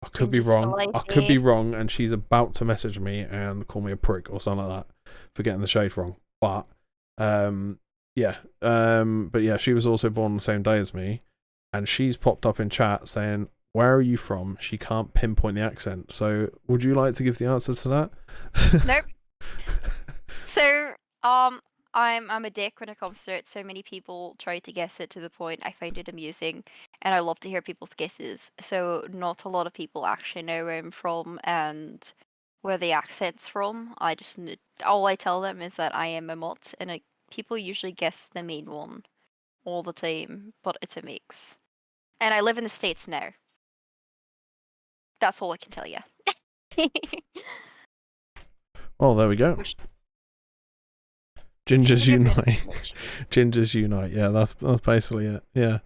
I could be wrong. I could be wrong, and she's about to message me and call me a prick or something like that for getting the shade wrong. But yeah. But yeah, she was also born the same day as me, and she's popped up in chat saying, "Where are you from?" She can't pinpoint the accent. So, would you like to give the answer to that? Nope. So, I'm a dick when it comes to it. So many people try to guess it to the point I find it amusing, and I love to hear people's guesses. So not a lot of people actually know where I'm from and where the accent's from. All I tell them is that I am a mutt, and people usually guess the main one all the time, but it's a mix. And I live in the States now. That's all I can tell you. Oh, there we go. Gingers unite. Gingers unite. Yeah, that's basically it. Yeah.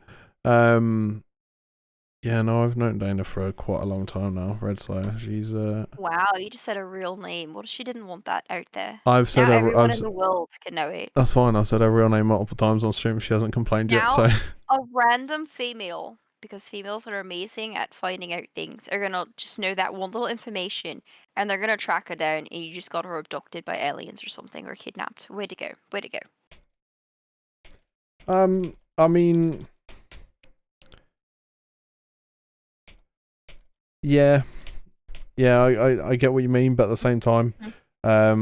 Yeah, no, I've known Dana for quite a long time now. Red Slayer. She's Wow, you just said a real name. What if she didn't want that out there? I've said now everyone in the world can know it. That's fine. I've said her real name multiple times on stream. She hasn't complained yet. So a random female, because females are amazing at finding out things, are gonna just know that one little information, and they're gonna track her down, and you just got her abducted by aliens or something, or kidnapped. Way to go! Way to go! I mean, yeah, I get what you mean, but at the same time, I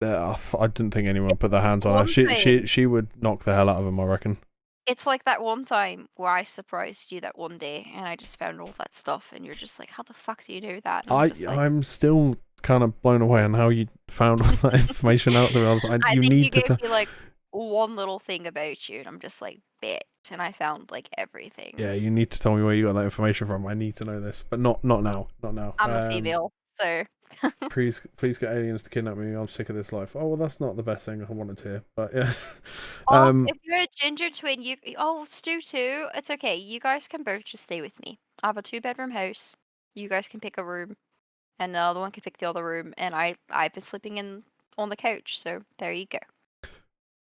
didn't think anyone would put their hands on her. She would knock the hell out of him, I reckon. It's like that one time where I surprised you that one day, and I just found all that stuff, and you're just like, "How the fuck do you know that?" I'm still kind of blown away on how you found all that information out there. I think you gave me like one little thing about you, and I'm just like, "Bet," and I found like everything. Yeah, you need to tell me where you got that information from. I need to know this, but not now. Not now. I'm a female, so Please get aliens to kidnap me. I'm sick of this life. Oh well, that's not the best thing I wanted to hear, but yeah. Oh, if you're a ginger twin, Stu too. It's okay. You guys can both just stay with me. I have a 2-bedroom house. You guys can pick a room, and the other one can pick the other room. And I've been sleeping on the couch, so there you go.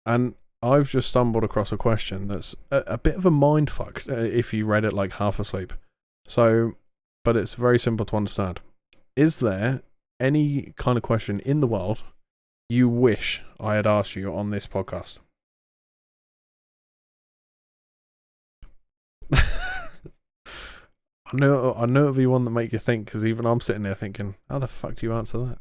And I've just stumbled across a question that's a bit of a mind fuck if you read it like half asleep. So, but it's very simple to understand. Is there any kind of question in the world you wish I had asked you on this podcast? I know it'll be one that make you think, because even I'm sitting there thinking, how the fuck do you answer that?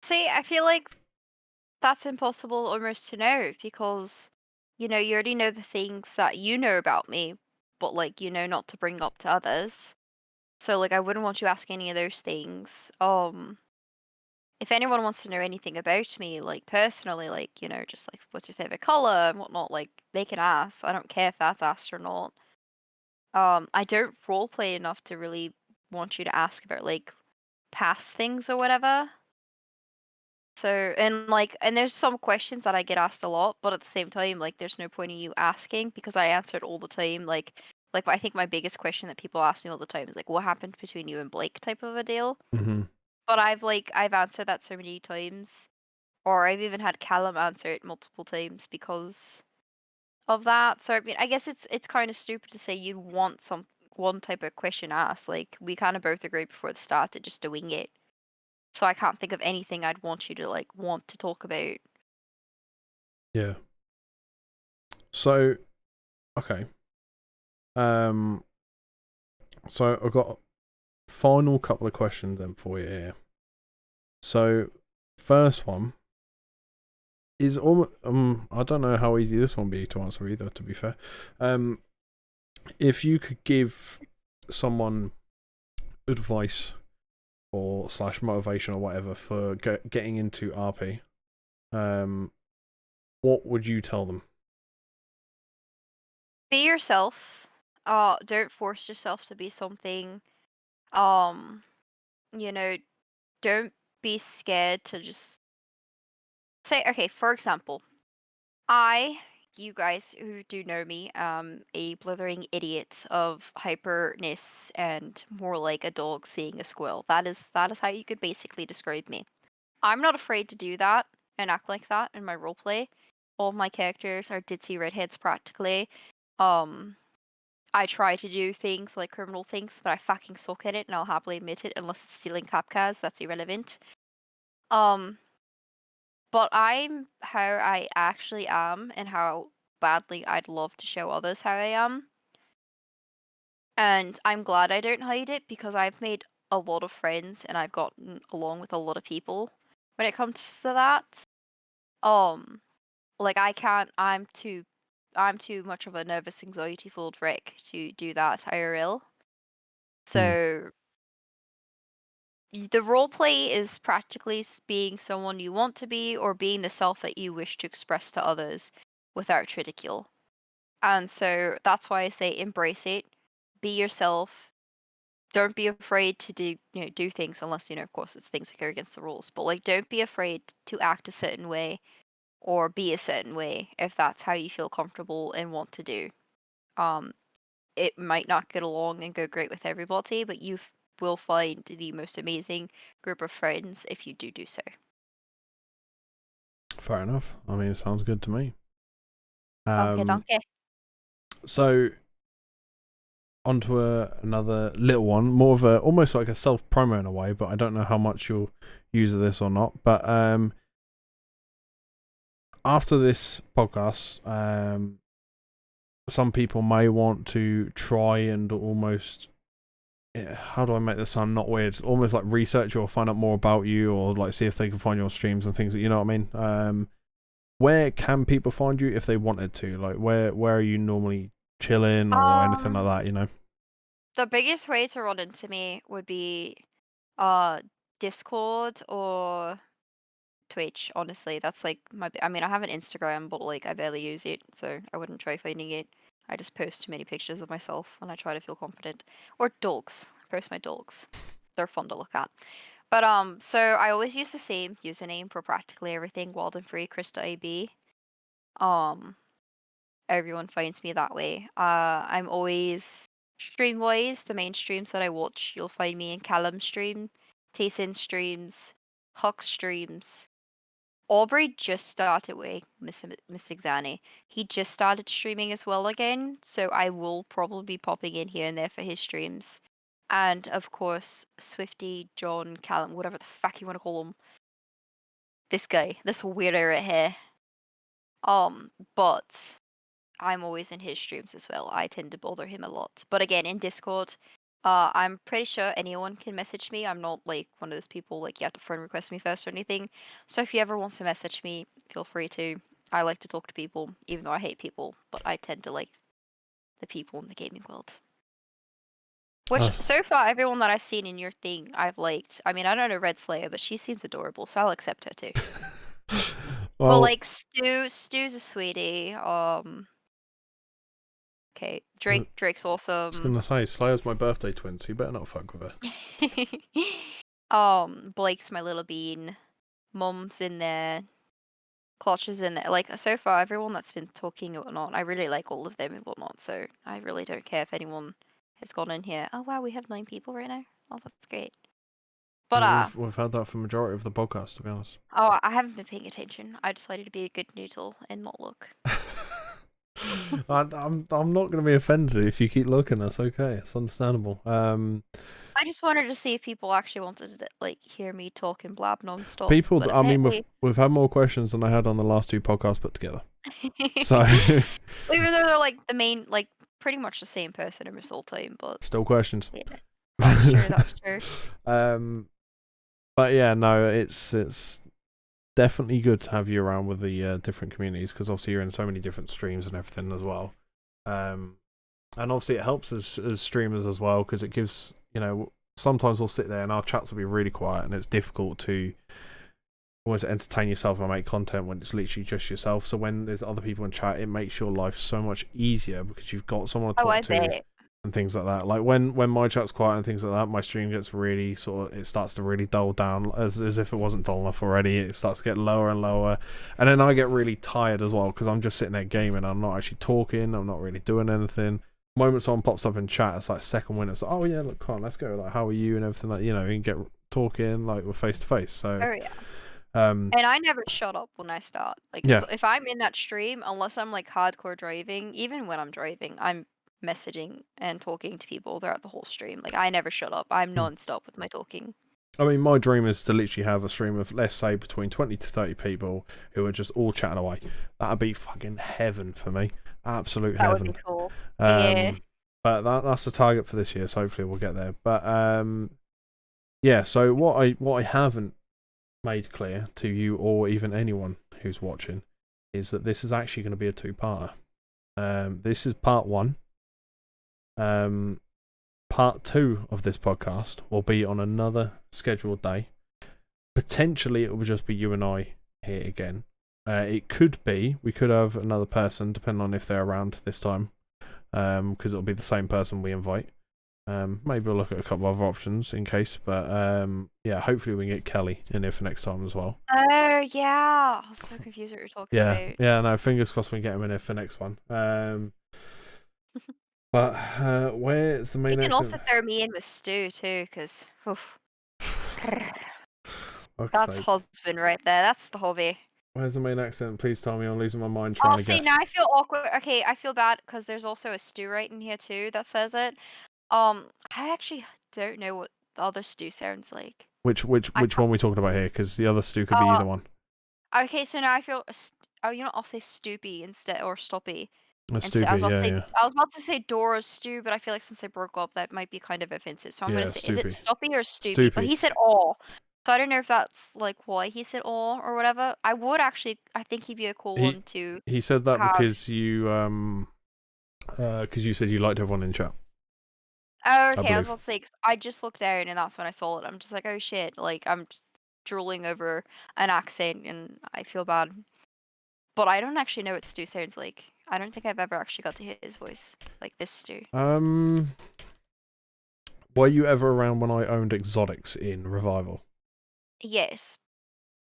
See, I feel like that's impossible almost to know because, you already know the things that you know about me, but like, not to bring up to others. So like, I wouldn't want you asking any of those things. If anyone wants to know anything about me, like personally, like, just like what's your favorite color and whatnot, like they can ask. I don't care if that's asked or not. I don't roleplay enough to really want you to ask about like past things or whatever. So, and there's some questions that I get asked a lot, but at the same time, like, there's no point in you asking because I answer it all the time. Like I think my biggest question that people ask me all the time is like, what happened between you and Blake type of a deal. Mm-hmm. But I've answered that so many times, or I've even had Callum answer it multiple times because of that. So I mean, I guess it's kind of stupid to say you'd want one type of question asked. Like we kind of both agreed before the start to just to wing it. So I can't think of anything I'd want you to like want to talk about. Yeah. So, okay. So I've got a final couple of questions then for you here. So, first one is I don't know how easy this one will be to answer either, to be fair. If you could give someone advice or / motivation or whatever for getting into RP, what would you tell them? Be yourself. Don't force yourself to be something. You know, don't be scared to just say, okay, for example, you guys who do know me, a blithering idiot of hyperness and more like a dog seeing a squirrel. That is how you could basically describe me. I'm not afraid to do that and act like that in my roleplay. All of my characters are ditzy redheads practically. I try to do things like criminal things, but I fucking suck at it, and I'll happily admit it. Unless it's stealing Capcars, that's irrelevant. But I'm how I actually am, and how badly I'd love to show others how I am. And I'm glad I don't hide it because I've made a lot of friends, and I've gotten along with a lot of people when it comes to that. Like I can't. I'm too much of a nervous, anxiety-filled wreck to do that IRL. So the role play is practically being someone you want to be or being the self that you wish to express to others without ridicule. And so that's why I say embrace it, be yourself. Don't be afraid to do things unless of course it's things that go against the rules. But like don't be afraid to act a certain way or be a certain way if that's how you feel comfortable and want to do. It might not get along and go great with everybody, but you will find the most amazing group of friends if you do so. Fair enough. I mean, it sounds good to me. Donkey. So, onto another little one, more of almost like a self promo in a way, but I don't know how much you'll use of this or not. But after this podcast, some people may want to try and almost, how do I make this sound not weird? Almost like research or find out more about you, or like see if they can find your streams and things. You know what I mean? Where can people find you if they wanted to? Like, where are you normally chilling or anything like that? The biggest way to run into me would be Discord or Twitch, honestly. That's like I mean, I have an Instagram, but like I barely use it, so I wouldn't try finding it. I just post too many pictures of myself when I try to feel confident. Or dogs. I post my dogs. They're fun to look at. But so I always use the same username for practically everything, Walden Free, Krista AB. Everyone finds me that way. I'm always stream wise, the main streams that I watch, you'll find me in Callum stream, Tayson streams, Huck streams. Aubrey just started with Miss Xani. He just started streaming as well again, so I will probably be popping in here and there for his streams. And of course, Swifty, John, Callum, whatever the fuck you want to call him. This guy, this weirdo right here. But I'm always in his streams as well. I tend to bother him a lot. But again, in Discord, I'm pretty sure anyone can message me. I'm not like one of those people like you have to friend request me first or anything. So if you ever want to message me, feel free to. I like to talk to people, even though I hate people, but I tend to like the people in the gaming world. Which so far, everyone that I've seen in your thing, I've liked. I mean, I don't know Red Slayer, but she seems adorable, so I'll accept her too. Well, like Stu's a sweetie. Okay, Drake's awesome. I was gonna say Slayer's my birthday twin, so you better not fuck with her. Blake's my little bean. Mum's in there. Clutch is in there. Like so far, everyone that's been talking and whatnot, I really like all of them and whatnot. So I really don't care if anyone has gone in here. Oh wow, we have 9 people right now. Oh, that's great. But yeah, we've had that for the majority of the podcast, to be honest. Oh, I haven't been paying attention. I decided to be a good noodle and not look. I'm not going to be offended if you keep looking. That's okay. It's understandable. I just wanted to see if people actually wanted to like hear me talk and blab non-stop. People, I mean, we've had more questions than I had on the last 2 podcasts put together. So even though they're like the main, like pretty much the same person every single time, but still questions. Yeah, that's true. That's true. But yeah, no, it's definitely good to have you around with the different communities, because obviously you're in so many different streams and everything as well. And obviously it helps as streamers as well, because it gives, you know, sometimes we'll sit there and our chats will be really quiet and it's difficult to always entertain yourself and make content when it's literally just yourself. So when there's other people in chat, it makes your life so much easier because you've got someone to talk to. And things like that. Like when my chat's quiet and things like that, my stream gets really it starts to really dull down as if it wasn't dull enough already. It starts to get lower and lower, and then I get really tired as well because I'm just sitting there gaming. I'm not actually talking. I'm not really doing anything. The moment someone pops up in chat, it's like second win. It's like, oh yeah, look, come on, let's go. Like, how are you and everything. Like, you know, you can get talking like we're face to face. So. Oh yeah. And I never shut up when I start. Like, yeah. If I'm in that stream, unless I'm like hardcore driving, even when I'm driving, I'm messaging and talking to people throughout the whole stream. Like, I never shut up. I'm non-stop with my talking. I mean, my dream is to literally have a stream of, let's say, between 20 to 30 people who are just all chatting away. That'd be fucking heaven for me. Absolute heaven. That would be cool. Yeah. But that's the target for this year, so hopefully we'll get there. But yeah, so what I haven't made clear to you or even anyone who's watching is that this is actually going to be a 2-parter. This is part 1. Part 2 of this podcast will be on another scheduled day. Potentially it will just be you and I here again. It could be we could have another person depending on if they're around this time, because it'll be the same person we invite. Maybe we'll look at a couple of other options in case, but yeah, hopefully we can get Kelly in here for next time as well. Oh yeah, I was so confused what you're talking about. Yeah, no, fingers crossed we get him in here for next one. But where's the main? You can also throw me in with Stu too, because that's husband right there. That's the hobby. Where's the main accent? Please tell me I'm losing my mind trying to guess. Now I feel awkward. Okay, I feel bad because there's also a Stu right in here too that says it. I actually don't know what the other Stu sounds like. Which one are we talking about here? Because the other Stu could be either one. Okay, so now I feel. You know, I'll say Stoopy instead, or Stoppy. I was about to say Dora's Stew, but I feel like since they broke up, that might be kind of offensive. So I'm gonna say, is it Stoppy or Stoopy? But he said all, so I don't know if that's like why he said all or whatever. I think he'd be a cool one to. He said that because you said you liked everyone in chat. Oh, okay. I was about to say, 'cause I just looked down and that's when I saw it. I'm just like, oh shit! Like I'm just drooling over an accent, and I feel bad. But I don't actually know what Stu sounds like. I don't think I've ever actually got to hear his voice like this Stu. Were you ever around when I owned Exotics in Revival? Yes.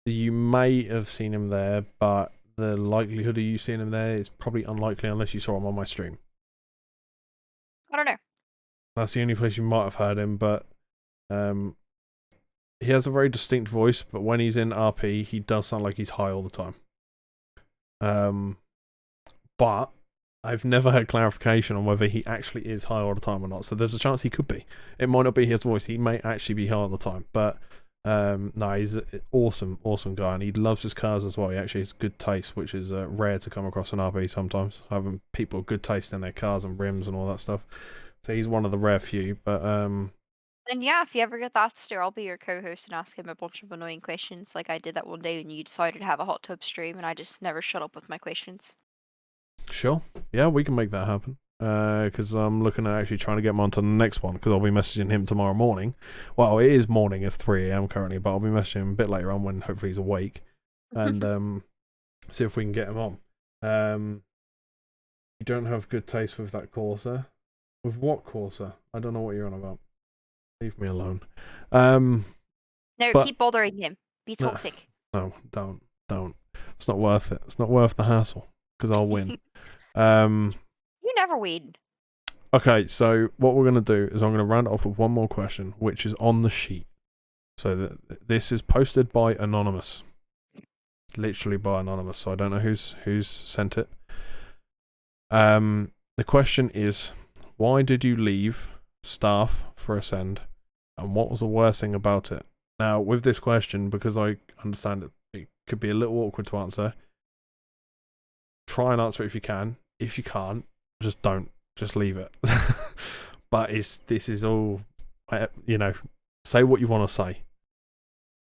You may have seen him there, but the likelihood of you seeing him there is probably unlikely unless you saw him on my stream. I don't know. That's the only place you might have heard him, but he has a very distinct voice, but when he's in RP, he does sound like he's high all the time. But I've never had clarification on whether he actually is high all the time or not, so there's a chance he could be. It might not be his voice, he may actually be high all the time, but no, he's an awesome guy, and he loves his cars as well. He actually has good taste, which is rare to come across in RP sometimes, having people with good taste in their cars and rims and all that stuff. So he's one of the rare few, but And yeah, if you ever get that Stu, I'll be your co-host and ask him a bunch of annoying questions like I did that one day when you decided to have a hot tub stream and I just never shut up with my questions. sure, yeah, we can make that happen. Because I'm looking at actually trying to get him onto the next one, because I'll be messaging him tomorrow morning. Well, it is morning, it's 3 AM currently, but I'll be messaging him a bit later on when hopefully he's awake, and see if we can get him on. You don't have good taste with that Corsa? With what Corsa? I don't know what you're on about. Leave me alone. No, but- keep bothering him. Be No. toxic. No, don't. It's not worth it. It's not worth the hassle, because I'll win. You never win. Okay, so what we're going to do is I'm going to round it off with one more question, which is on the sheet. So this is posted by Anonymous. Literally by Anonymous, so I don't know who's sent it. The question is, why did you leave staff for Ascend, and what was the worst thing about it? Now, with this question, because I understand it could be a little awkward to answer, try and answer it if you can. If you can't, just don't. Just leave it. But this is all, say what you want to say.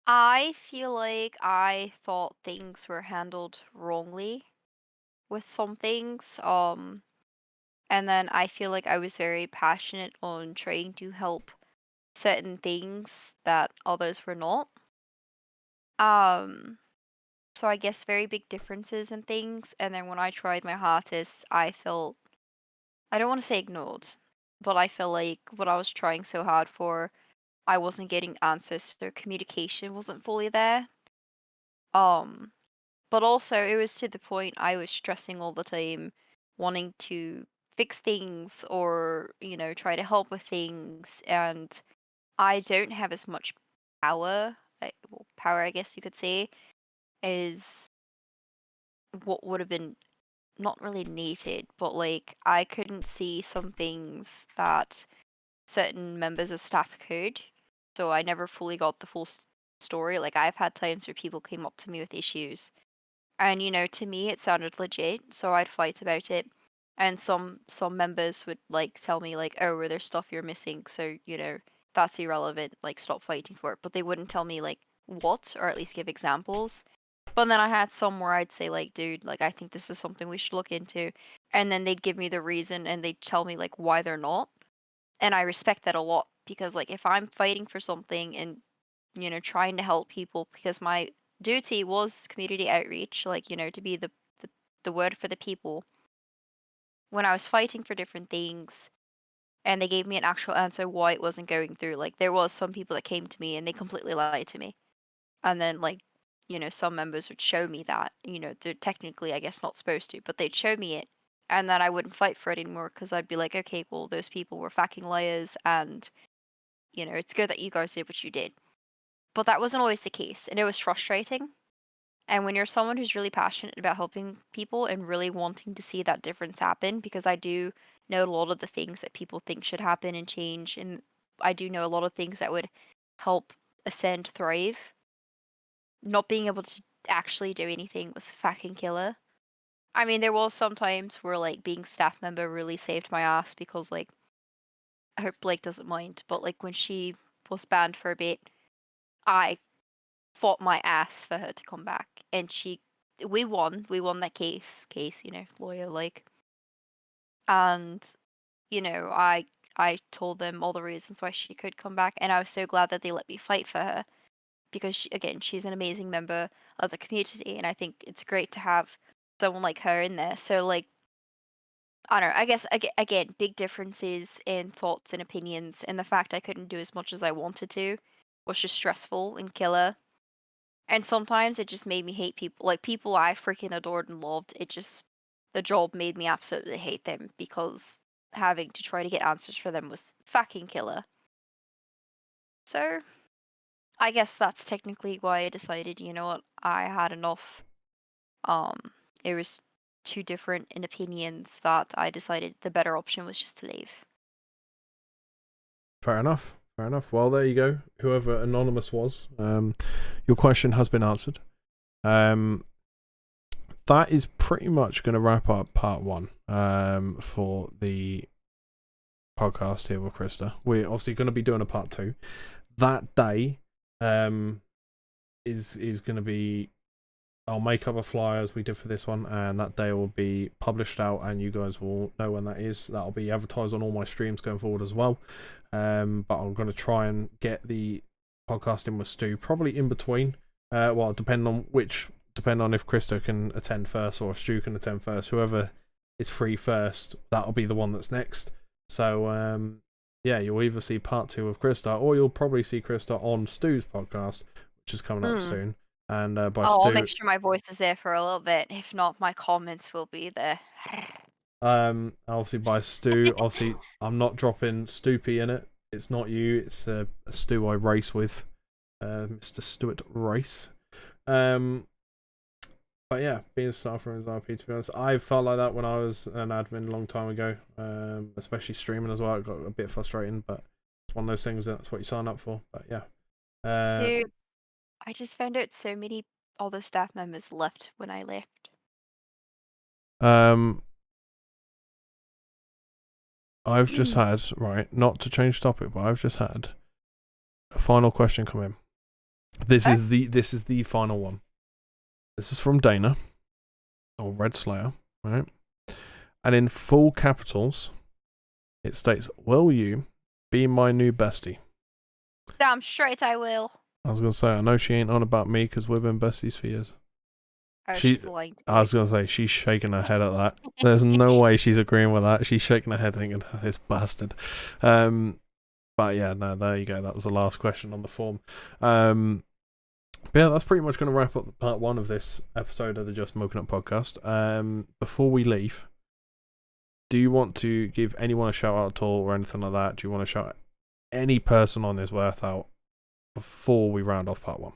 I feel like I thought things were handled wrongly with some things. And then I feel like I was very passionate on trying to help certain things that others were not. So I guess very big differences in things. And then when I tried my hardest, I felt, I don't want to say ignored, but I feel like what I was trying so hard for, I wasn't getting answers. So their communication wasn't fully there. But also it was to the point I was stressing all the time, wanting to fix things or, try to help with things. And I don't have as much power, power, I guess you could say, is what would have been not really needed, but like I couldn't see some things that certain members of staff could. So I never fully got the full story. Like I've had times where people came up to me with issues, and to me it sounded legit, so I'd fight about it. And some members would like tell me like, "Oh, were there stuff you're missing? So that's irrelevant. Like stop fighting for it." But they wouldn't tell me like what, or at least give examples. But then I had some where I'd say like, "Dude, like I think this is something we should look into," and then they'd give me the reason and they'd tell me like why they're not. And I respect that a lot because like if I'm fighting for something and trying to help people, because my duty was community outreach, like to be the word for the people. When I was fighting for different things and they gave me an actual answer why it wasn't going through, like there was some people that came to me and they completely lied to me. And then like some members would show me that they're technically I guess not supposed to, but they'd show me it, and then I wouldn't fight for it anymore because I'd be like, okay, well those people were fucking liars, and it's good that you guys did what you did. But that wasn't always the case, and it was frustrating. And when you're someone who's really passionate about helping people and really wanting to see that difference happen, because I do know a lot of the things that people think should happen and change, and I do know a lot of things that would help Ascend thrive, not being able to actually do anything was fucking killer. I mean, there was some times where like being staff member really saved my ass because like I hope Blake doesn't mind, but like when she was banned for a bit, I fought my ass for her to come back, and we won that case, lawyer like, and I told them all the reasons why she could come back, and I was so glad that they let me fight for her. because again, she's an amazing member of the community, and I think it's great to have someone like her in there. So like, I don't know. I guess again, big differences in thoughts and opinions, and the fact I couldn't do as much as I wanted to was just stressful and killer. And sometimes it just made me hate people, like people I freaking adored and loved. The job made me absolutely hate them because having to try to get answers for them was fucking killer. So I guess that's technically why I decided, you know what, I had enough. It was too different in opinions that I decided the better option was just to leave. Fair enough. Fair enough. Well, there you go. Whoever Anonymous was, your question has been answered. That is pretty much going to wrap up part 1 for the podcast here with Krista. We're obviously going to be doing a part 2. That day is going to be... I'll make up a flyer as we did for this one, and that day will be published out, and you guys will know when that is. That'll be advertised on all my streams going forward as well. But I'm going to try and get the podcast in with Stu, probably in between. Depending on if Krista can attend first or if Stu can attend first. Whoever is free first, that'll be the one that's next. So, yeah, you'll either see part 2 of Krista, or you'll probably see Krista on Stu's podcast, which is coming up soon. And by Stu, I'll make sure my voice is there for a little bit. If not, my comments will be there. obviously by Stu, obviously I'm not dropping Stoopy in it. It's not you. It's a Stu I race with, Mr. Stuart Race. But yeah, being a staff from his RP, to be honest, I felt like that when I was an admin a long time ago, especially streaming as well. It got a bit frustrating, but it's one of those things that's what you sign up for. But yeah. Dude, I just found out so many other staff members left when I left. I've just had, right, not to change topic, but I've just had a final question come in. This is the final one. This is from Dana, or Red Slayer, right? And in full capitals, it states, "Will you be my new bestie?" Damn straight I will. I was gonna say, I know she ain't on about me because we've been besties for years. Oh, she's lying. I was gonna say she's shaking her head at that. There's no way she's agreeing with that. She's shaking her head thinking, "This bastard." But yeah, no, there you go. That was the last question on the form. But yeah, that's pretty much going to wrap up part 1 of this episode of the Just Smoking Up podcast. Before we leave, do you want to give anyone a shout out at all or anything like that? Do you want to shout any person on this worth out before we round off part 1?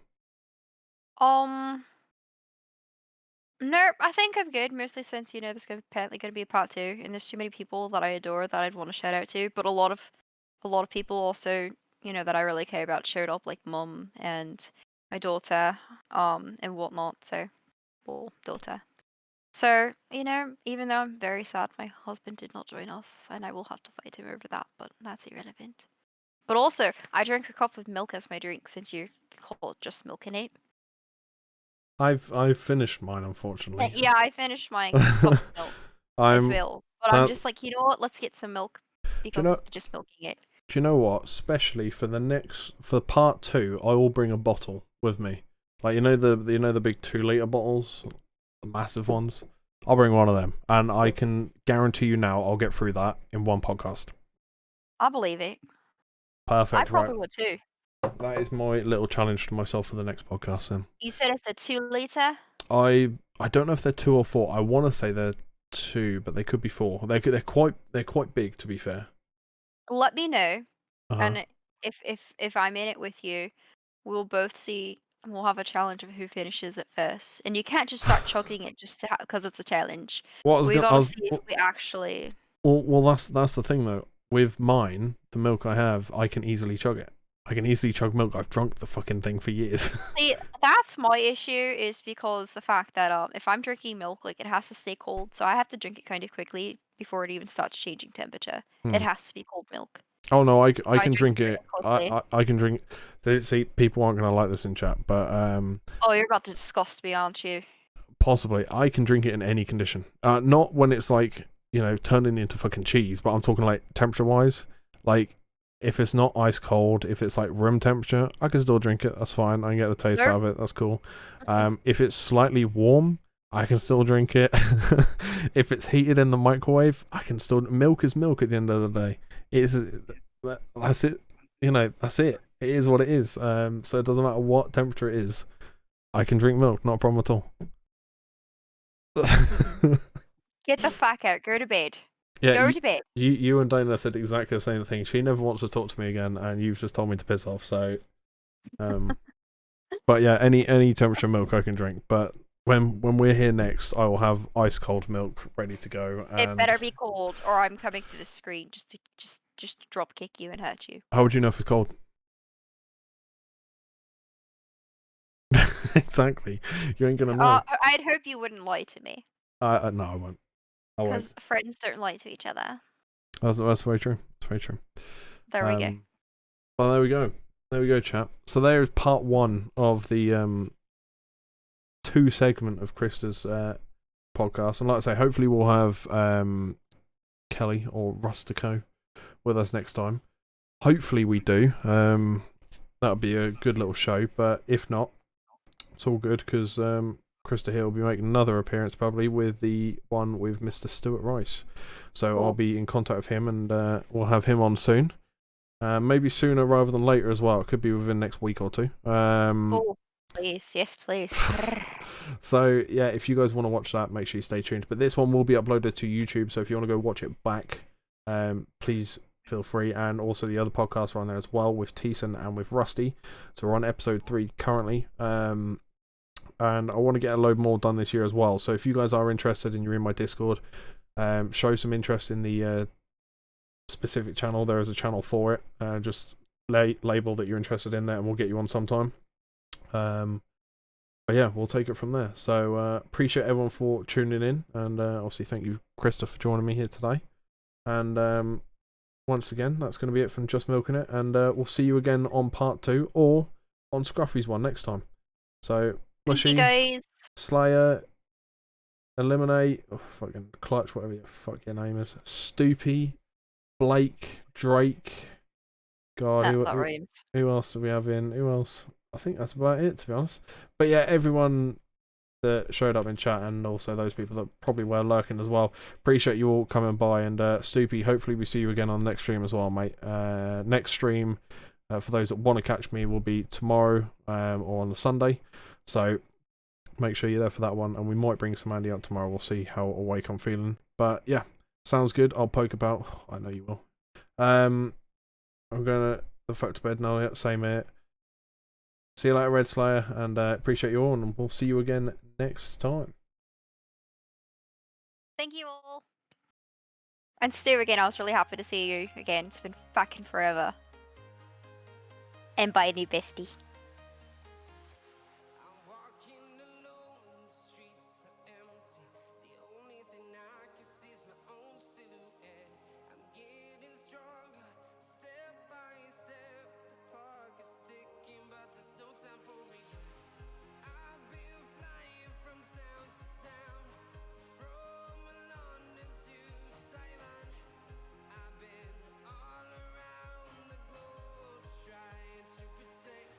Nope, I think I'm good, mostly since, you know, there's apparently going to be a part 2, and there's too many people that I adore that I'd want to shout out to, but a lot of people also, you know, that I really care about showed up, like Mum and my daughter, and whatnot, so, or daughter. So, you know, even though I'm very sad my husband did not join us, and I will have to fight him over that, but that's irrelevant. But also, I drank a cup of milk as my drink, since you call it just milk in it. I've finished mine, unfortunately. Yeah, I finished my cup of milk as well. But I'm just like, you know what? Let's get some milk because of just milking it. Do you know what? Especially for part 2, I will bring a bottle with me. Like you know the big 2-liter bottles, the massive ones. I'll bring one of them, and I can guarantee you now I'll get through that in one podcast. I believe it. Perfect. I probably would too. That is my little challenge to myself for the next podcast. Then you said it's a 2-liter. I don't know if they're 2 or 4. I want to say they're 2, but they could be 4. They're quite big, to be fair. Let me know, and if I'm in it with you, we'll both see. We'll have a challenge of who finishes it first, and you can't just start chugging it just because it's a challenge. We gotta see if we actually. Well, that's the thing though. With mine, the milk I have, I can easily chug it. I can easily chug milk. I've drunk the fucking thing for years. See, that's my issue, is because the fact that if I'm drinking milk, like, it has to stay cold, so I have to drink it kind of quickly before it even starts changing temperature. It has to be cold milk. Oh no, I can drink it. I can drink. See, people aren't gonna like this in chat, but Oh, you're about to disgust me, aren't you? Possibly, I can drink it in any condition. Not when it's like, you know, turning into fucking cheese, but I'm talking like temperature wise. Like if it's not ice cold, if it's like room temperature, I can still drink it. That's fine. I can get the taste Nope. out of it. That's cool. If it's slightly warm, I can still drink it. If it's heated in the microwave, I can still. Milk is milk at the end of the day. That's it. You know, that's it. It is what it is. So it doesn't matter what temperature it is. I can drink milk, not a problem at all. Get the fuck out. Go to bed. Yeah, Go to bed. you and Dana said exactly the same thing. She never wants to talk to me again, and you've just told me to piss off. So, but yeah, any temperature milk I can drink. But when we're here next, I will have ice cold milk ready to go. And It better be cold, or I'm coming to the screen just to drop kick you and hurt you. How would you know if it's cold? Exactly. You ain't gonna know. I'd hope you wouldn't lie to me. No, I won't. I won't. Because friends don't lie to each other. That's very true. That's very true. There we go. Well, there we go. There we go, chat. So there is part 1 of the 2 segment of Krista's podcast, and like I say, hopefully we'll have Kelly or Rustico with us next time. Hopefully we do. That would be a good little show, but if not, it's all good because Krista here will be making another appearance probably with the one with Mr. Stuart Rice. So Cool. I'll be in contact with him and we'll have him on soon. Maybe sooner rather than later as well. It could be within the next week or 2. Oh, please. Yes, please. So yeah, if you guys want to watch that, make sure you stay tuned. But this one will be uploaded to YouTube, so if you want to go watch it back, please feel free. And also the other podcasts are on there as well with Teeson and with Rusty. So we're on episode 3 currently. And I want to get a load more done this year as well. So if you guys are interested and you're in my Discord, show some interest in the specific channel. There is a channel for it. Just label that you're interested in that and we'll get you on sometime. But yeah, we'll take it from there. So appreciate everyone for tuning in, and obviously thank you, Krista, for joining me here today. And once again, that's going to be it from Just Milking It, and we'll see you again on part 2 or on Scruffy's one next time. So Thank you, Mushy, guys. Slayer, Eliminate, fucking Clutch, whatever your fuck your name is, Stoopy, Blake, Drake. God, That rhymes. who else do we have in? Who else? I think that's about it, to be honest. But yeah, everyone that showed up in chat and also those people that probably were lurking as well. Appreciate you all coming by. And Stoopy, hopefully we see you again on the next stream as well, mate. Next stream, for those that want to catch me, will be tomorrow or on the Sunday. So make sure you're there for that one. And we might bring some Andy out tomorrow. We'll see how awake I'm feeling. But yeah, sounds good. I'll poke about. I know you will. I'm going to the fuck to bed now. Yep, same here. See you later, Red Slayer, and appreciate you all, and we'll see you again next time. Thank you all. And Stu, again, I was really happy to see you again. It's been fucking forever. And bye, new bestie. I'm walking alone, the streets are empty. The only thing I can see is my own silhouette. I'm getting stronger, step by step. The clock is ticking, but there's no time for regrets. I've been flying from town to town, from London to Taiwan. I've been all around the globe trying to protect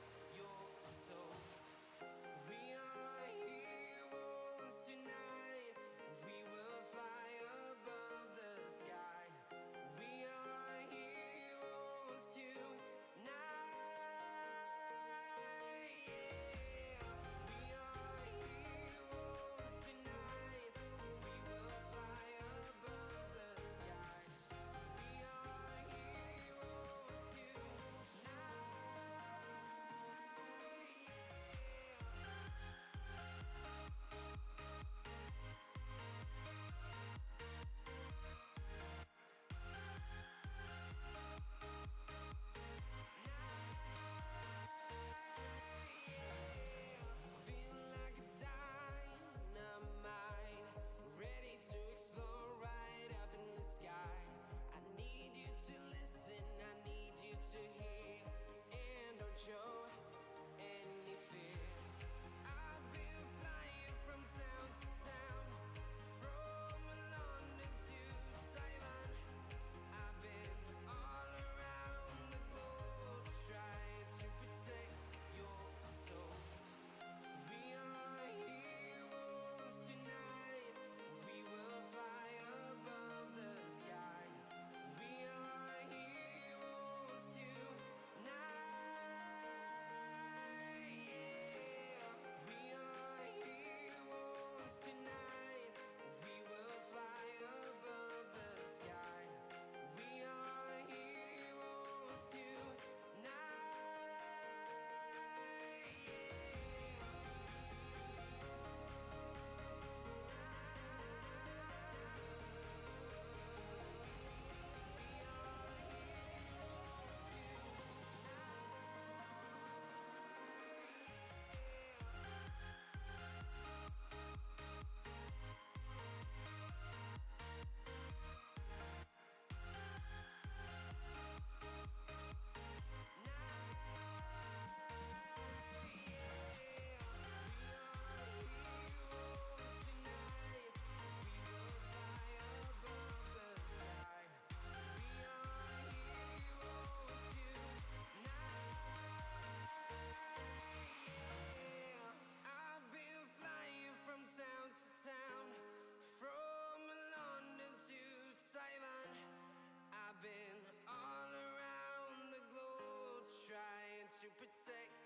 protect